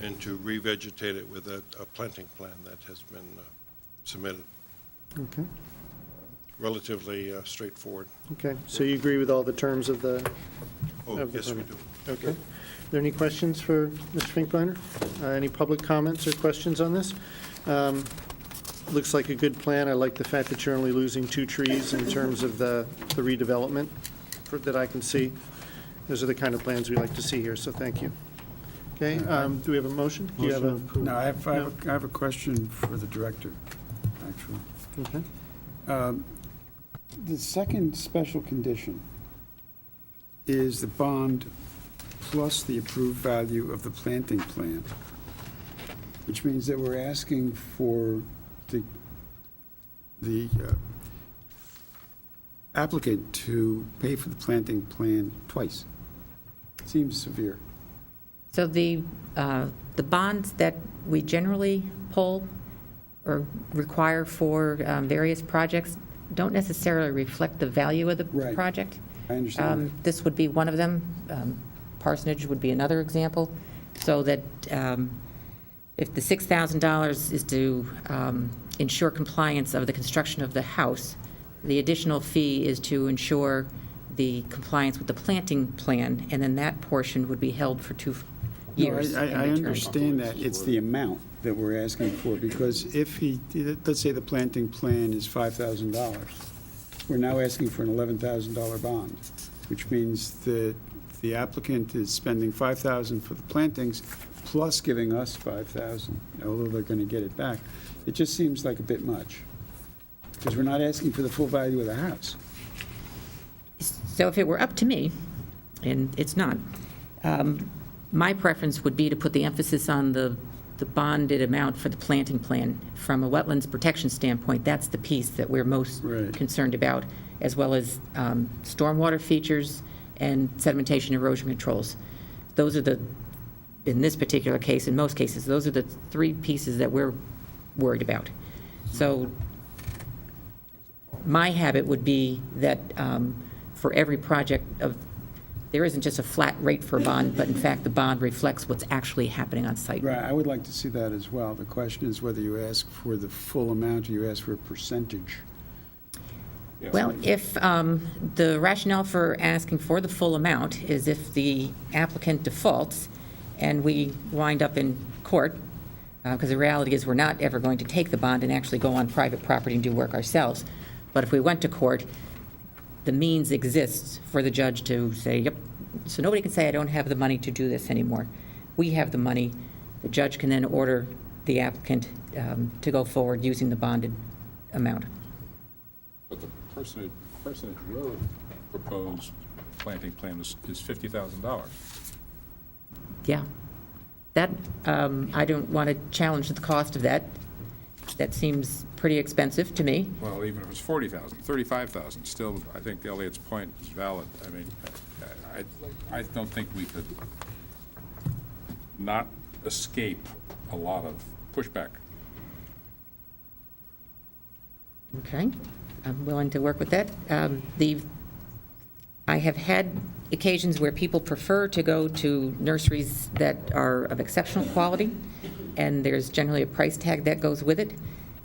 and to revegetate it with a planting plan that has been submitted. Okay. Relatively straightforward. Okay, so you agree with all the terms of the... Oh, yes, we do. Okay. Are there any questions for Mr. Finkbeiner? Any public comments or questions on this? Looks like a good plan. I like the fact that you're only losing 2 trees in terms of the redevelopment that I can see. Those are the kind of plans we like to see here, so thank you. Okay, do we have a motion? Do you have a? No, I have a question for the director, actually. Okay. The second special condition is the bond plus the approved value of the planting plan, which means that we're asking for the applicant to pay for the planting plan twice. Seems severe. So the bonds that we generally pull or require for various projects don't necessarily reflect the value of the project. I understand. This would be one of them. Parsonage would be another example. So that if the $6,000 is to ensure compliance of the construction of the house, the additional fee is to ensure the compliance with the planting plan, and then that portion would be held for 2 years. No, I understand that. It's the amount that we're asking for, because if let's say the planting plan is $5,000, we're now asking for an $11,000 bond, which means that the applicant is spending $5,000 for the plantings, plus giving us $5,000, although they're going to get it back. It just seems like a bit much, because we're not asking for the full value of the house. So if it were up to me, and it's not, my preference would be to put the emphasis on the bonded amount for the planting plan. From a wetlands protection standpoint, that's the piece that we're most concerned about, as well as stormwater features and sedimentation erosion controls. Those are in this particular case, in most cases, those are the 3 pieces that we're worried about. So my habit would be that for every project there isn't just a flat rate for a bond, but in fact the bond reflects what's actually happening on site. Right, I would like to see that as well. The question is whether you ask for the full amount or you ask for a percentage. Well, if the rationale for asking for the full amount is if the applicant defaults and we wind up in court, because the reality is we're not ever going to take the bond and actually go on private property and do work ourselves. But if we went to court, the means exists for the judge to say, yep, so nobody can say I don't have the money to do this anymore. We have the money. The judge can then order the applicant to go forward using the bonded amount. But the Parsonage Road proposed planting plan is $50,000. Yeah. That, I don't want to challenge the cost of that. That seems pretty expensive to me. Well, even if it's 40,000, 35,000, still, I think Elliot's point is valid. I mean, I don't think we could not escape a lot of pushback. Okay, I'm willing to work with that. I have had occasions where people prefer to go to nurseries that are of exceptional quality, and there's generally a price tag that goes with it.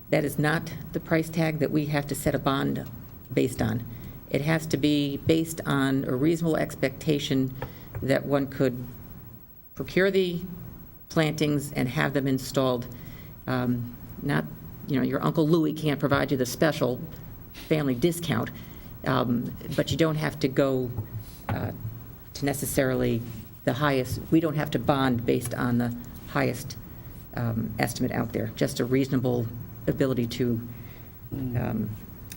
That is not the price tag that we have to set a bond based on. It has to be based on a reasonable expectation that one could procure the plantings and have them installed. Not, your Uncle Louie can't provide you the special family discount, but you don't have to go to necessarily the highest. We don't have to bond based on the highest estimate out there, just a reasonable ability to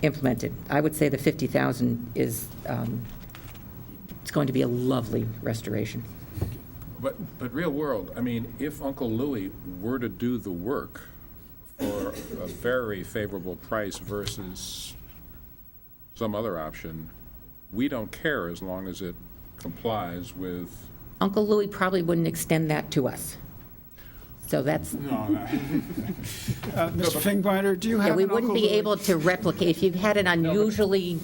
implement it. I would say the 50,000 is, it's going to be a lovely restoration. But real world, I mean, if Uncle Louie were to do the work for a very favorable price versus some other option, we don't care as long as it complies with... Uncle Louie probably wouldn't extend that to us. So that's... Mr. Finkbeiner, do you have we an wouldn't Uncle be Louie? able to replicate. If you had an unusually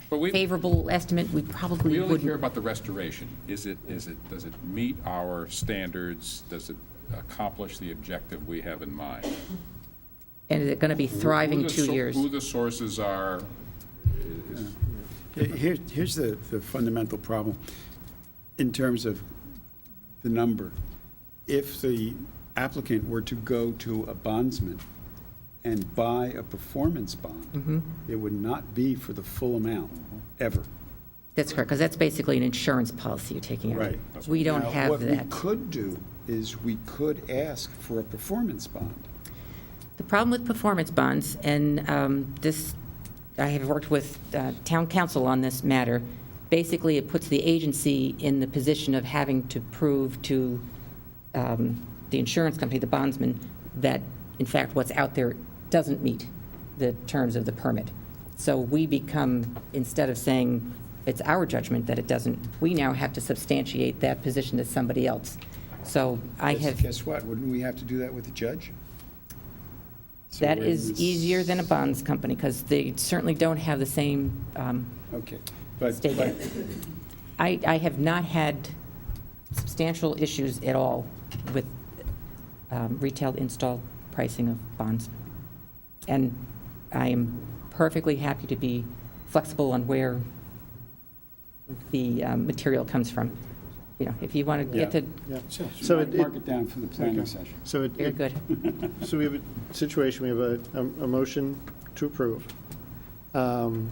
favorable estimate, we probably We only care wouldn't. about the restoration. Does it meet our standards? Does it accomplish the objective we have in mind? And is it going to be thriving Who the 2 years? Who the sources are Here's the fundamental problem in terms of the number. If the applicant were to go to a bondsman and buy a performance bond, it would not be for the full amount, ever. That's correct, because that's basically an insurance policy you're taking out. Right. We don't Now, have what we that. could do is we could ask for a performance bond. The problem with performance bonds, and this, I have worked with town council on this matter, basically it puts the agency in the position of having to prove to the insurance company, the bondsman, that in fact what's out there doesn't meet the terms of the permit. So we become, instead of saying it's our judgment that it doesn't, we now have to substantiate that position to somebody else. So I have... Guess what? Wouldn't we have to do that with the judge? So That we're in is this- easier than a bonds company, because they certainly don't have the same Okay, but stake in it. I have not had substantial issues at all with retail install pricing of bonds. And I am perfectly happy to be flexible on where the material comes from. If you want to get to... Yeah. So mark it down for the planning Okay. session. So Very good. So we have a situation, we have a motion to approve. And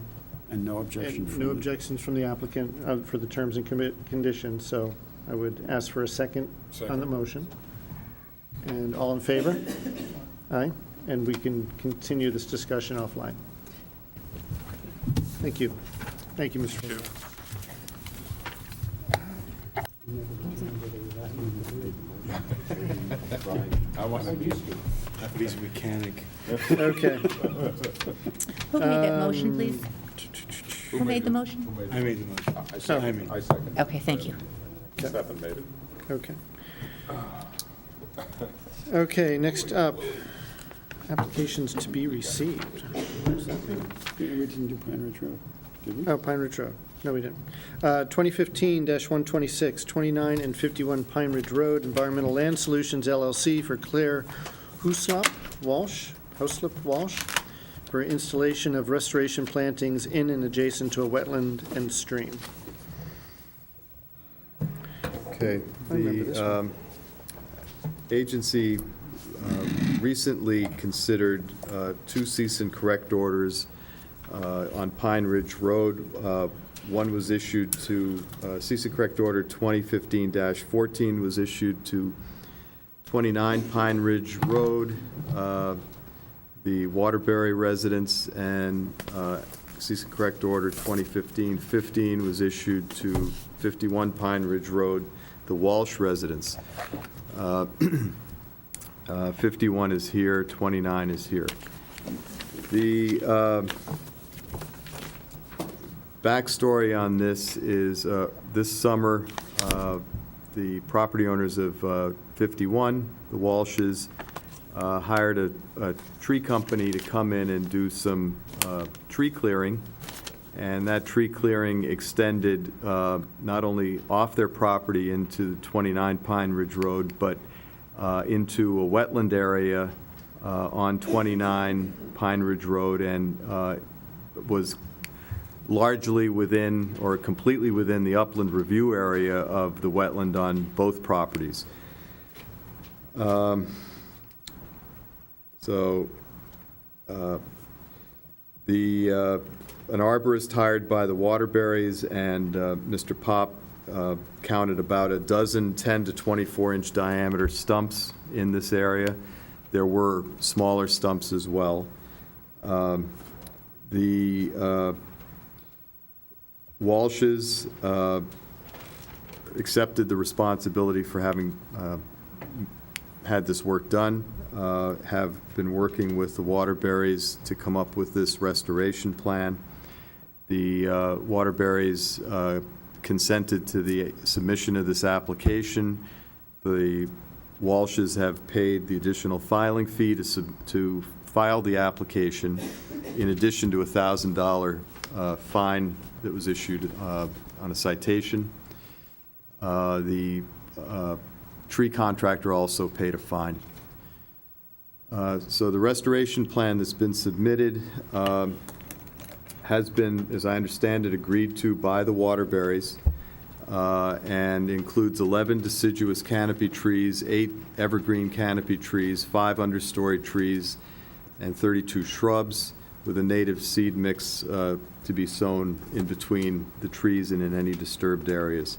no objection And from no the- objections from the applicant for the terms and conditions, so I would ask for a second on the motion. And all in favor? Aye, and we can continue this discussion offline. Thank you. Thank you, Mr. Fielder. I want to He's a mechanic. Okay. Who made that motion, please? Who made the motion? I made the motion. I second. I second. Okay, thank you. Stefan made it. Okay. Okay, next up, applications to be received. What does that mean? We didn't do Pine Ridge Road, did we? Oh, Pine Ridge Road. No, we didn't. 2015-126, 29 and 51 Pine Ridge Road, Environmental Land Solutions LLC for Claire Houslop Walsh, for installation of restoration plantings in and adjacent to a wetland and stream. Okay. I remember this one. agency recently considered two cease and correct orders on Pine Ridge Road. One was issued to, cease and correct order 2015-14 was issued to 29 Pine Ridge Road, the Waterbury residence, and cease and correct order 2015-15 was issued to 51 Pine Ridge Road, the Walsh residence. 51 is here, 29 is here. The backstory on this is this summer, the property owners of 51, the Walshes, hired a tree company to come in and do some tree clearing, and that tree clearing extended not only off their property into 29 Pine Ridge Road, but into a wetland area on 29 Pine Ridge Road, and was largely within or completely within the upland review area of the wetland on both properties. An arborist hired by the Waterburys and Mr. Pop counted about a dozen 10 to 24-inch diameter stumps in this area. There were smaller stumps as well. The Walshes accepted the responsibility for having had this work done, have been working with the Waterburys to come up with this restoration plan. The Waterburys consented to the submission of this application. The Walshes have paid the additional filing fee to file the application, in addition to a $1,000 fine that was issued on a citation. The tree contractor also paid a fine. So the restoration plan that's been submitted has been, as I understand it, agreed to by the Waterburys, and includes 11 deciduous canopy trees, 8 evergreen canopy trees, 5 understory trees, and 32 shrubs, with a native seed mix to be sown in between the trees and in any disturbed areas.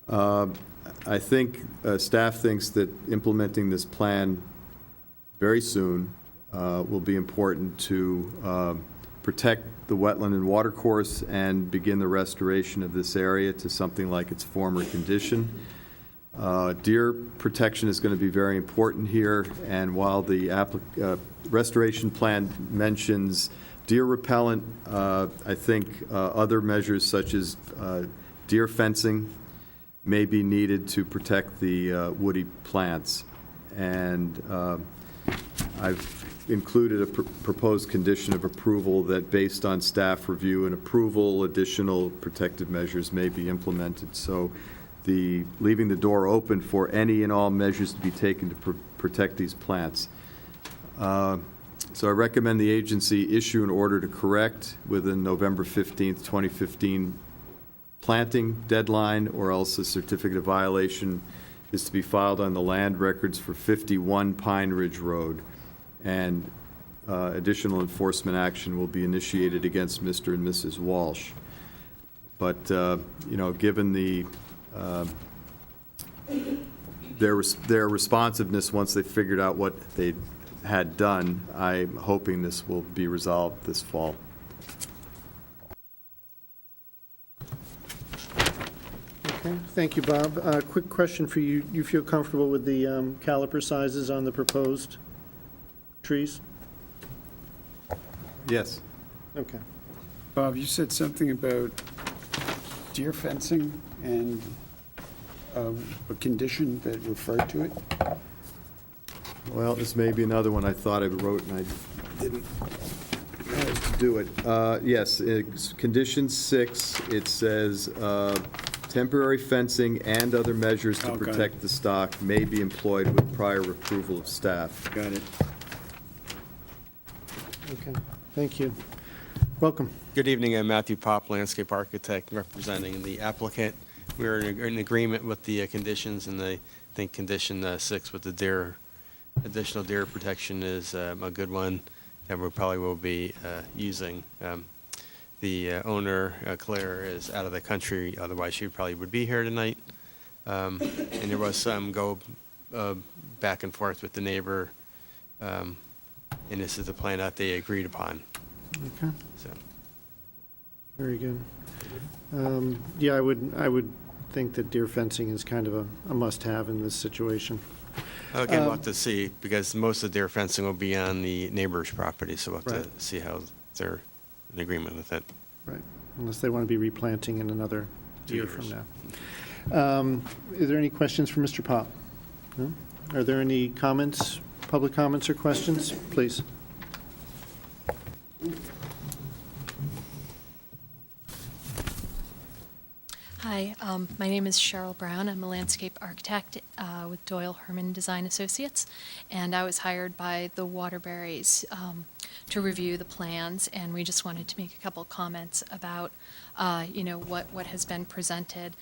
I think staff thinks that implementing this plan very soon will be important to protect the wetland and watercourse and begin the restoration of this area to something like its former condition. Deer protection is going to be very important here, and while the restoration plan mentions deer repellent, I think other measures such as deer fencing may be needed to protect the woody plants. And I've included a proposed condition of approval that, based on staff review and approval, additional protective measures may be implemented. So leaving the door open for any and all measures to be taken to protect these plants. So I recommend the agency issue an order to correct within November 15th, 2015 planting deadline, or else a certificate of violation is to be filed on the land records for 51 Pine Ridge Road, and additional enforcement action will be initiated against Mr. and Mrs. Walsh. But, you know, given their responsiveness once they figured out what they had done, I'm hoping this will be resolved this fall. Okay, thank you, Bob. Quick question for you. You feel comfortable with the caliper sizes on the proposed trees? Yes. Okay. Bob, you said something about deer fencing and a condition that referred to it? Well, this may be another one I thought I wrote and I didn't manage to do it. Yes, condition 6, it says, temporary fencing and other measures to protect the stock may be employed with prior approval of staff. Got it. Okay, thank you. Welcome. Good evening, I'm Matthew Pop, landscape architect representing the applicant. we're in agreement with the conditions, and I think condition 6 with the additional deer protection is a good one that we probably will be using. The owner, Claire, is out of the country, otherwise she probably would be here tonight. And there was some back and forth with the neighbor, and this is the plan that they agreed upon. Okay. So. Very good. Yeah, I would think that deer fencing is kind of a must-have in this situation. Again, we'll have to see, because most of the deer fencing will be on the neighbor's property, so we'll have to see how they're in agreement with it. Right, unless they want to be replanting in another 2 year years. from now. Is there any questions for Mr. Pop? No? Are there any comments, public comments or questions? Please. Hi, my name is Cheryl Brown. I'm a landscape architect with Doyle Herman Design Associates, and I was hired by the Waterburys to review the plans, and we just wanted to make a couple comments about, what has been presented.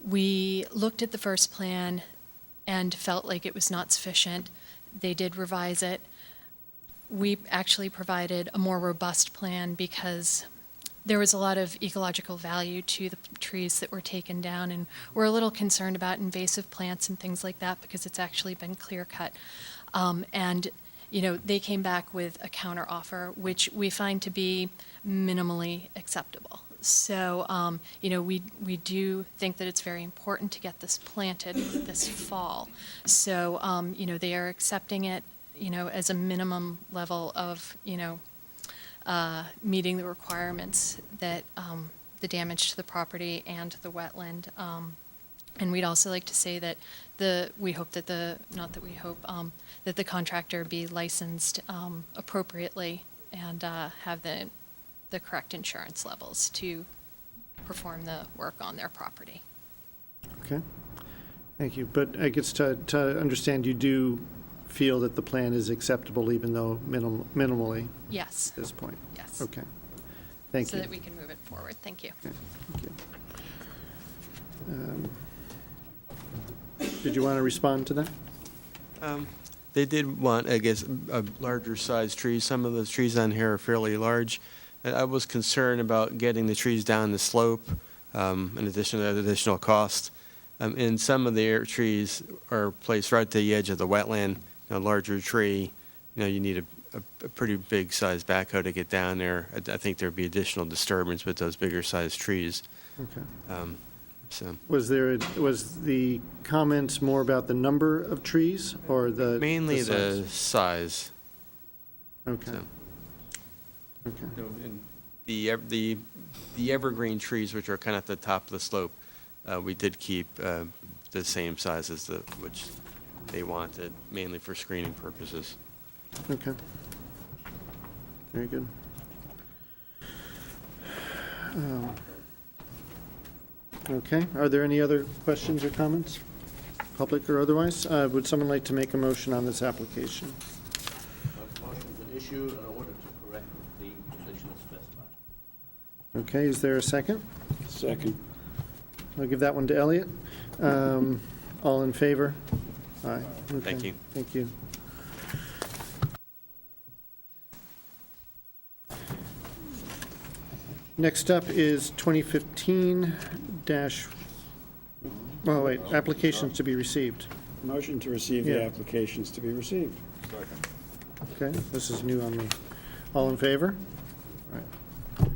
We looked at the first plan and felt like it was not sufficient. They did revise it. We actually provided a more robust plan because there was a lot of ecological value to the trees that were taken down, and we're a little concerned about invasive plants and things like that because it's actually been clear cut. And they came back with a counter offer, which we find to be minimally acceptable. So, we do think that it's very important to get this planted this fall. So, they are accepting it, as a minimum level of, meeting the requirements that the damage to the property and the wetland. And we'd also like to say that we hope that that the contractor be licensed appropriately and have the correct insurance levels to perform the work on their property. Okay, thank you. But I guess to understand, you do feel that the plan is acceptable even though minimally? Yes. At this point? Yes. Okay, thank you. So that we can move it forward. Thank you. Okay, thank you. Did you want to respond to that? They did want, I guess, a larger size tree. Some of the trees on here are fairly large. And I was concerned about getting the trees down the slope, in addition to that additional cost. And some of the trees are placed right at the edge of the wetland. A larger tree, you need a pretty big sized backhoe to get down there. I think there'd be additional disturbance with those bigger sized trees. Okay. So Was the comments more about the number of trees or the mainly the the size. Okay. So. Okay. And the evergreen trees, which are kind of at the top of the slope, we did keep the same size as which they wanted, mainly for screening purposes. Okay. Very good. Okay, are there any other questions or comments, public or otherwise? Would someone like to make a motion on this application? Motion to issue an order to correct the conditions specified. Okay, is there a second? Second. I'll give that one to Elliot. All in favor? Aye. Okay, Thank you. Thank you. Next up is 2015 applications to be received. Motion to receive the Yeah. applications to be received. Okay, this is new on me. All in favor? All right.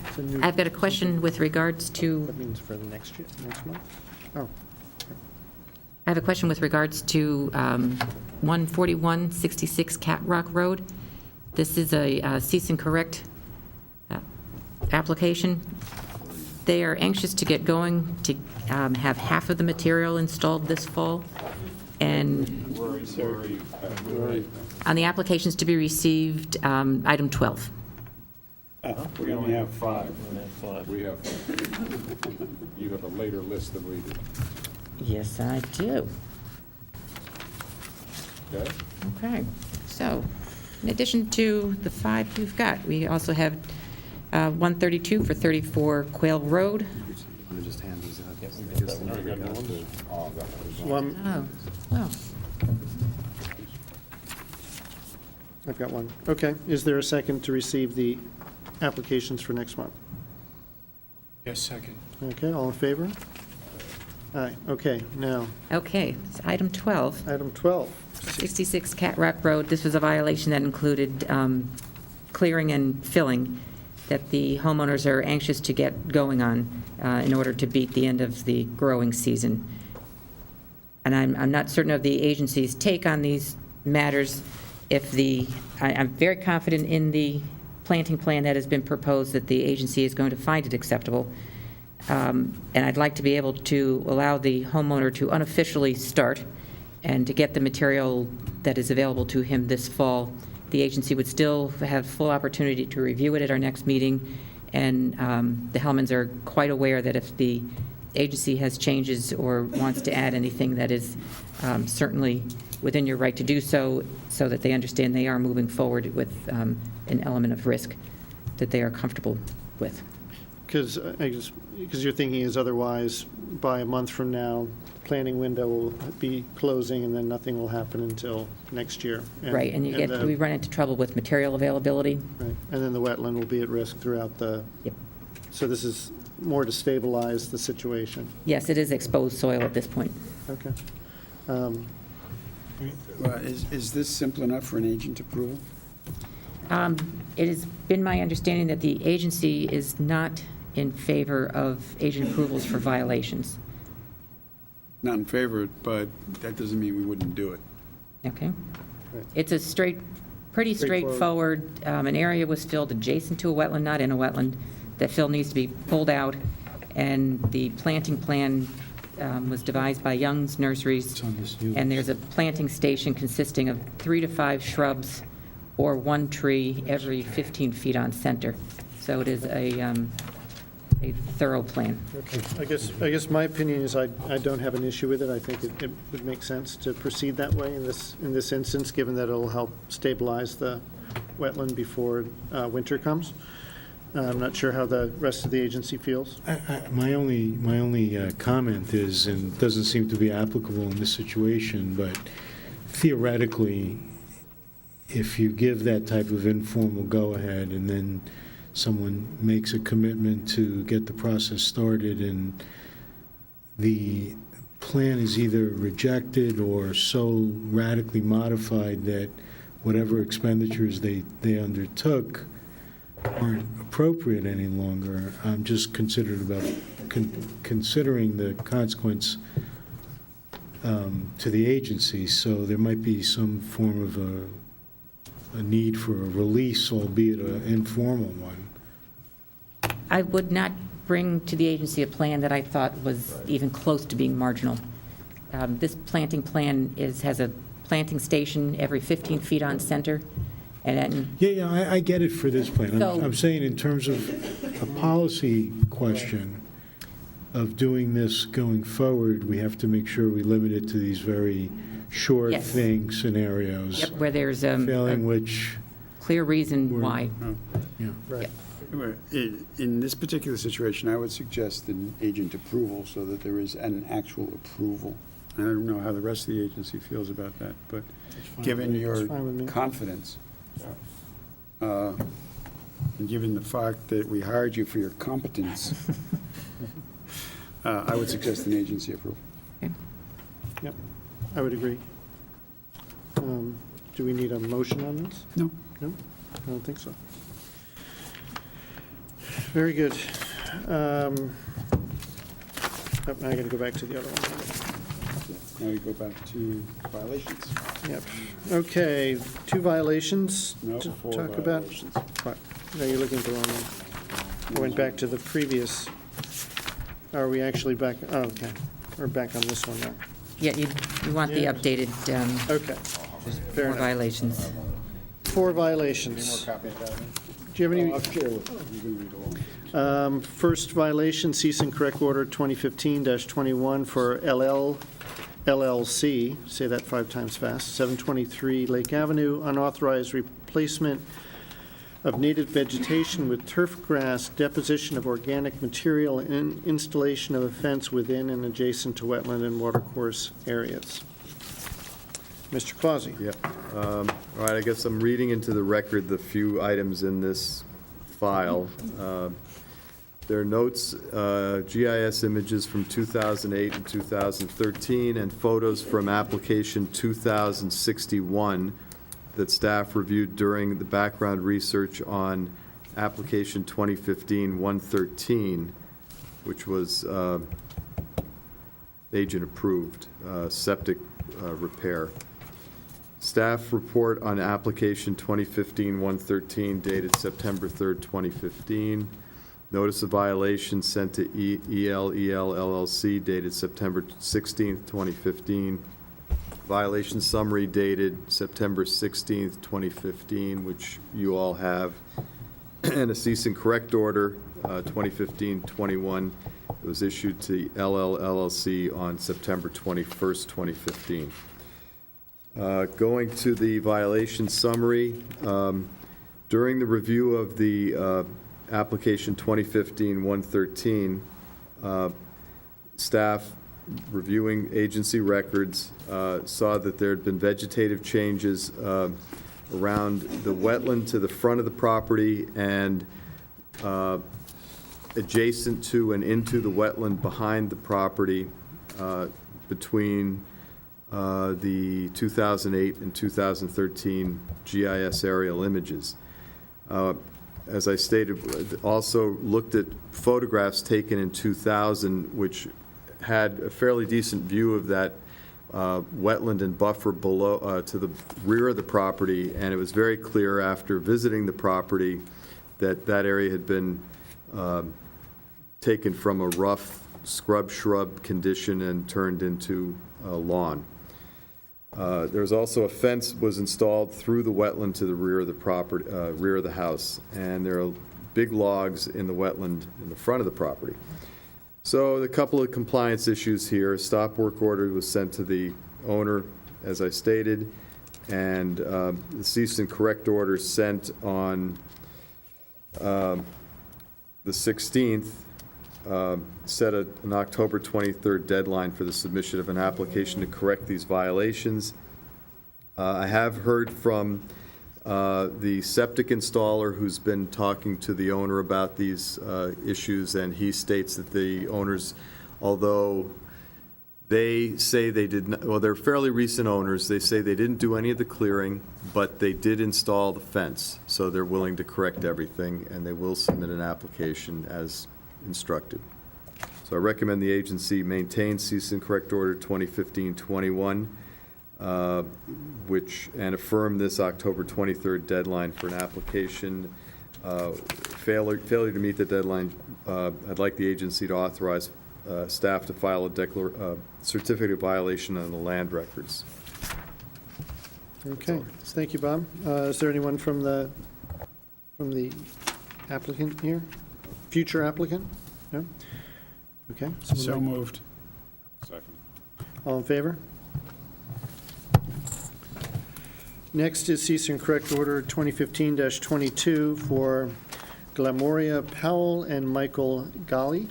It's a new- I've got a question with regards to, That means for the next month? Oh, I have a question with regards to 14166 Cat Rock Road. This is a cease and correct application. They are anxious to get going, to have half of the material installed this fall. And on the applications to be received, item 12. We only have 5. We have, you have a later list than we do. Yes, I do. Okay? Okay, so in addition to the 5 we've got, we also have 132 for 34 Quail Road. Want to just hand these out? One, Oh. I've got one. Okay, is there a second to receive the applications for next month? Yes, second. Okay, all in favor? Aye, okay, now, Okay, so item 12. item 12. 66 Cat Rock Road, this was a violation that included clearing and filling that the homeowners are anxious to get going on in order to beat the end of the growing season. And I'm not certain of the agency's take on these matters. I'm very confident in the planting plan that has been proposed, that the agency is going to find it acceptable. And I'd like to be able to allow the homeowner to unofficially start and to get the material that is available to him this fall. The agency would still have full opportunity to review it at our next meeting, and the Hellmans are quite aware that if the agency has changes or wants to add anything, that is certainly within your right to do so, so that they understand they are moving forward with an element of risk that they are comfortable with. Because your thinking is otherwise, by a month from now, planning window will be closing, and then nothing will happen until next year. Right, and we run into trouble with material availability. Right, and then the wetland will be at risk throughout the... Yep. So this is more to stabilize the situation. Yes, it is exposed soil at this point. Okay. Is this simple enough for an agent approval? It has been my understanding that the agency is not in favor of agent approvals for violations. Not in favor, but that doesn't mean we wouldn't do it. Okay. Right. It's a pretty straightforward, an area was filled adjacent to a wetland, not in a wetland. That fill needs to be pulled out, and the planting plan was devised by Young's Nurseries. And there's a planting station consisting of 3 to 5 shrubs or 1 tree every 15 feet on center. So it is a thorough plan. Okay. I guess my opinion is I don't have an issue with it. I think it would make sense to proceed that way in this instance, given that it'll help stabilize the wetland before winter comes. I'm not sure how the rest of the agency feels. My only comment is, and it doesn't seem to be applicable in this situation, but theoretically, if you give that type of informal go-ahead and then someone makes a commitment to get the process started and the plan is either rejected or so radically modified that whatever expenditures they undertook aren't appropriate any longer, I'm just considering the consequence to the agency. So there might be some form of a need for a release, albeit an informal one. I would not bring to the agency a plan that I thought was even close to being marginal. This planting plan has a planting station every 15 feet on center. And Yeah, I get it for this plan. So- I'm saying in terms of a policy question of doing this going forward, we have to make sure we limit it to these very short Yes. thing scenarios. Yep, where there's Failing a which, clear reason why. yeah. Right. In this particular situation, I would suggest an agent approval so that there is an actual approval. I don't know how the rest of the agency feels about that, but given your fine with me. confidence, and given the fact that we hired you for your competence, I would suggest an agency approval. Yep, I would agree. Do we need a motion on this? No. No? I don't think so. Very good. Now I got to go back to the other one. Now we go back to violations. Yep. Okay, 2 violations No, to 4 talk about. violations. What? No, you're looking at the wrong one. I went back to the previous. Are we actually back? Oh, okay. We're back on this one now. Yeah, you want the Yeah. updated Okay. Fair 4 enough. violations. 4 violations. Do you have any? I'll share with you. You can read along. First violation, cease and correct order 2015-21 for LLC, say that 5 times fast, 723 Lake Avenue, unauthorized replacement of native vegetation with turf grass, deposition of organic material, and installation of a fence within and adjacent to wetland and watercourse areas. Mr. Clausen. Yeah. All right, I guess I'm reading into the record the few items in this file. There are notes, GIS images from 2008 and 2013, and photos from application 2061 that staff reviewed during the background research on application 2015-113, which was agent-approved septic repair. Staff report on application 2015-113 dated September 3rd, 2015. Notice of violation sent to ELEL LLC dated September 16th, 2015. Violation summary dated September 16th, 2015, which you all have. And a cease and correct order, 2015-21. It was issued to LLC on September 21st, 2015. Going to the violation summary, during the review of the application 2015-113, staff reviewing agency records saw that there had been vegetative changes around the wetland to the front of the property and adjacent to and into the wetland behind the property between the 2008 and 2013 GIS aerial images. As I stated, also looked at photographs taken in 2000, which had a fairly decent view of that wetland and buffer below to the rear of the property, and it was very clear after visiting the property that that area had been taken from a rough shrub condition and turned into a lawn. There was also a fence was installed through the wetland to the rear of the property, rear of the house, and there are big logs in the wetland in the front of the property. So a couple of compliance issues here. A stop work order was sent to the owner, as I stated, and the cease and correct order sent on the 16th set an October 23rd deadline for the submission of an application to correct these violations. I have heard from the septic installer who's been talking to the owner about these issues, and he states that the owners, although they say they did not, well, they're fairly recent owners, they say they didn't do any of the clearing, but they did install the fence, so they're willing to correct everything, and they will submit an application as instructed. So I recommend the agency maintain cease and correct order 2015-21, and affirm this October 23rd deadline for an application. Failure to meet the deadline, I'd like the agency to authorize staff to file a certificate of violation on the land records. Okay, thank you, Bob. Is there anyone from the applicant here? Future applicant? No? Okay. So moved. Second. All in favor? Next is cease and correct order 2015-22 for Glamoria Powell and Michael Gali,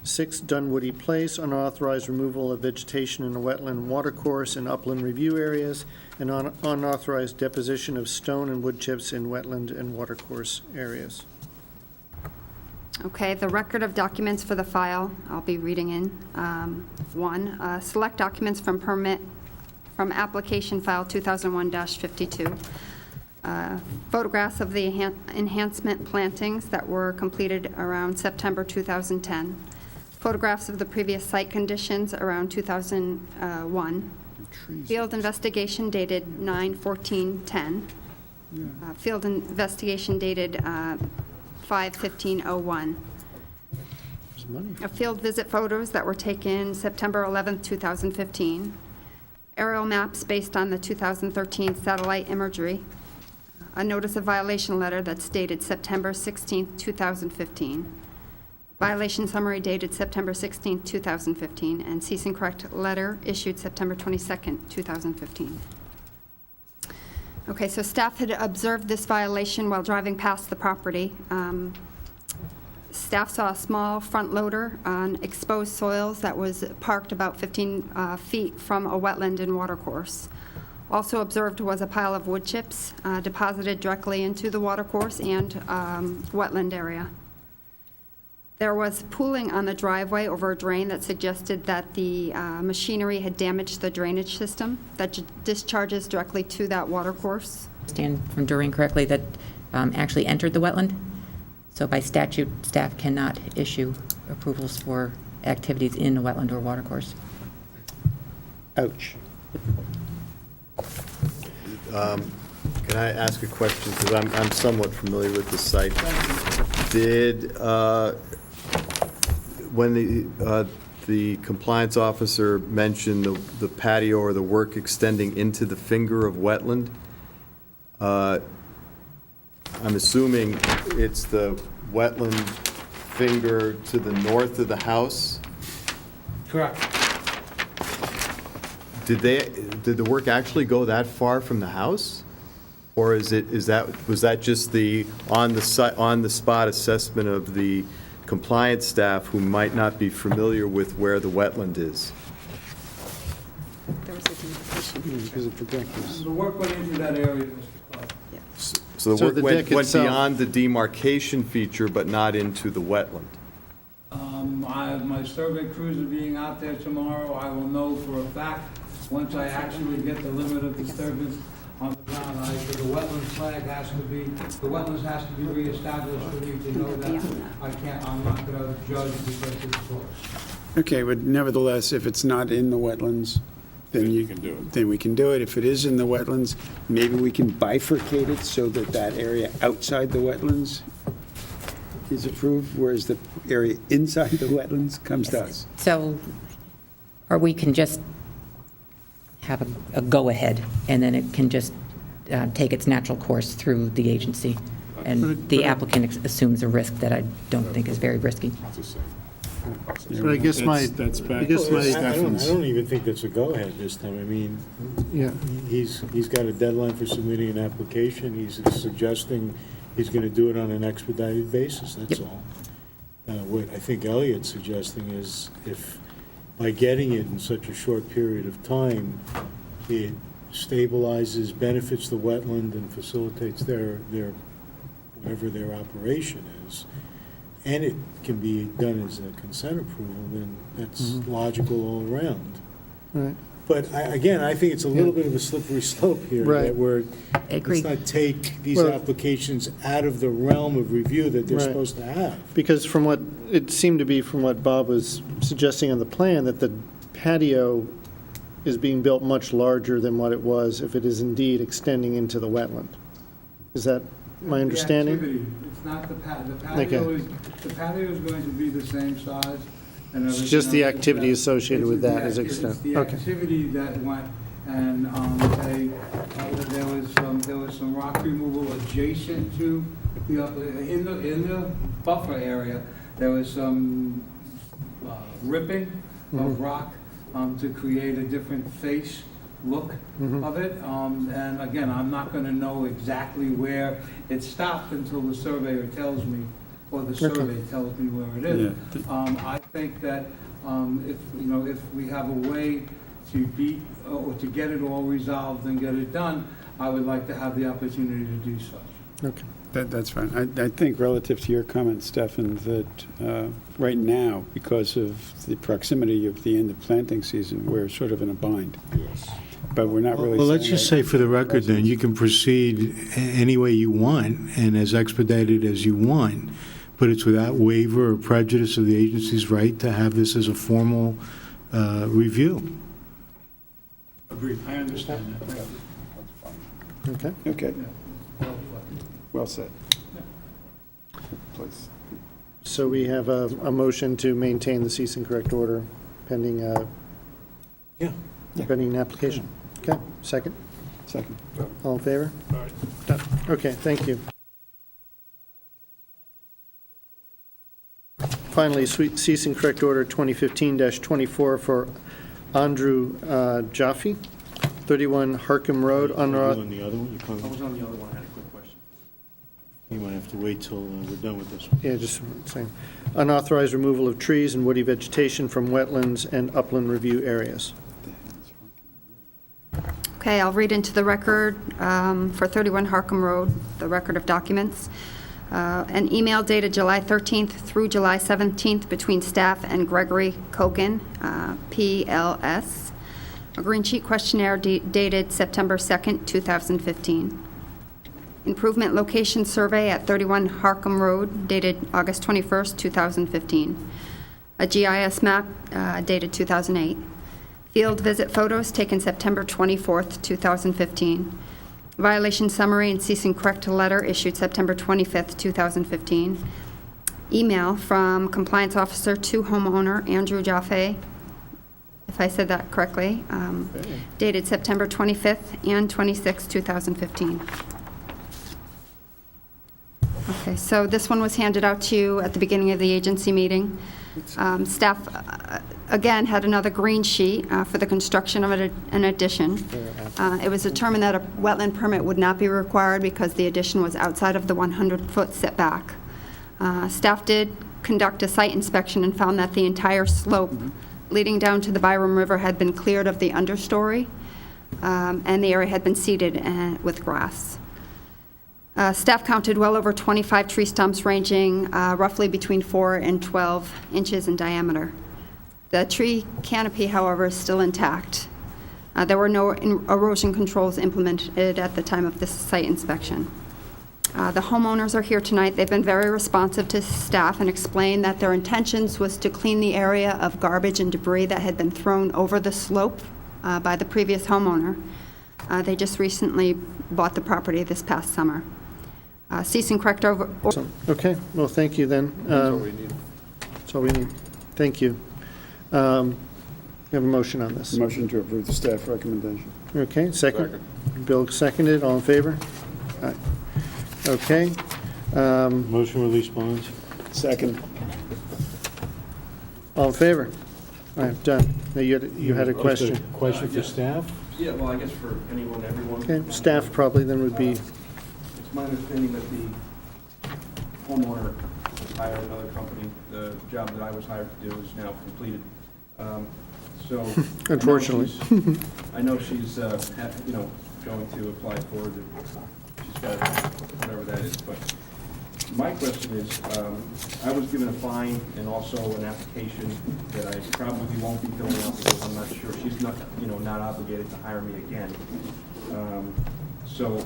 6 Dunwoody Place, unauthorized removal of vegetation in a wetland watercourse and upland review areas, and unauthorized deposition of stone and wood chips in wetland and watercourse areas. Okay, the record of documents for the file, I'll be reading in. 1, select documents from application file 2001-52. Photographs of the enhancement plantings that were completed around September 2010. Photographs of the previous site conditions around 2001. Field investigation dated 9/14/10. Field investigation dated 5/15/01. Field visit photos that were taken September 11th, 2015. Aerial maps based on the 2013 satellite imagery. A notice of violation letter that's dated September 16th, 2015. Violation summary dated September 16th, 2015, and cease and correct letter issued September 22nd, 2015. Okay, so staff had observed this violation while driving past the property. Staff saw a small front loader on exposed soils that was parked about 15 feet from a wetland and watercourse. Also observed was a pile of wood chips deposited directly into the watercourse and wetland area. There was pooling on the driveway over a drain that suggested that the machinery had damaged the drainage system that discharges directly to that watercourse. Understand from Doreen correctly that actually entered the wetland. So by statute, staff cannot issue approvals for activities in a wetland or watercourse. Ouch. Can I ask a question? Because I'm somewhat familiar with the site. Did, when the compliance officer mentioned the patio or the work extending into the finger of wetland, I'm assuming it's the wetland finger to the north of the house? Correct. Did the work actually go that far from the house? Or was that just the on the spot assessment of the compliance staff who might not be familiar with where the wetland is? There was a demarcation. Because of the deck is- The work went into that area, Mr. Clark. So the So work the went deck itself- beyond the demarcation feature, but not into the wetland? My survey crews are being out there tomorrow. I will know for a fact, once I actually get the limit of disturbance on the ground, the wetland flag has to be, the wetlands has to be reestablished for me to know that. I'm not gonna judge because it's close. Okay, but nevertheless, if it's not in the wetlands, then you can do it. Then we can do it. If it is in the wetlands, maybe we can bifurcate it so that that area outside the wetlands is approved, whereas the area inside the wetlands comes to us. So, or we can just have a go-ahead, and then it can just take its natural course through the agency. And the applicant assumes a risk that I don't think is very risky. But I guess my, That's back. I guess my, I don't even think that's a go-ahead this time. I mean, yeah, he's got a deadline for submitting an application. He's suggesting he's going to do it on an expedited basis, that's all. What I think Elliot's suggesting is if, by getting it in such a short period of time, it stabilizes, benefits the wetland, and facilitates their whatever their operation is, and it can be done as a consent approval, then that's logical all around. right. But again, I think it's a little bit of a slippery slope here. Right. That we're, Agree. let's not take these Well- applications out of the realm of review that they're Right. supposed to have. Because from what, it seemed to be from what Bob was suggesting on the plan, that the patio is being built much larger than what it was if it is indeed extending into the wetland. Is that my understanding? The activity, it's not the patio the patio is going to be the same size and everything. It's just the else. activity associated with that as It's extent. the Okay. activity that went, and there was some rock removal adjacent to in the buffer area. There was some ripping of rock to create a different face look of it. And again, I'm not going to know exactly where it stopped until the surveyor tells me, or the survey tells me where it is. I think that if we have a way to beat or to get it all resolved and get it done, I would like to have the opportunity to do such. Okay. That's fine. I think relative to your comment, Stefan, that right now, because of the proximity of the end of planting season, we're sort of in a bind. Yes. But we're not really. Well, let's saying just that- say for the record then, you can proceed any way you want and as expedited as you want, but it's without waiver or prejudice of the agency's right to have this as a formal review. Agreed, I understand that. Okay. Okay. Well said. Please. So we have a motion to maintain the cease and correct order pending, pending an application. Okay, second? Second. All in favor? All right. Done. Okay, thank you. Finally, cease and correct order 2015-24 for Andrew Jaffe, 31 Harcum Road, On the other one, you I was on the other one, I had a quick question. You might have to wait till we're done with this one. yeah, just saying, unauthorized removal of trees and woody vegetation from wetlands and upland review areas. Okay, I'll read into the record for 31 Harcum Road, the record of documents. An email dated July 13th through July 17th between staff and Gregory Kogan, PLS. A green sheet questionnaire dated September 2nd, 2015. Improvement location survey at 31 Harcum Road dated August 21st, 2015. A GIS map dated 2008. Field visit photos taken September 24th, 2015. Violation summary and cease and correct letter issued September 25th, 2015. Email from compliance officer to homeowner Andrew Jaffe, if I said that correctly, dated September 25th and 26th, 2015. Okay, so this one was handed out to you at the beginning of the agency meeting. Staff, again, had another green sheet for the construction of an addition. It was determined that a wetland permit would not be required because the addition was outside of the 100-foot setback. Staff did conduct a site inspection and found that the entire slope leading down to the Byram River had been cleared of the understory, and the area had been seeded with grass. Staff counted well over 25 tree stumps ranging roughly between 4 and 12 inches in diameter. The tree canopy, however, is still intact. There were no erosion controls implemented at the time of this site inspection. The homeowners are here tonight. They've been very responsive to staff and explained that their intentions was to clean the area of garbage and debris that had been thrown over the slope by the previous homeowner. They just recently bought the property this past summer. Cease and correct over. Okay, well, thank you then. That's all we need. That's all we need. Thank you. We have a motion on this. Motion to approve the staff recommendation. Okay, second. Bill seconded, all in favor? Aye. Okay. Motion release bonds. Second. All in favor? All right, done. Now, you had a question. Question for staff? Yeah, well, I guess for anyone, everyone. Okay, staff probably then would be, It's my understanding that the homeowner hired another company. The job that I was hired to do is now completed. So. unfortunately. I know she's, going to apply for it. She's got whatever that is, but my question is, I was given a fine and also an application that I probably won't be filling out because I'm not sure, she's not, not obligated to hire me again. So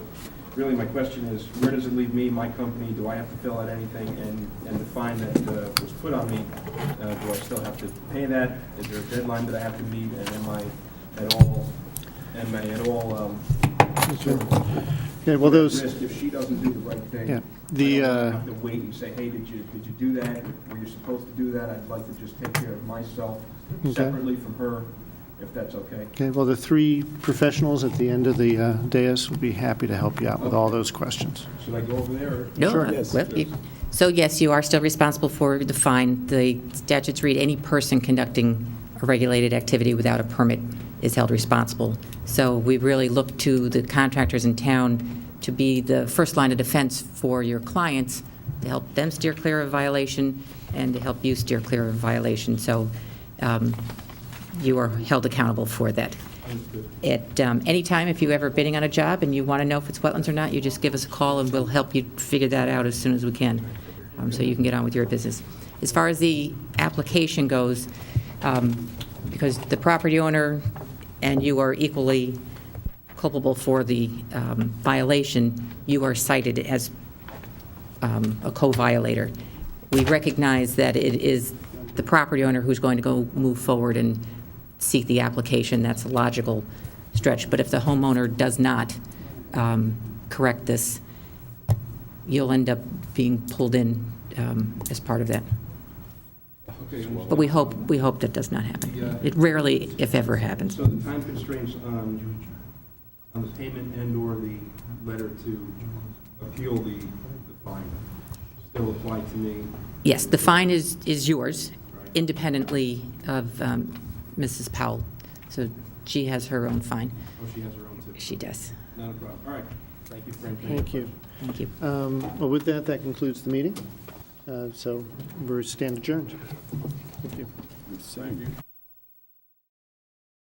really my question is, where does it leave me, my company? Do I have to fill out anything? And the fine that was put on me, do I still have to pay that? Is there a deadline that I have to meet? And am I at all okay, well, those, risk if she doesn't do the right thing? yeah, I don't have to wait and say, hey, did you do that? Were you supposed to do that? I'd like to just take care of myself Okay. separately from her, if that's okay. okay, well, the three professionals at the end of the dais would be happy to help you out with all those questions. Should I go over there? Or? No, Sure. well, so yes, you are still responsible for the fine. The statutes read any person conducting a regulated activity without a permit is held responsible. So we really look to the contractors in town to be the first line of defense for your clients, to help them steer clear of violation and to help you steer clear of violation. So you are held accountable for that. At any time, if you're ever bidding on a job and you want to know if it's wetlands or not, you just give us a call and we'll help you figure that out as soon as we can, so you can get on with your business. As far as the application goes, because the property owner and you are equally culpable for the violation, you are cited as a co-violator. We recognize that it is the property owner who's going to go move forward and seek the application. That's a logical stretch. But if the homeowner does not correct this, you'll end up being pulled in as part of that. Okay, But we hope that does not happen. It rarely, if ever, happens. So the time constraints on the payment and/or the letter to appeal the fine still apply to me? Yes, the fine is yours, independently of Mrs. Powell. So She has her own fine. Oh, she has her own too. She does. Not a problem. All right. Thank you for answering. Thank you. Thank you. Well, with that, that concludes the meeting. So we're stand adjourned. Thank you. Thank you.